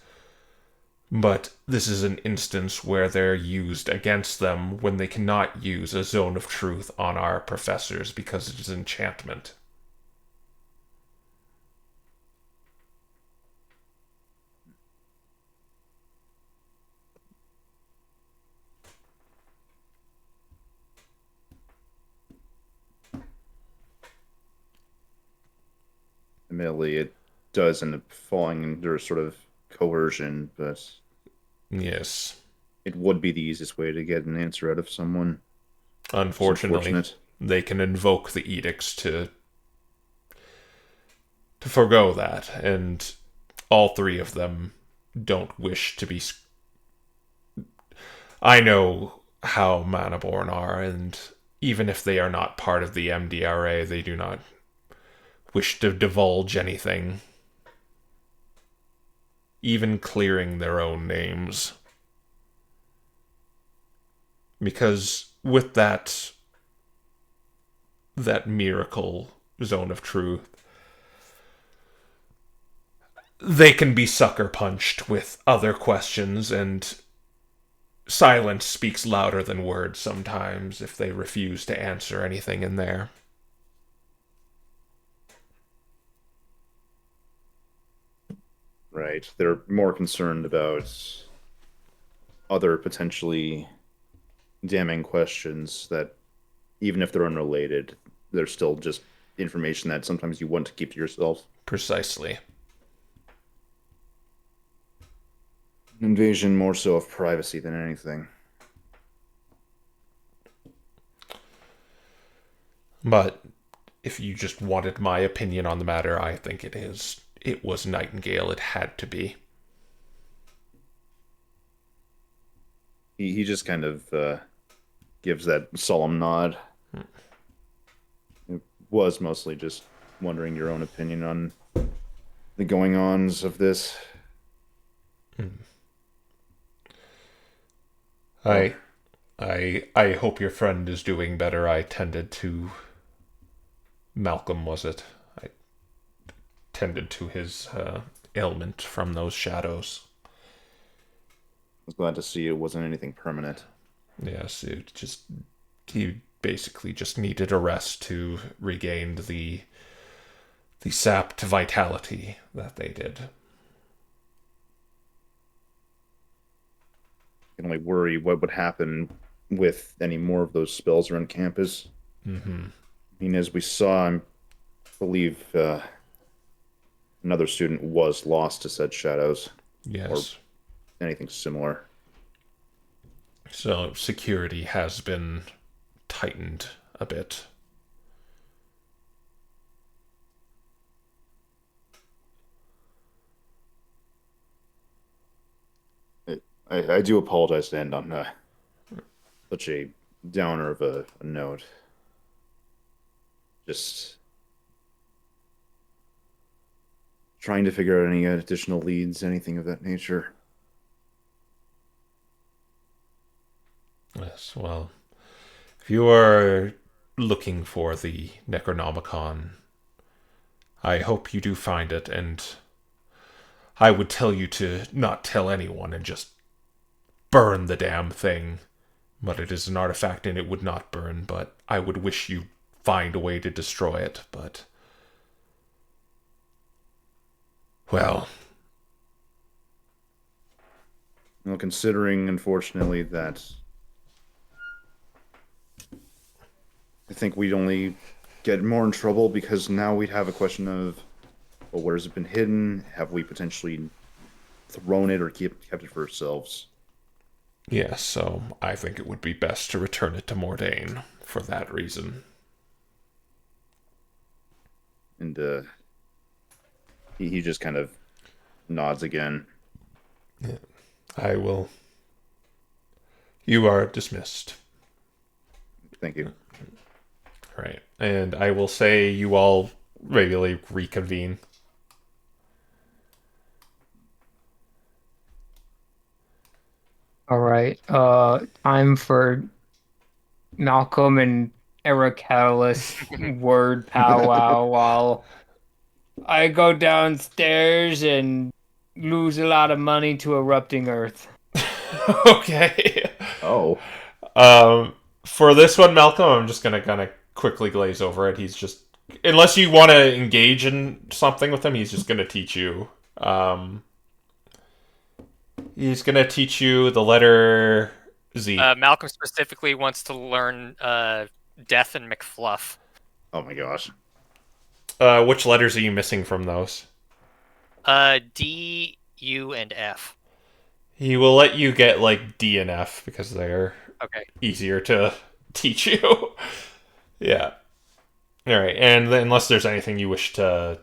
But this is an instance where they're used against them when they cannot use a zone of truth on our professors because it is enchantment. Admittedly, it does end up falling under a sort of coercion, but Yes. it would be the easiest way to get an answer out of someone. Unfortunately, It's unfortunate. they can invoke the edicts to forgo that, and all three of them don't wish to be. I know how Manaborn are, and even if they are not part of the MDRA, they do not wish to divulge anything, even clearing their own names. Because with that miracle zone of truth, they can be sucker punched with other questions, and silence speaks louder than words sometimes if they refuse to answer anything in there. Right. They're more concerned about other potentially damning questions that, even if they're unrelated, they're still just information that sometimes you want to keep to yourself. Precisely. Invasion more so of privacy than anything. But if you just wanted my opinion on the matter, I think it was Nightingale. It had to be. He just kind of gives that solemn nod. It was mostly just wondering your own opinion on the going-ons of this. I hope your friend is doing better. I tended to Malcolm, was it? I tended to his ailment from those shadows. I was glad to see it wasn't anything permanent. Yes, he basically just needed a rest to regain the sapped vitality that they did. I can only worry what would happen with any more of those spells around campus. Mm-hmm. I mean, as we saw, I believe another student was lost to said shadows. Yes. Or anything similar. So security has been tightened a bit. I do apologize to end on such a downer of a note. Just trying to figure out any additional leads, anything of that nature. Yes, well, if you are looking for the Necronomicon, I hope you do find it, and I would tell you to not tell anyone and just burn the damn thing. But it is an artifact and it would not burn, but I would wish you find a way to destroy it, but... Well... Well, considering, unfortunately, that I think we'd only get more in trouble because now we'd have a question of, well, where has it been hidden? Have we potentially thrown it or kept it for ourselves? Yes, so I think it would be best to return it to Mordain for that reason. And he just kind of nods again. Yeah. I will... You are dismissed. Thank you. Right. And I will say you all regularly reconvene. All right. Time for Malcolm and Ericalis word powwow while I go downstairs and lose a lot of money to erupting earth. Okay. Oh. For this one, Malcolm, I'm just gonna kind of quickly glaze over it. He's just... Unless you want to engage in something with him, he's just gonna teach you. He's gonna teach you the letter Z. Malcolm specifically wants to learn Death and McFluff. Oh my gosh. Which letters are you missing from those? D, U, and F. He will let you get like D and F because they're Okay. easier to teach you. Yeah. All right, and then, unless there's anything you wish to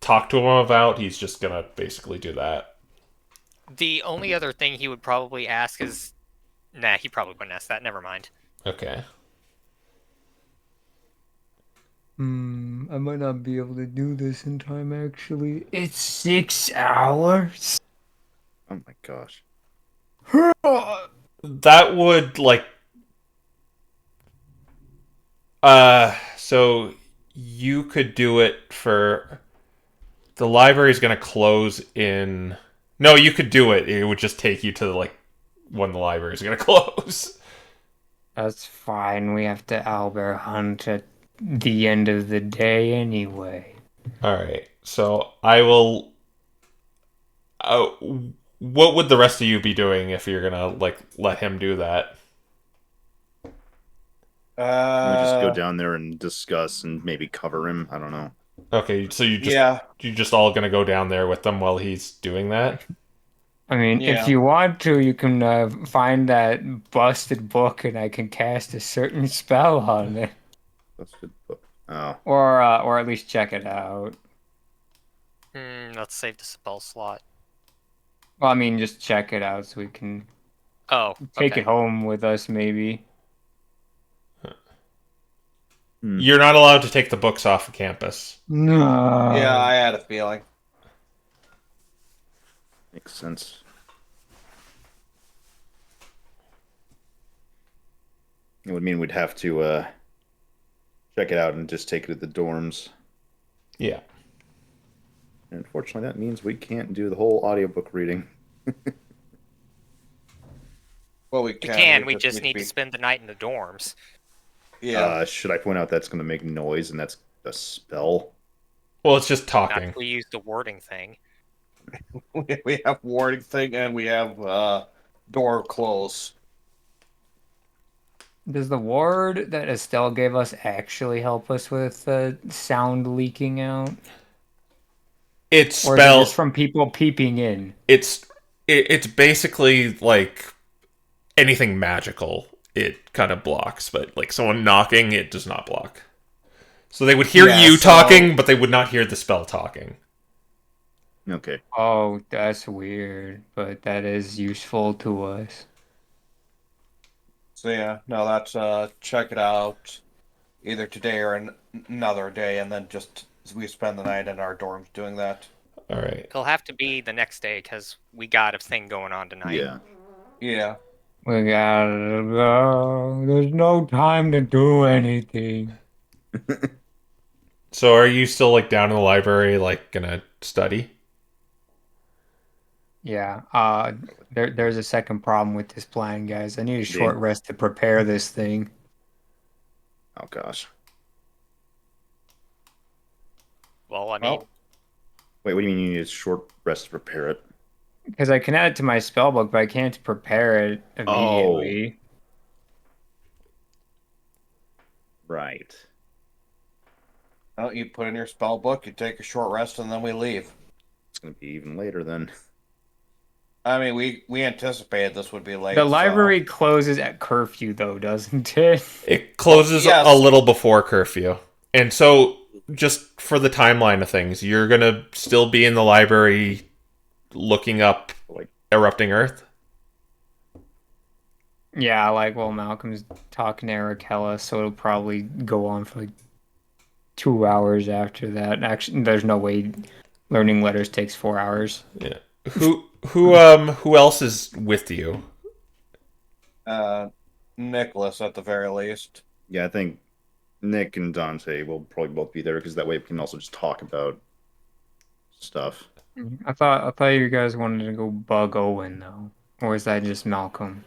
talk to him about, he's just gonna basically do that. The only other thing he would probably ask is... Nah, he probably wouldn't ask that. Never mind. Okay. I might not be able to do this in time, actually. It's 6 hours? Oh my gosh. That would, like... So you could do it for... The library's gonna close in... No, you could do it. It would just take you to, like, when the library's gonna close. That's fine. We have to owlbear hunt at the end of the day anyway. Alright, so I will... what would the rest of you be doing if you're gonna, like, let him do that? We just go down there and discuss and maybe cover him. I don't know. Okay, so Yeah. you're just all gonna go down there with them while he's doing that? I mean, Yeah. if you want to, you can find that busted book and I can cast a certain spell on it. That's good. Oh. Or at least check it out. Let's save the spell slot. Well, I mean, just check it out so we can Oh, take okay. it home with us, maybe. You're not allowed to take the books off of campus. No. Yeah, I had a feeling. Makes sense. It would mean we'd have to check it out and just take it to the dorms. Yeah. Unfortunately, that means we can't do the whole audiobook reading. Well, we We can. can. We just just need need to to be. spend the night in the dorms. Yeah. Should I point out that's going to make noise and that's a spell? Well, it's just Not talking. if we use the warding thing. We have warding thing and we have door close. Does the ward that Estelle gave us actually help us with sound leaking out? It's Or is it just spell. from people peeping in? It's basically like anything magical. It kind of blocks, but like someone knocking, it does not block. So they would hear Yeah, you so- talking, but they would not hear the spell talking. Okay. Oh, that's weird, but that is useful to us. So yeah, no, that's check it out either today or another day, and then just we spend the night in our dorms doing that. All right. It'll have to be the next day because we got a thing going on tonight. Yeah. Yeah. We gotta go. There's no time to do anything. So are you still like down in the library, like gonna study? Yeah, there's a second problem with this plan, guys. I need a short Yeah. rest to prepare this thing. Oh gosh. Well, I mean, Well, Wait, what do you mean you need a short rest to prepare it? Because I can add it to my spell book, but I can't prepare it immediately. Right. well, you put in your spell book, you take a short rest, and then we leave. It's going to be even later then. I mean, we anticipated this would be late. The so- library closes at curfew, though, doesn't it? It closes Yes. a little before curfew. And so just for the timeline of things, you're gonna still be in the library looking up Like, erupting Earth? Yeah, like, well, Malcolm's talking to Arrakella, so it'll probably go on for like 2 hours after that. Actually, there's no way learning letters takes 4 hours. Yeah. Who else is with you? Nicholas at the very least. yeah, I think Nick and Dante will probably both be there because that way we can also just talk about stuff. I thought you guys wanted to go bug Owen though, or is that just Malcolm?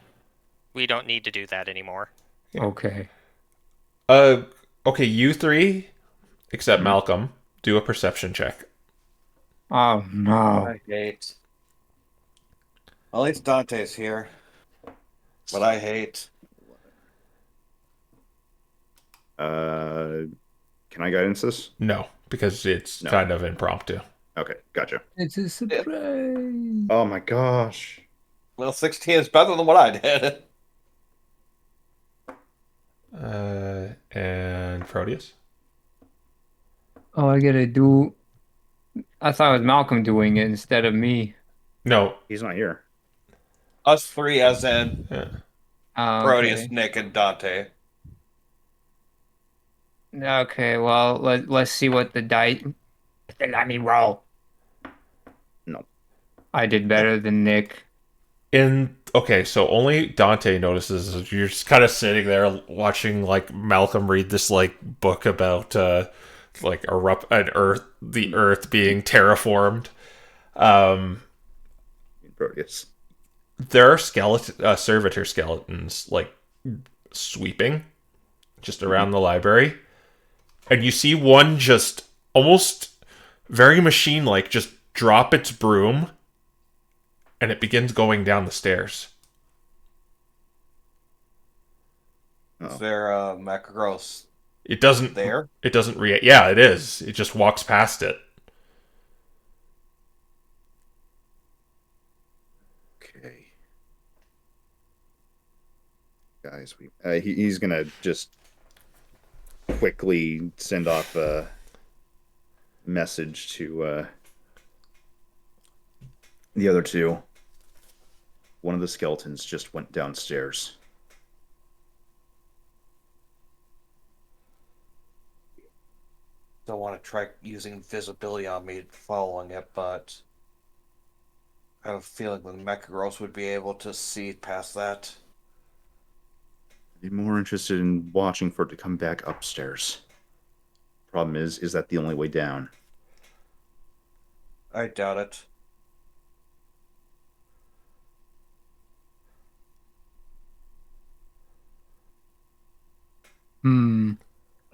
we don't need to do that anymore. Yeah. Okay. Okay, you three, except Mhm. Malcolm, do a perception check. Oh no. I hate. At least Dante's here. But I hate. Can I guidance this? No, because it's No. kind of impromptu. Okay, gotcha. It's a surprise. Oh my gosh. Well, 16 is better than what I did. And Proteus? Oh, I gotta do. I thought it was Malcolm doing it instead of me. No. He's not here. Us three, as in Yeah. Proteus, Okay. Nick, and Dante. Okay. Well, let's see what the dice. Let me roll. No. I did better than Nick. Okay, so only Dante notices you're just kind of sitting there watching like Malcolm read this like book about like the Earth being terraformed. Proteus. There are servitor skeletons like sweeping just around the library, and you see one just almost very machine like just drop its broom, and it begins going down the stairs. Oh. Is there Macross It doesn't there? It doesn't react. Yeah, it is. It just walks past it. Okay. Guys, he's gonna just quickly send off a message to the other two. One of the skeletons just went downstairs. Don't want to try using visibility on me following it, but I have a feeling the Macross would be able to see past that. I'd be more interested in watching for it to come back upstairs. Problem is that the only way down? I doubt it. Hmm.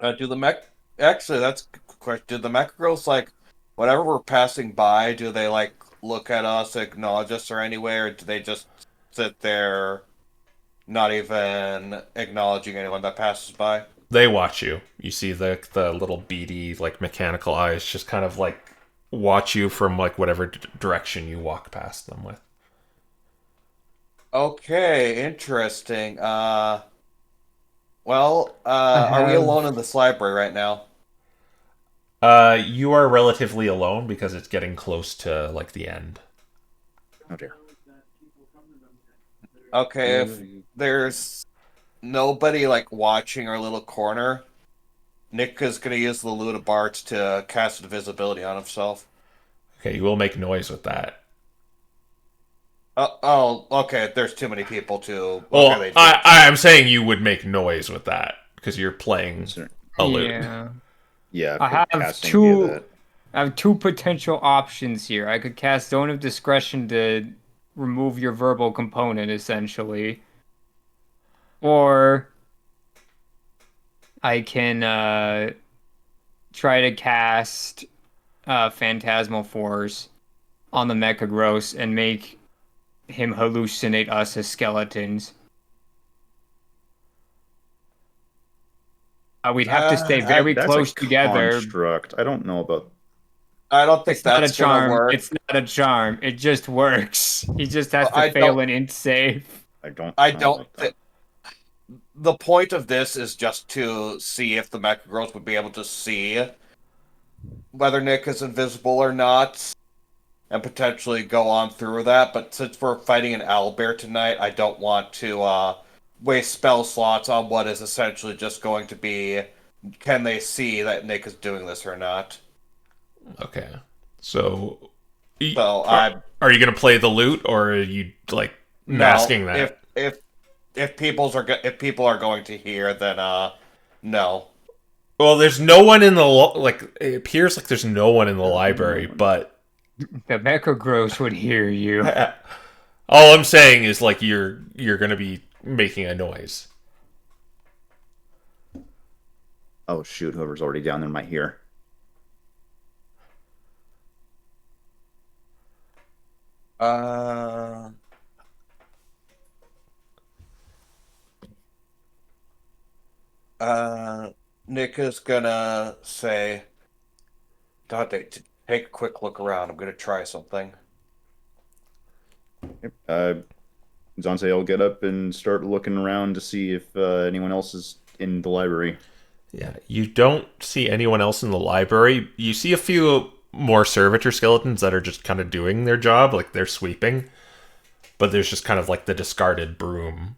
Do the mech? Actually, that's a good question. Do the mech girls like, whenever we're passing by, do they like look at us, acknowledge us, or anywhere, or do they just sit there, not even acknowledging anyone that passes by? They watch you. You see the little beady like mechanical eyes just kind of like watch you from like whatever direction you walk past them with. Okay, interesting. Well, I are we alone have. in this library right now? You are relatively alone because it's getting close to like the end. Oh dear. Okay, if there's nobody like watching our little corner, Nick is gonna use the Luda Barts to cast invisibility on himself. Okay, you will make noise with that. Okay. There's too many people to. Okay, Well, they do. I'm saying you would make noise with that because you're playing Is a lute. Yeah. Yeah, I for have casting via two. that. I have two potential options here. I could cast Zone of Discretion to remove your verbal component, essentially, or I can try to cast Phantasmal Force on the Mecha Gross and make him hallucinate us as skeletons. We'd have to stay I very That's a close together. construct. I don't know about. I don't think It's not a that's gonna charm. work. It's not a charm. It just works. He just has to I fail don't. an int save. I I don't don't like that. think the point of this is just to see if the Mecha Girls would be able to see whether Nick is invisible or not, and potentially go on through that. But since we're fighting an owlbear tonight, I don't want to waste spell slots on what is essentially just going to be, can they see that Nick is doing this or not? Okay, so So are, I are you gonna play the lute or are you like no. masking If that? if if if people are going to hear, then no. Well, there's no one in the like. It appears like there's no one in the There's no library, one. but The Mecha Gross would hear you. all I'm saying is like you're gonna be making a noise. Oh shoot! Whoever's already down there might hear. Uh, uh, Nick is gonna say, "Dante, take a quick look around. I'm gonna try something." Yep. Zonse will get up and start looking around to see if anyone else is in the library. Yeah, you don't see anyone else in the library. You see a few more servitor skeletons that are just kind of doing their job, like they're sweeping. But there's just kind of like the discarded broom,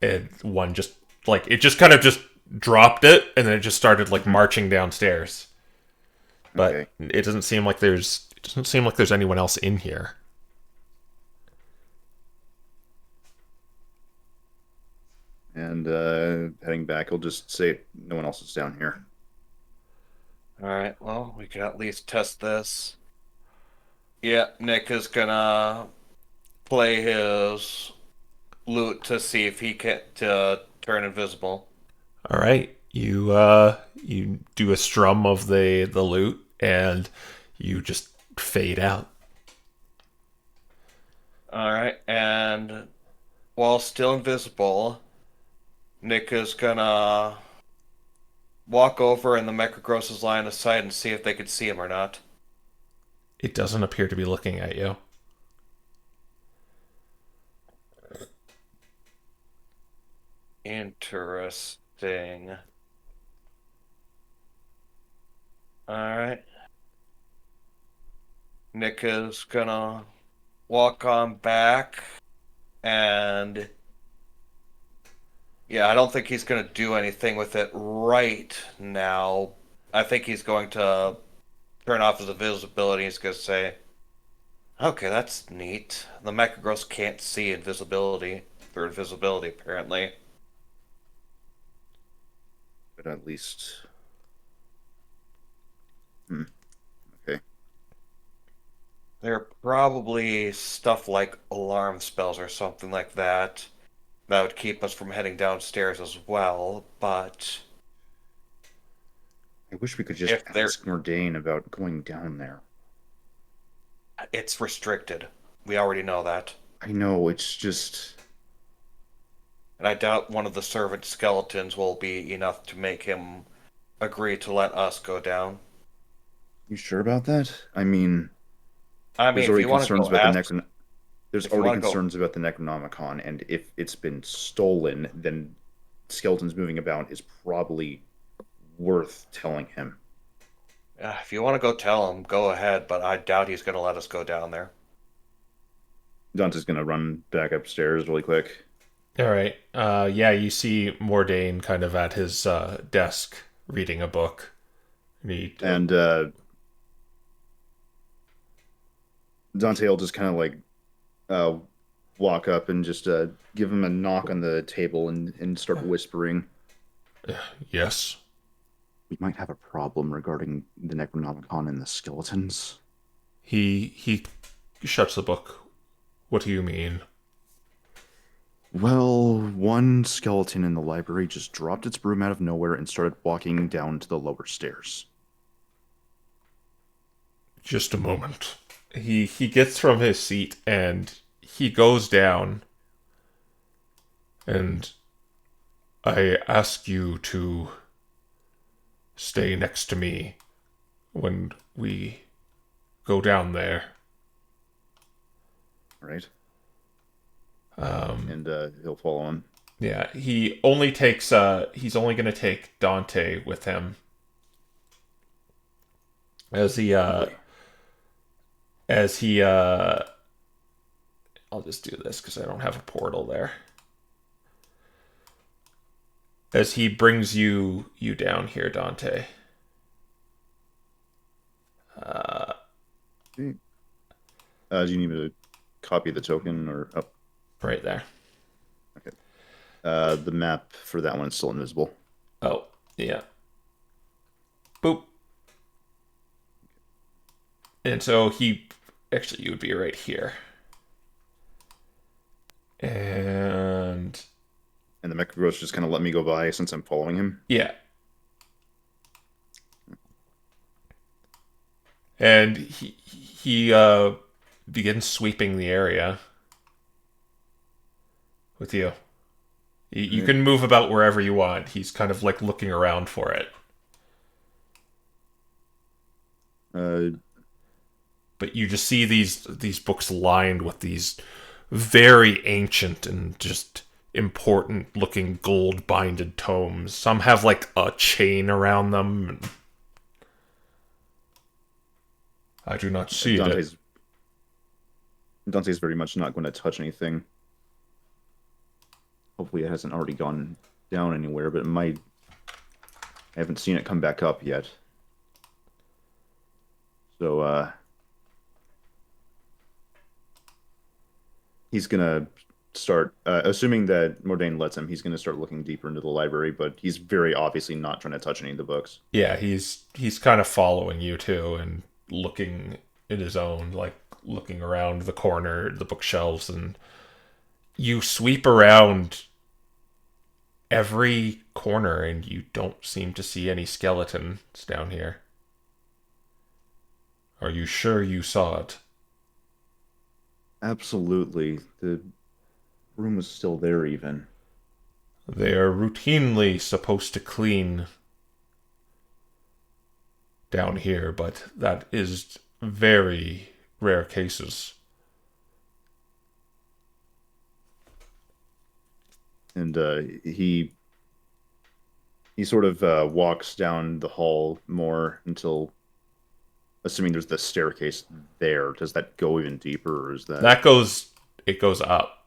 and one just like it just kind of just dropped it, and then it just started like marching downstairs. But Okay. it doesn't seem like there's anyone else in here. And heading back, he'll just say no one else is down here. All right. Well, we can at least test this. Yeah, Nick is gonna play his lute to see if he can to turn invisible. All right, you do a strum of the lute, and you just fade out. All right, and while still invisible, Nick is gonna walk over in the Mechagross's line of sight and see if they could see him or not. It doesn't appear to be looking at you. Interesting. All right. Nick is gonna walk on back, and yeah, I don't think he's gonna do anything with it right now. I think he's going to turn off his invisibility. He's gonna say, "Okay, that's neat. The Mechagross can't see invisibility through invisibility, apparently." But at least. Hmm. Okay. There are probably stuff like alarm spells or something like that that would keep us from heading downstairs as well, but I wish we could just if there ask Mordain about going down there. it's restricted. We already know that. I know, it's just... And I doubt one of the servant skeletons will be enough to make him agree to let us go down. You sure about that? I mean, I mean, there's if already you want to concerns go about the ask, Necron... There's if you already want to go, concerns about the Necronomicon, and if it's been stolen, then skeletons moving about is probably worth telling him. if you want to go tell him, go ahead. But I doubt he's going to let us go down there. Dante's gonna run back upstairs really quick. All right. Yeah, you see Mordain kind of at his desk reading a book. And Dante will just kind of like uh, walk up and just give him a knock on the table and start whispering. Yes. We might have a problem regarding the Necronomicon and the skeletons. He shuts the book. What do you mean? Well, one skeleton in the library just dropped its broom out of nowhere and started walking down to the lower stairs. Just a moment. He gets from his seat and he goes down. And I ask you to stay next to me when we go down there. Right? And he'll follow him. Yeah, he only takes he's only gonna take Dante with him. As he I'll just do this because I don't have a portal there. As he brings you down here, Dante. Do you need me to copy the token or up? Right there. Okay. The map for that one is still invisible. Oh, yeah. Boop. And so actually, you would be right here. And the Mecha Ghost just kind of let me go by since I'm following him. yeah. And he begins sweeping the area with you. You can move about wherever you want. He's kind of like looking around for it. But you just see these books lined with these very ancient and just important looking gold binded tomes. Some have like a chain around them. I do not see it. Dante's very much not going to touch anything. Hopefully it hasn't already gone down anywhere, but it might. I haven't seen it come back up yet. So, he's gonna start, assuming that Mordain lets him, he's gonna start looking deeper into the library, but he's very obviously not trying to touch any of the books. Yeah, he's kind of following you too and looking in his own, like looking around the corner, the bookshelves, and you sweep around every corner and you don't seem to see any skeletons down here. Are you sure you saw it? Absolutely. The room was still there even. They are routinely supposed to clean down here, but that is very rare cases. And he sort of walks down the hall more until, assuming there's the staircase there. Does that go even deeper, or is that... It goes up.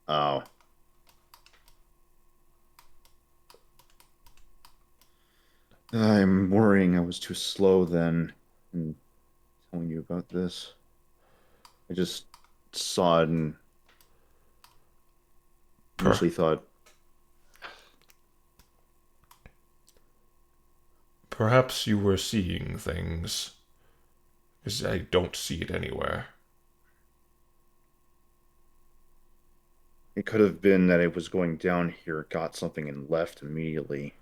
Oh. I'm worrying I was too slow then in telling you about this. I just saw it and initially thought... Perhaps you were seeing things. Because I don't see it anywhere. It could have been that it was going down here, got something, and left immediately.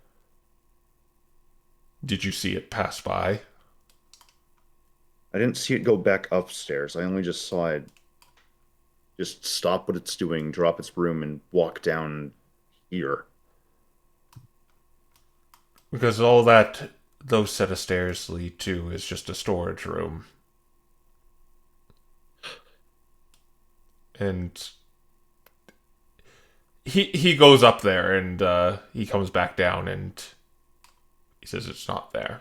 Did you see it pass by? I didn't see it go back upstairs. I only just saw it just stop what it's doing, drop its broom, and walk down here. Because all that those set of stairs lead to is just a storage room. And he goes up there and he comes back down and he says it's not there.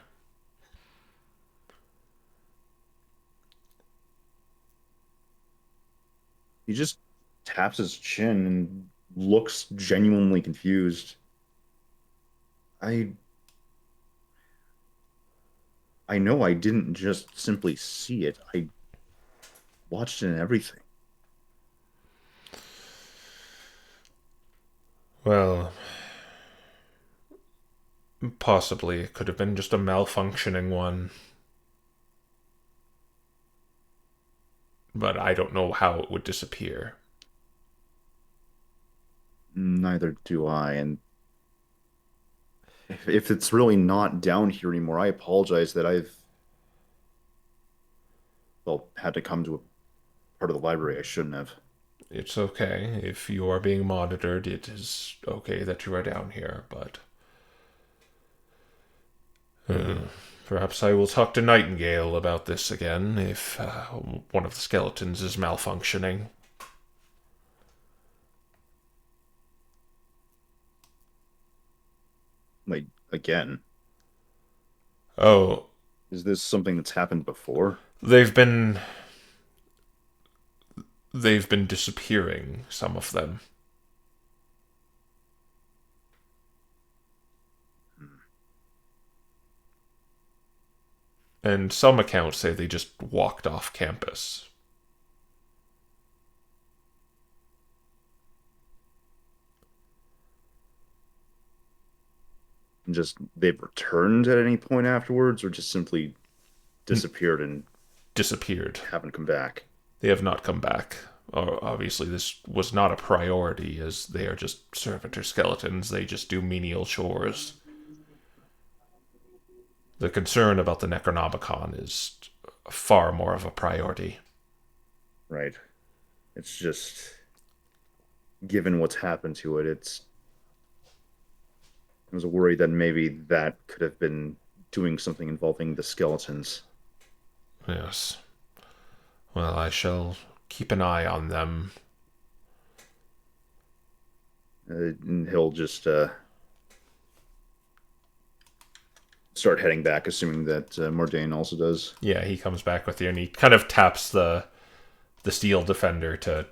He just taps his chin and looks genuinely confused. I know I didn't just simply see it. I watched it and everything. Well, possibly it could have been just a malfunctioning one. But I don't know how it would disappear. Neither do I, and if it's really not down here anymore, I apologize that I've, well, had to come to a part of the library I shouldn't have. It's okay. If you are being monitored, it is okay that you are down here, but... perhaps I will talk to Nightingale about this again if one of the skeletons is malfunctioning. Like, again. Oh, Is this something that's happened before? they've been disappearing, some of them. And some accounts say they just walked off campus. Just they've returned at any point afterwards, or just simply disappeared and Disappeared. haven't come back? They have not come back. Obviously, this was not a priority, as they are just servitor skeletons. They just do menial chores. The concern about the Necronomicon is far more of a priority. Right. It's just, given what's happened to it, I was worried that maybe that could have been doing something involving the skeletons. Yes. Well, I shall keep an eye on them. And he'll just start heading back, assuming that Mordain also does. Yeah, he comes back with you, and he kind of taps the steel defender to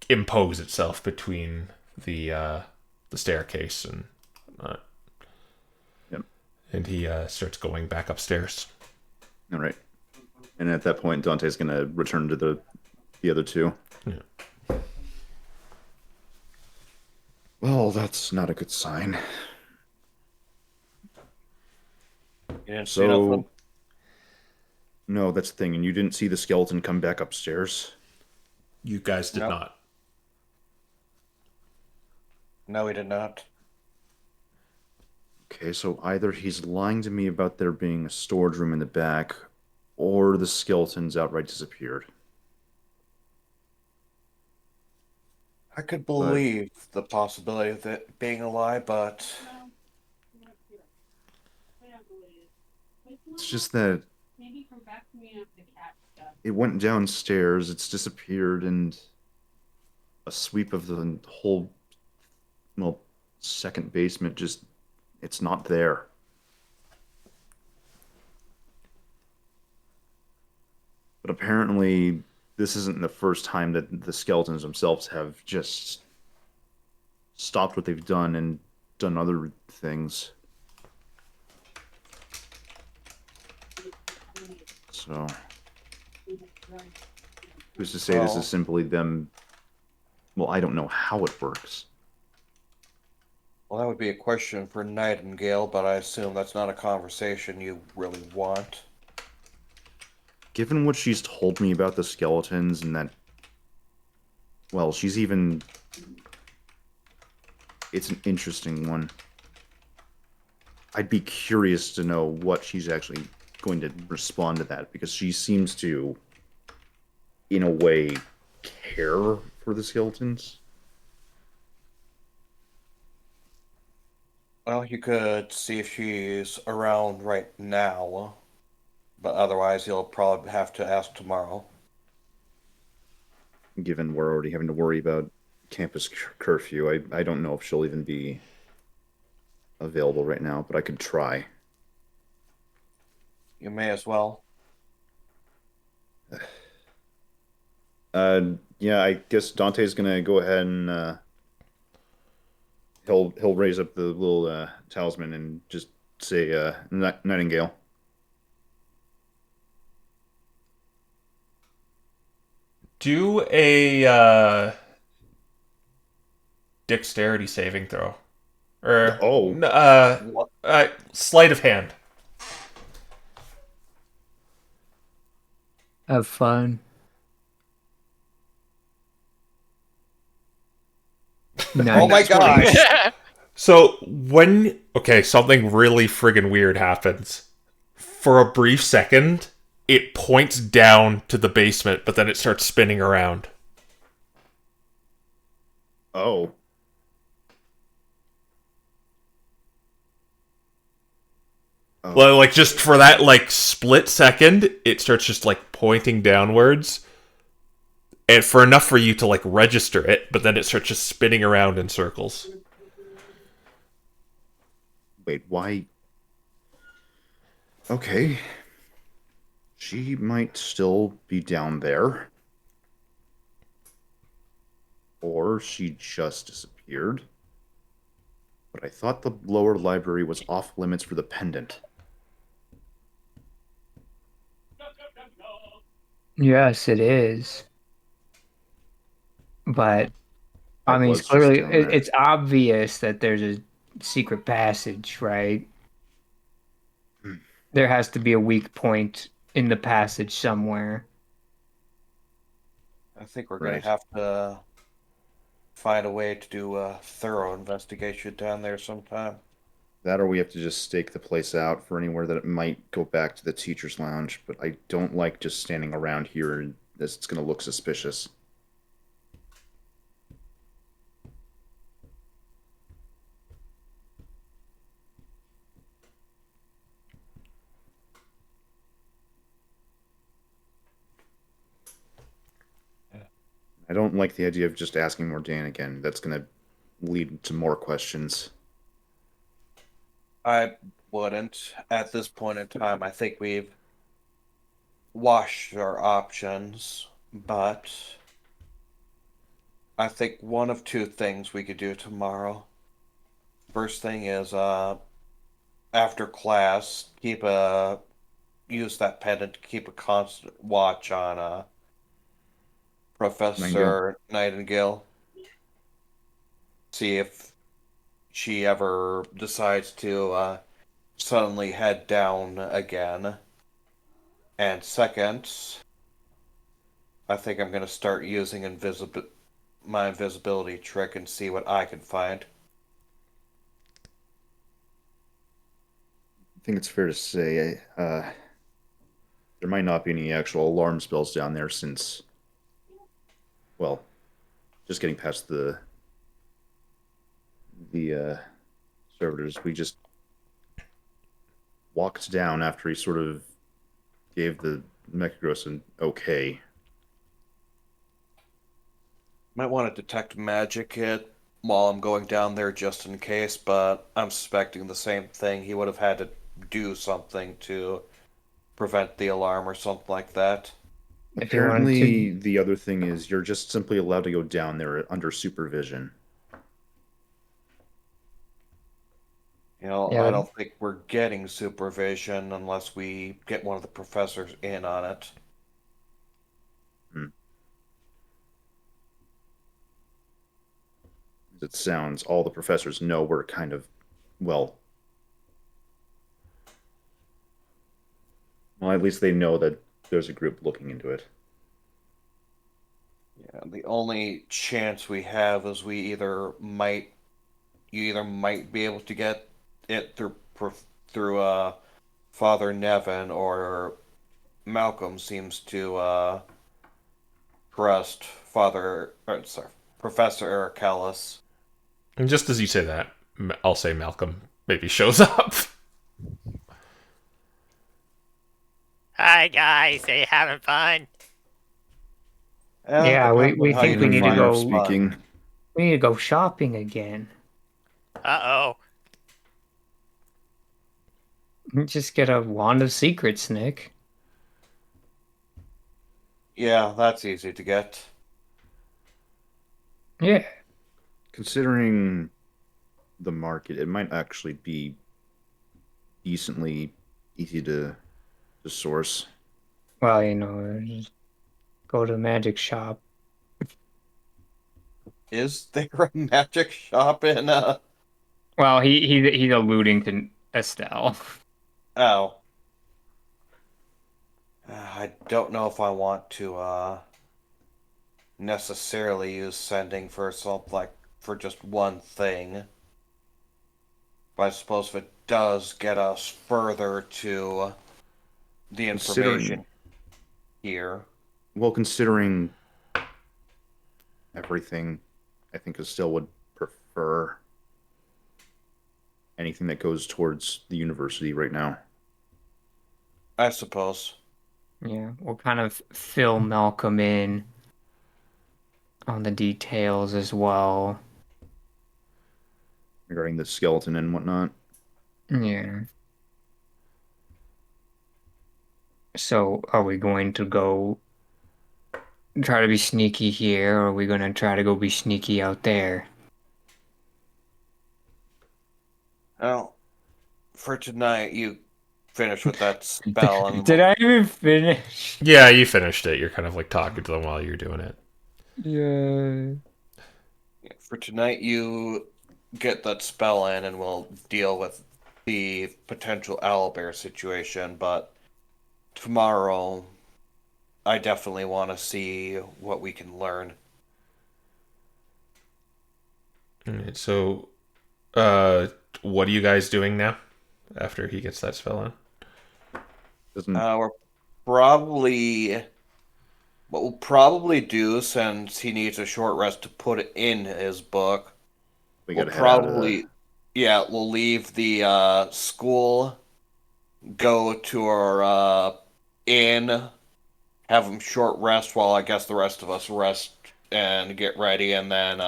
impose itself between the staircase and Yep. and he starts going back upstairs. All right. And at that point, Dante's going to return to the other two. Yeah. Well, that's not a good sign. You didn't see nothing? No, that's the thing. And you didn't see the skeleton come back upstairs? You guys did Nope. not. No, he did not. Okay, so either he's lying to me about there being a storage room in the back, or the skeleton's outright disappeared. I could believe the possibility of it being a lie, but It's just that it went downstairs, it's disappeared, and a sweep of the whole, well, second basement just, it's not there. But apparently, this isn't the first time that the skeletons themselves have just stopped what they've done and done other things. So, who's to say this is simply them? Well, I don't know how it works. well, that would be a question for Nightingale, but I assume that's not a conversation you really want. given what she's told me about the skeletons and that, well, she's even... It's an interesting one. I'd be curious to know what she's actually going to respond to that, because she seems to, in a way, care for the skeletons. Well, you could see if she's around right now, but otherwise you'll probably have to ask tomorrow. Given we're already having to worry about campus curfew, I don't know if she'll even be available right now, but I could try. You may as well. Yeah, I guess Dante's gonna go ahead and he'll raise up the little talisman and just say Nightingale. Do a dexterity saving throw. Or sleight of hand. Have fun. Oh my gosh! So something really friggin' weird happens. For a brief second, it points down to the basement, but then it starts spinning around. Oh. Well, like, just for that, like, split second, it starts just, like, pointing downwards. And for enough for you to, like, register it, but then it starts just spinning around in circles. Wait, why? Okay. She might still be down there. Or she just disappeared. But I thought the lower library was off limits for the pendant. Yes, it is. But I mean, was it's clearly just down there. it's obvious that there's a secret passage, right? There has to be a weak point in the passage somewhere. I think we're going Right. to have to find a way to do a thorough investigation down there sometime. That or we have to just stake the place out for anywhere that it might go back to the teacher's lounge, but I don't like just standing around here as it's going to look suspicious. I don't like the idea of just asking Mordan again. That's going to lead to more questions. I wouldn't. At this point in time, I think we've washed our options, but I think one of two things we could do tomorrow. First thing is, after class, use that pendant to keep a constant watch on Professor Nightingale. See if she ever decides to suddenly head down again. And second, I think I'm going to start using my invisibility trick and see what I can find. I think it's fair to say there might not be any actual alarm spells down there since, well, just getting past the servitors, we just walked down after he sort of gave the Mechagros an okay. Might want to detect magic hit while I'm going down there just in case, but I'm suspecting the same thing. He would have had to do something to prevent the alarm or something like that. If you wanted Apparently, the other thing is you're just simply allowed to go down there under supervision. You know, Yeah, I don't think we're getting supervision unless we get one of the professors in on it. As it sounds, all the professors know we're kind of, well, at least they know that there's a group looking into it. Yeah, the only chance we have is you either might be able to get it through Father Nevin, or Malcolm seems to trust Professor Eric Ellis. And just as you say that, I'll say Malcolm maybe shows up. Hi guys, are you having fun? Yeah, we think we need to go. Speaking. We need to go shopping again. Uh-oh. Just get a wand of secrets, Nick. Yeah, that's easy to get. Yeah. Considering the market, it might actually be decently easy to source. Well, just go to the magic shop. Is there a magic shop in Well, he's alluding to Estelle. Oh. I don't know if I want to necessarily use sending for for just one thing. But I suppose if it does get us further to the information here. Well, considering everything, I think Estelle would prefer anything that goes towards the university right now. I suppose. Yeah, we'll kind of fill Malcolm in on the details as well. Regarding the skeleton and whatnot. Yeah. So, are we going to go try to be sneaky here, or are we going to try to go be sneaky out there? Well, for tonight, you finish with that spell. And Did I even finish? Yeah, you finished it. You're kind of like talking to them while you're doing it. Yeah. For tonight, you get that spell in, and we'll deal with the potential owlbear situation. But tomorrow, I definitely want to see what we can learn. All right, so, what are you guys doing now after he gets that spell in? We're probably what we'll probably do, since he needs a short rest to put it in his book. We We'll gotta head out of probably, yeah, we'll leave the school, go to our inn, have him short rest while I guess the rest of us rest and get ready, and then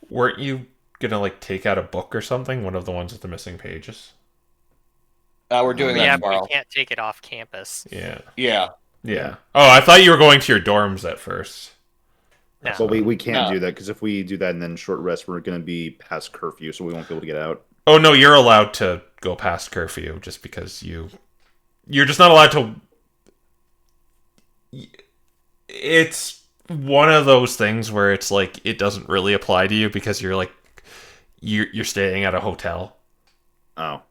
Weren't you gonna like take out a book or something? One of the ones with the missing pages. we're doing that Yeah, but tomorrow. we can't take it off campus. Yeah. Yeah. Yeah. Oh, I thought you were going to your dorms at first. No. Well, we can't No. do that, because if we do that and then short rest, we're going to be past curfew, so we won't be able to get out. Oh no, you're allowed to go past curfew just because you're just not allowed to. It's one of those things where it's like it doesn't really apply to you because you're like you're staying at a hotel. Oh.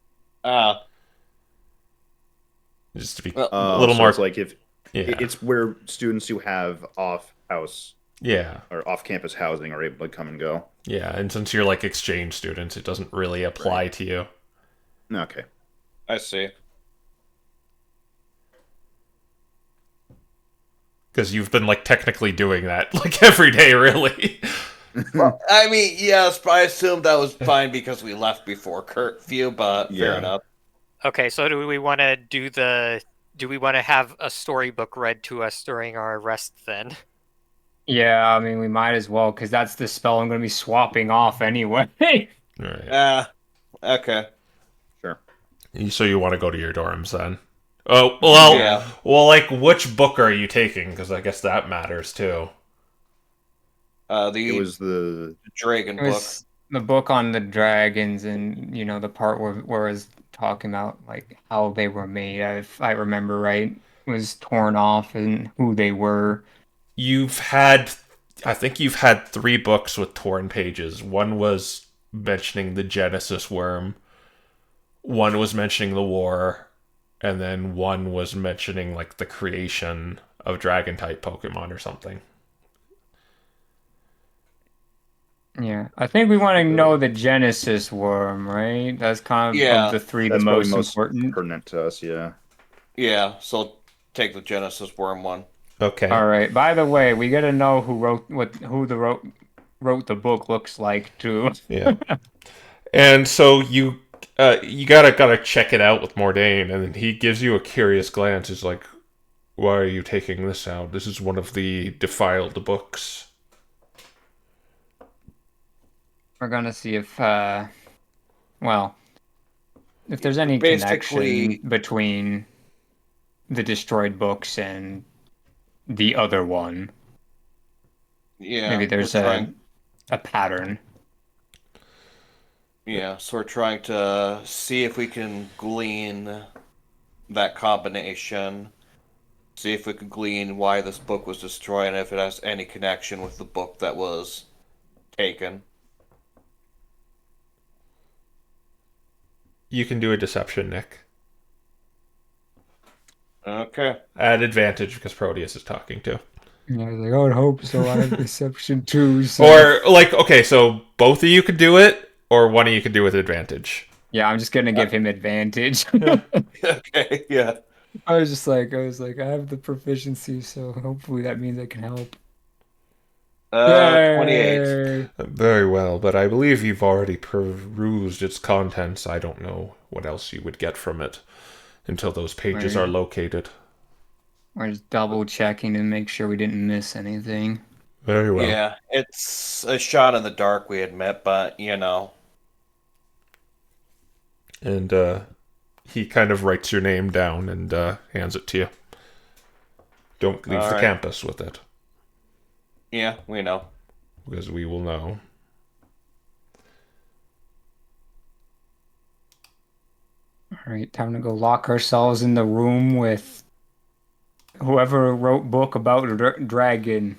Just to be Well, a little so more. it's like if Yeah. it's where students who have off-house Yeah. or off-campus housing are able to come and go. Yeah, and since you're like exchange students, it doesn't really apply to you. Okay. I see. Because you've been like technically doing that like every day, really. Well, I mean, yes, but I assumed that was fine because we left before curfew, but fair Yeah. enough. Okay, so do we want to do we want to have a storybook read to us during our rest then? Yeah, I mean, we might as well, because that's the spell I'm going to be swapping off anyway. Right. Okay. Sure. So you want to go to your dorms then? Oh well. Yeah. Well, like which book are you taking? Because I guess that matters too. It was the Dragon It book. was the book on the dragons, and the part where it's talking about like how they were made, if I remember right, was torn off and who they were. I think you've had 3 books with torn pages. One was mentioning the Genesis worm. One was mentioning the war, and then one was mentioning like the creation of dragon type Pokemon or something. Yeah, I think we want to know the Genesis worm, right? That's kind of Yeah, the three the That's probably most most important. pertinent to us. Yeah. yeah. So take the Genesis worm one. Okay. All right. By the way, we gotta know who wrote the book looks like too. Yeah. And so you gotta check it out with Mordain, and then he gives you a curious glance. He's like, "Why are you taking this out? This is one of the defiled books." We're gonna see if well, if there's any Basically, connection between the destroyed books and the other one. yeah, Maybe we're there's trying. a pattern. Yeah, so we're trying to see if we can glean that combination. See if we can glean why this book was destroyed and if it has any connection with the book that was taken. You can do a deception, Nick. Okay. At advantage because Proteus is talking too. Yeah, I was like, I would hope so. I have deception too. So. Or like, okay, so both of you could do it, or one of you could do it with advantage. Yeah, I'm just gonna give him advantage. Okay, yeah. I was like, I have the proficiency, so hopefully that means I can help. 28. Yay! Very well, but I believe you've already perused its contents. I don't know what else you would get from it until those pages Right. are located. We're just double checking to make sure we didn't miss anything. Very well. Yeah, it's a shot in the dark, we admit, but you know. And he kind of writes your name down and hands it to you. Don't leave All the right. campus with it, Yeah, we know. because we will know. All right, time to go lock ourselves in the room with whoever wrote book about dragon.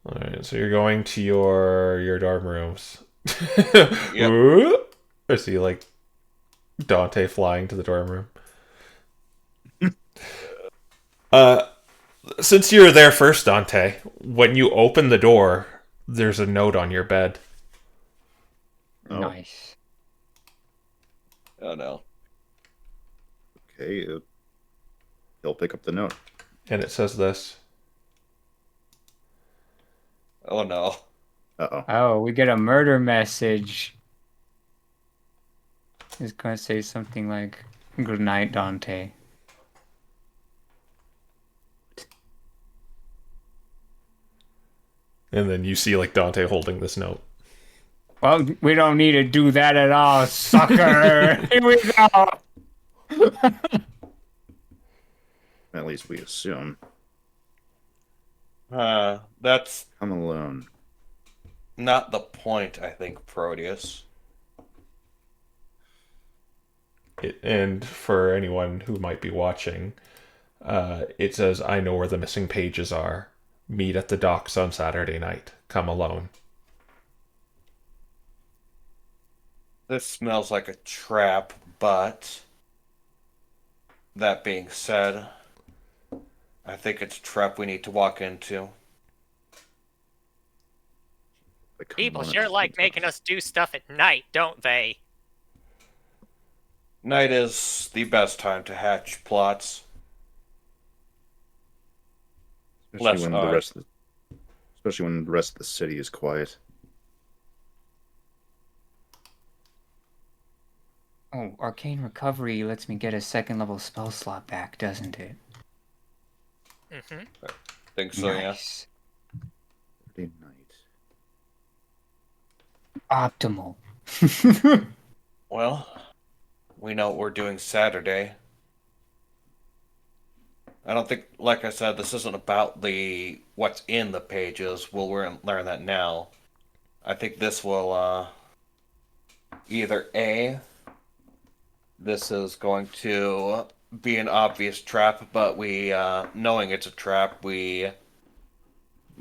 All right, so you're going to your dorm rooms. Yep. Ooh. I see like Dante flying to the dorm room. Since you were there first, Dante, when you open the door, there's a note on your bed. Oh. Nice. Oh no. Okay. He'll pick up the note. And it says this. Oh no. Uh-oh. Oh, we get a murder message. It's gonna say something like, "Good night, Dante." And then you see like Dante holding this note. Well, we don't need to do that at all, sucker. Here we go. At least we assume. That's I'm alone. not the point, I think, Proteus. And for anyone who might be watching, it says, "I know where the missing pages are. Meet at the docks on Saturday night. Come alone." This smells like a trap, but that being said, I think it's a trap we need to walk into. Like, People come on, sure it's like sometimes. making us do stuff at night, don't they? Night is the best time to hatch plots. Especially when less the odd. rest of especially when the rest of the city is quiet. Oh, Arcane Recovery lets me get a second level spell slot back, doesn't it? Mm-hmm. Think so, Nice. Saturday night. Optimal. yeah. Well, we know what we're doing Saturday. I don't think, like I said, this isn't about the what's in the pages. We'll learn that now. I think this will either A, this is going to be an obvious trap, but we, knowing it's a trap, we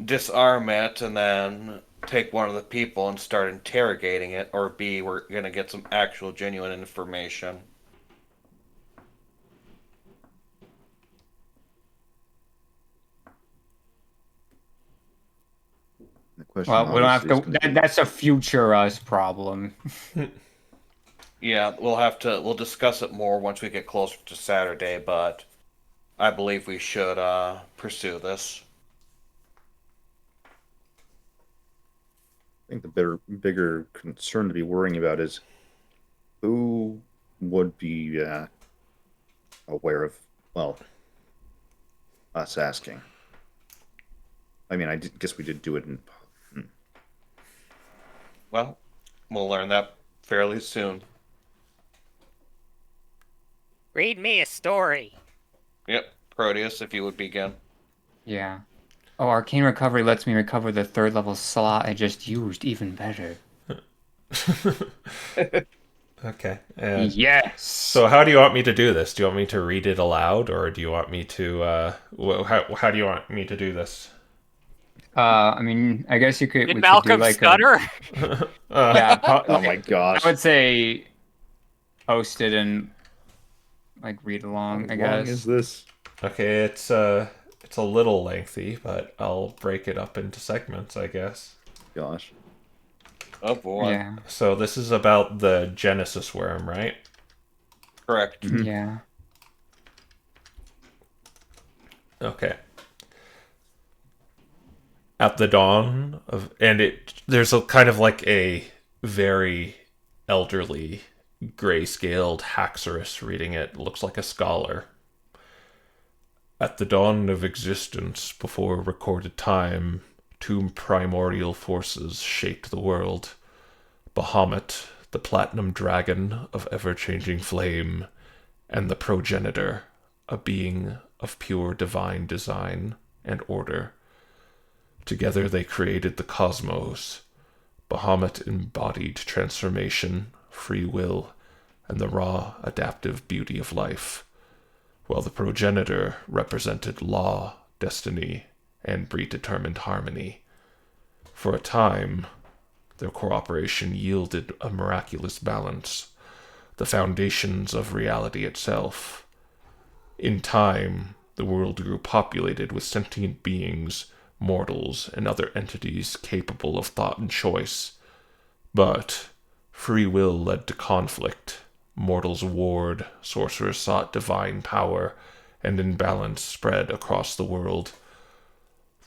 disarm it and then take one of the people and start interrogating it, or B, we're going to get some actual genuine information. The question Well, we don't have obviously is to. gonna be- That's a future us problem. Yeah, we'll discuss it more once we get closer to Saturday, but I believe we should pursue this. I think the bigger concern to be worrying about is who would be aware of, well, us asking. I mean, guess we did do it in. Well, we'll learn that fairly soon. Read me a story. Yep, Proteus, if you would begin. Yeah. Oh, Arcane Recovery lets me recover the 3rd level slot I just used even better. Okay. Yes. So how do you want me to do this? Do you want me to read it aloud, or do you want me to? How do you want me to do this? I mean, I guess we Did could do Malcolm like stutter? yeah. Oh my gosh! I would say post it and like read along. How I long guess. is this? Okay, it's a little lengthy, but I'll break it up into segments, I guess. Gosh. Oh boy. Yeah. So this is about the Genesis worm, right? Correct. Yeah. Okay. At the dawn of, there's a kind of like a very elderly, gray-scaled Haxorus reading it. Looks like a scholar. At the dawn of existence, before recorded time, 2 primordial forces shaped the world. Bahamut, the platinum dragon of ever-changing flame, and the progenitor, a being of pure divine design and order. Together they created the cosmos. Bahamut embodied transformation, free will, and the raw, adaptive beauty of life, while the progenitor represented law, destiny, and predetermined harmony. For a time, their cooperation yielded a miraculous balance, the foundations of reality itself. In time, the world grew populated with sentient beings, mortals, and other entities capable of thought and choice. But free will led to conflict. Mortals warred, sorcerers sought divine power, and imbalance spread across the world.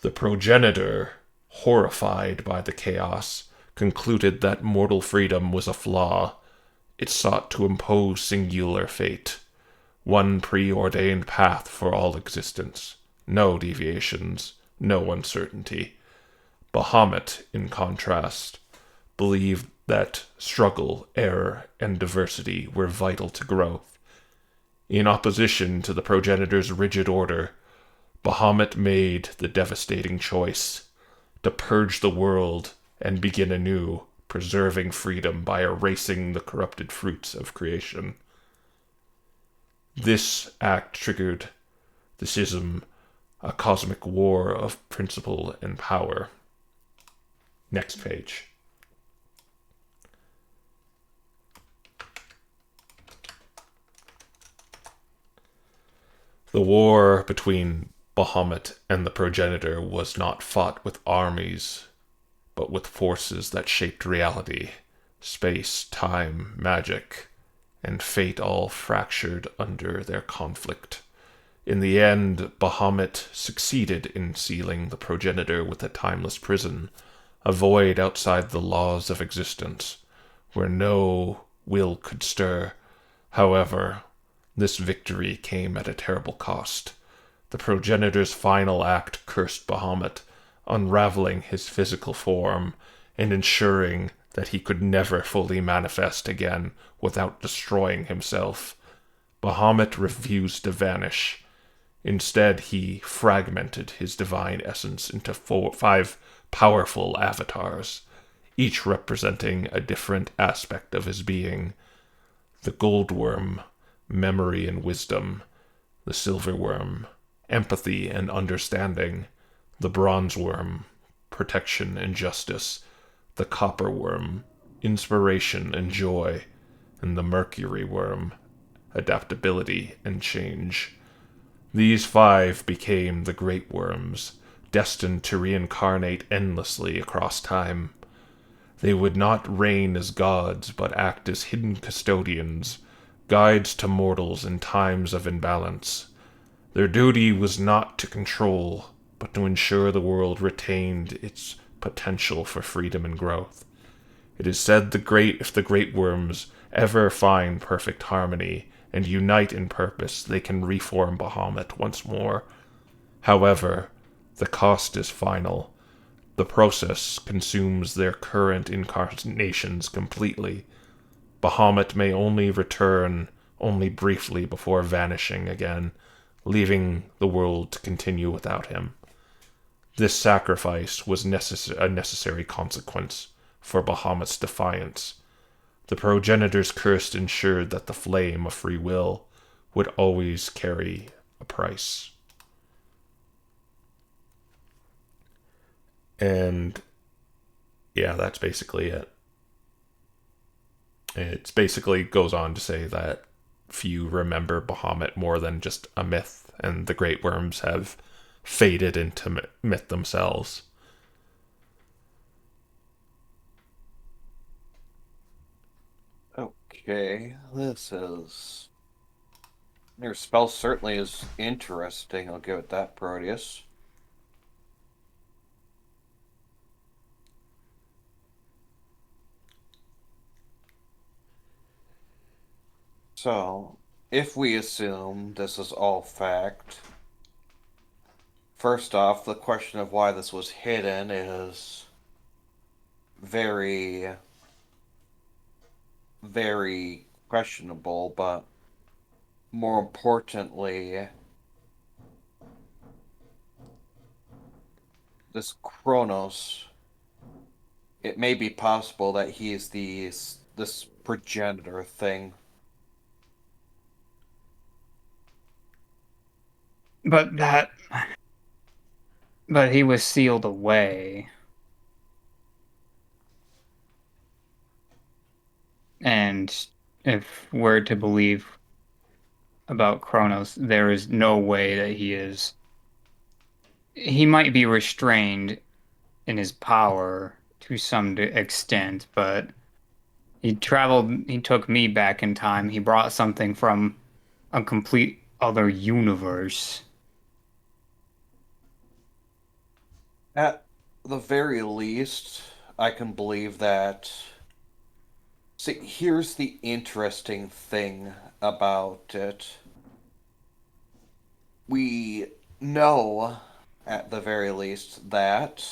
The progenitor, horrified by the chaos, concluded that mortal freedom was a flaw. It sought to impose singular fate, one preordained path for all existence, no deviations, no uncertainty. Bahamut, in contrast, believed that struggle, error, and diversity were vital to growth. In opposition to the progenitor's rigid order, Bahamut made the devastating choice to purge the world and begin anew, preserving freedom by erasing the corrupted fruits of creation. This act triggered the schism, a cosmic war of principle and power. Next page. The war between Bahamut and the progenitor was not fought with armies, but with forces that shaped reality, space, time, magic, and fate all fractured under their conflict. In the end, Bahamut succeeded in sealing the progenitor with a timeless prison, a void outside the laws of existence, where no will could stir. However, this victory came at a terrible cost. The progenitor's final act cursed Bahamut, unraveling his physical form and ensuring that he could never fully manifest again without destroying himself. Bahamut refused to vanish. Instead, he fragmented his divine essence into 5 powerful avatars, each representing a different aspect of his being. The gold worm, memory and wisdom; the silver worm, empathy and understanding; the bronze worm, protection and justice; the copper worm, inspiration and joy; and the mercury worm, adaptability and change. These 5 became the great worms, destined to reincarnate endlessly across time. They would not reign as gods, but act as hidden custodians, guides to mortals in times of imbalance. Their duty was not to control, but to ensure the world retained its potential for freedom and growth. It is said if the great worms ever find perfect harmony and unite in purpose, they can reform Bahamut once more. However, the cost is final. The process consumes their current incarnations completely. Bahamut may only return only briefly before vanishing again, leaving the world to continue without him. This sacrifice was a necessary consequence for Bahamut's defiance. The progenitor's curse ensured that the flame of free will would always carry a price. And yeah, that's basically it. It basically goes on to say that few remember Bahamut more than just a myth, and the great worms have faded into myth themselves. Okay, your spell certainly is interesting. I'll give it that, Proteus. So, if we assume this is all fact, first off, the question of why this was hidden is very, very questionable, but more importantly, this Kronos, it may be possible that he is this progenitor thing. But he was sealed away. And if we're to believe about Kronos, there is no way that he is. He might be restrained in his power to some extent, but he took me back in time. He brought something from a complete other universe. At the very least, I can believe that. See, here's the interesting thing about it. We know, at the very least, that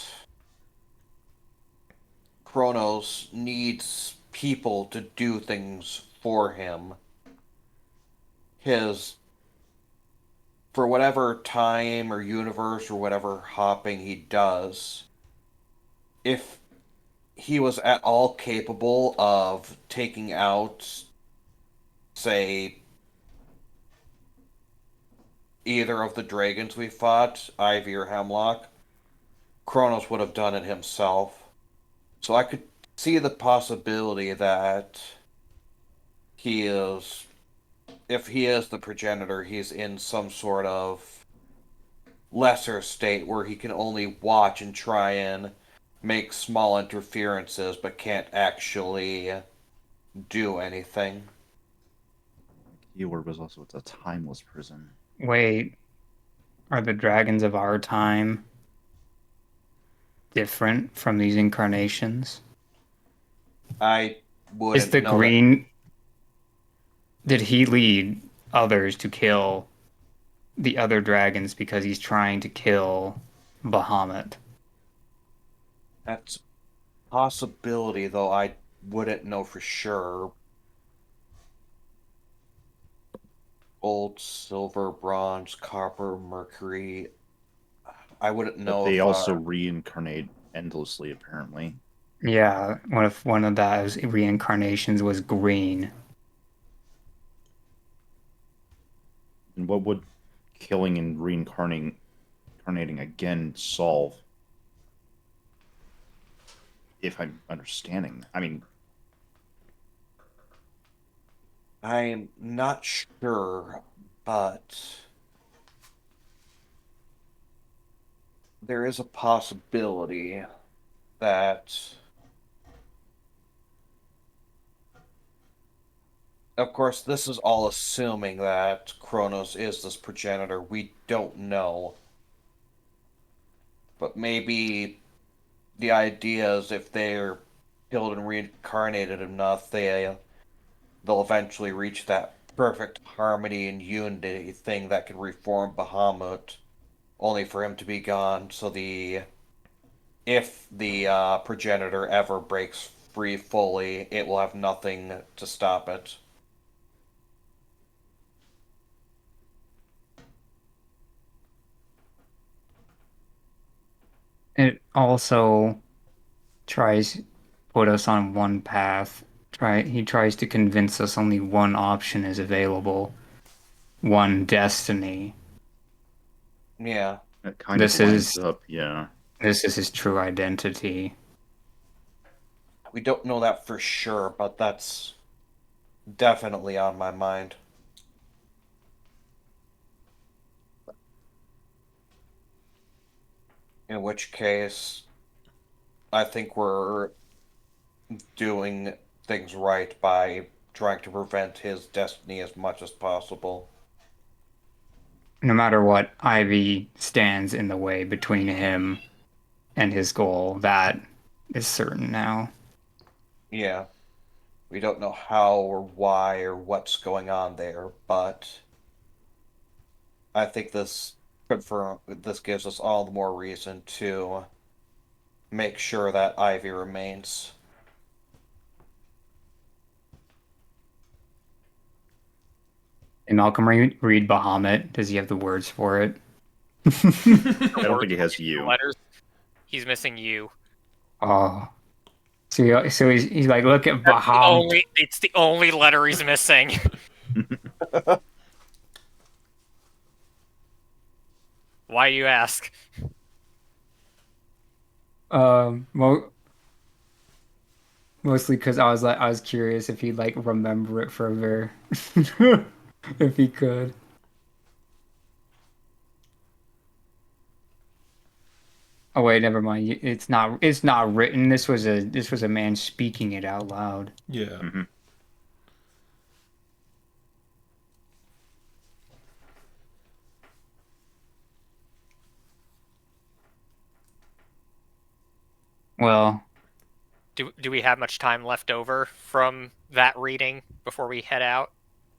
Kronos needs people to do things for him. For whatever time or universe or whatever hopping he does, if he was at all capable of taking out, say, either of the dragons we fought, Ivy or Hemlock, Kronos would have done it himself. So I could see the possibility that he is, if he is the progenitor, he's in some sort of lesser state where he can only watch and try and make small interferences but can't actually do anything. Keyword was also it's a timeless prison. Wait, are the dragons of our time different from these incarnations? I wouldn't Is the know green. Did he lead others to kill the other dragons because he's trying to kill Bahamut? that's a possibility, though I wouldn't know for sure. Gold, silver, bronze, copper, mercury. I wouldn't But know they if also reincarnate endlessly, apparently. Yeah, one of those reincarnations was green. And what would killing and reincarnating again solve? If I'm understanding. I mean, I'm not sure, but there is a possibility that, of course, this is all assuming that Kronos is this progenitor. We don't know. But maybe the idea is if they're killed and reincarnated enough, they'll eventually reach that perfect harmony and unity thing that can reform Bahamut, only for him to be gone. So if the progenitor ever breaks free fully, it will have nothing to stop it. It also tries put us on one path. He tries to convince us only one option is available, one destiny. Yeah. That kind This of lines is- up, yeah. This is his true identity. We don't know that for sure, but that's definitely on my mind. In which case, I think we're doing things right by trying to prevent his destiny as much as possible. No matter what, Ivy stands in the way between him and his goal. That is certain now. Yeah. We don't know how or why or what's going on there, but I think this gives us all the more reason to make sure that Ivy remains. And Malcolm read Bahamut. Does he have the words for it? I don't think it has you. Letters. He's missing you. Oh. So he's like, look at Bahamut. It's the only letter he's missing. Why you ask? Mostly because I was curious if he'd like remember it further, if he could. Oh wait, never mind. It's not written. This was a man speaking it out loud. Yeah. Mm-hmm. Well, Do we have much time left over from that reading before we head out?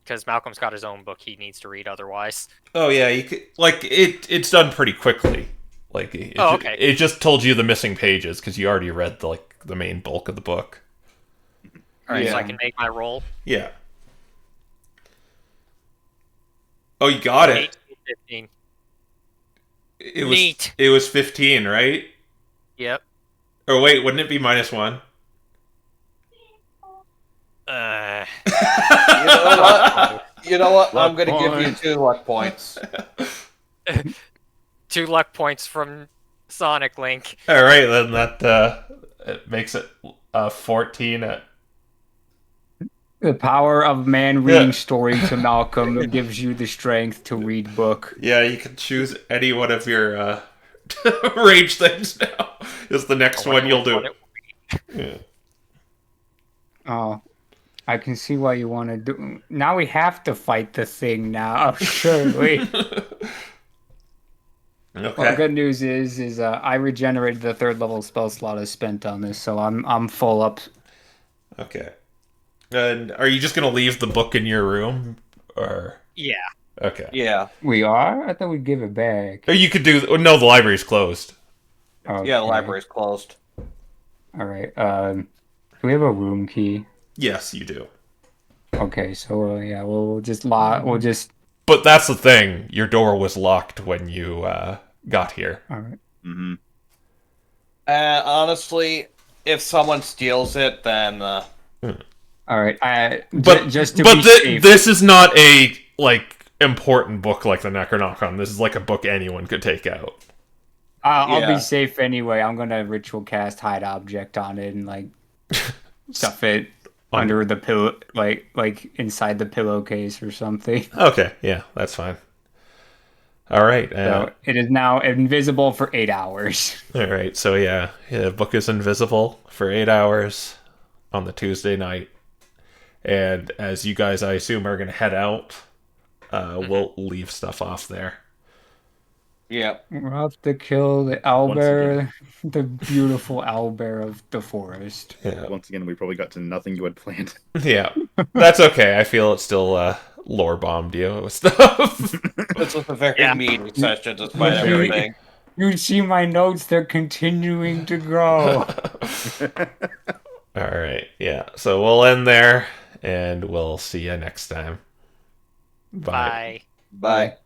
Because Malcolm's got his own book he needs to read otherwise. Oh yeah, you could, like it's done pretty quickly. Like okay. It just told you the missing pages because you already read the main bulk of the book. All right, so Yeah. I can make my roll. Yeah. Oh, you got it. 15. It was Neat. It was 15, right? Yep. Or wait, wouldn't it be -1? You know what? You know what? I'm Luck going to give you point. 2 luck points. 2 luck points from Sonic Link. All right, then that it makes it 14. the power of man reading Yeah. story to Malcolm gives you the strength to read book. Yeah, you can choose any one of your rage things now. Is the next one you'll do. Yeah. Oh, I can see why you want to do. Now we have to fight the thing now. Surely. Okay. Well, the good news is I regenerated the 3rd level spell slot I spent on this, so I'm full up. Okay. And are you just gonna leave the book in your room, or Yeah. okay? Yeah. We are? I thought we'd give it back. Or you could do. Oh, no, the library's closed. Okay. Yeah, the library's closed. All right. Do we have a room key? Yes, you do. Okay, so yeah, we'll just lock. We'll just. But that's the thing. Your door was locked when you got here. All right. Mm-hmm. Honestly, if someone steals it, then All right. But just to but be safe. this is not a important book like the Necronomicon. This is like a book anyone could take out. I'll Yeah. be safe anyway. I'm gonna ritual cast hide object on it and like stuff it under the pillow, like inside the pillowcase or something. Okay, yeah, that's fine. All right. So it is now invisible for 8 hours. All right. So yeah, the book is invisible for 8 hours on the Tuesday night, and as you guys, I assume, are going to head out, we'll leave stuff off there. Yep. We'll have to kill the owlbear, the beautiful owlbear of the forest. Yeah. Once again, we probably got to nothing you had planned. Yeah. That's okay. I feel it still lore bombed you with stuff. This was a very Yeah. meaty session, despite You- everything. You see my notes, they're continuing to grow. All right. Yeah. So we'll end there, and we'll see you next time. Bye. Bye. Bye.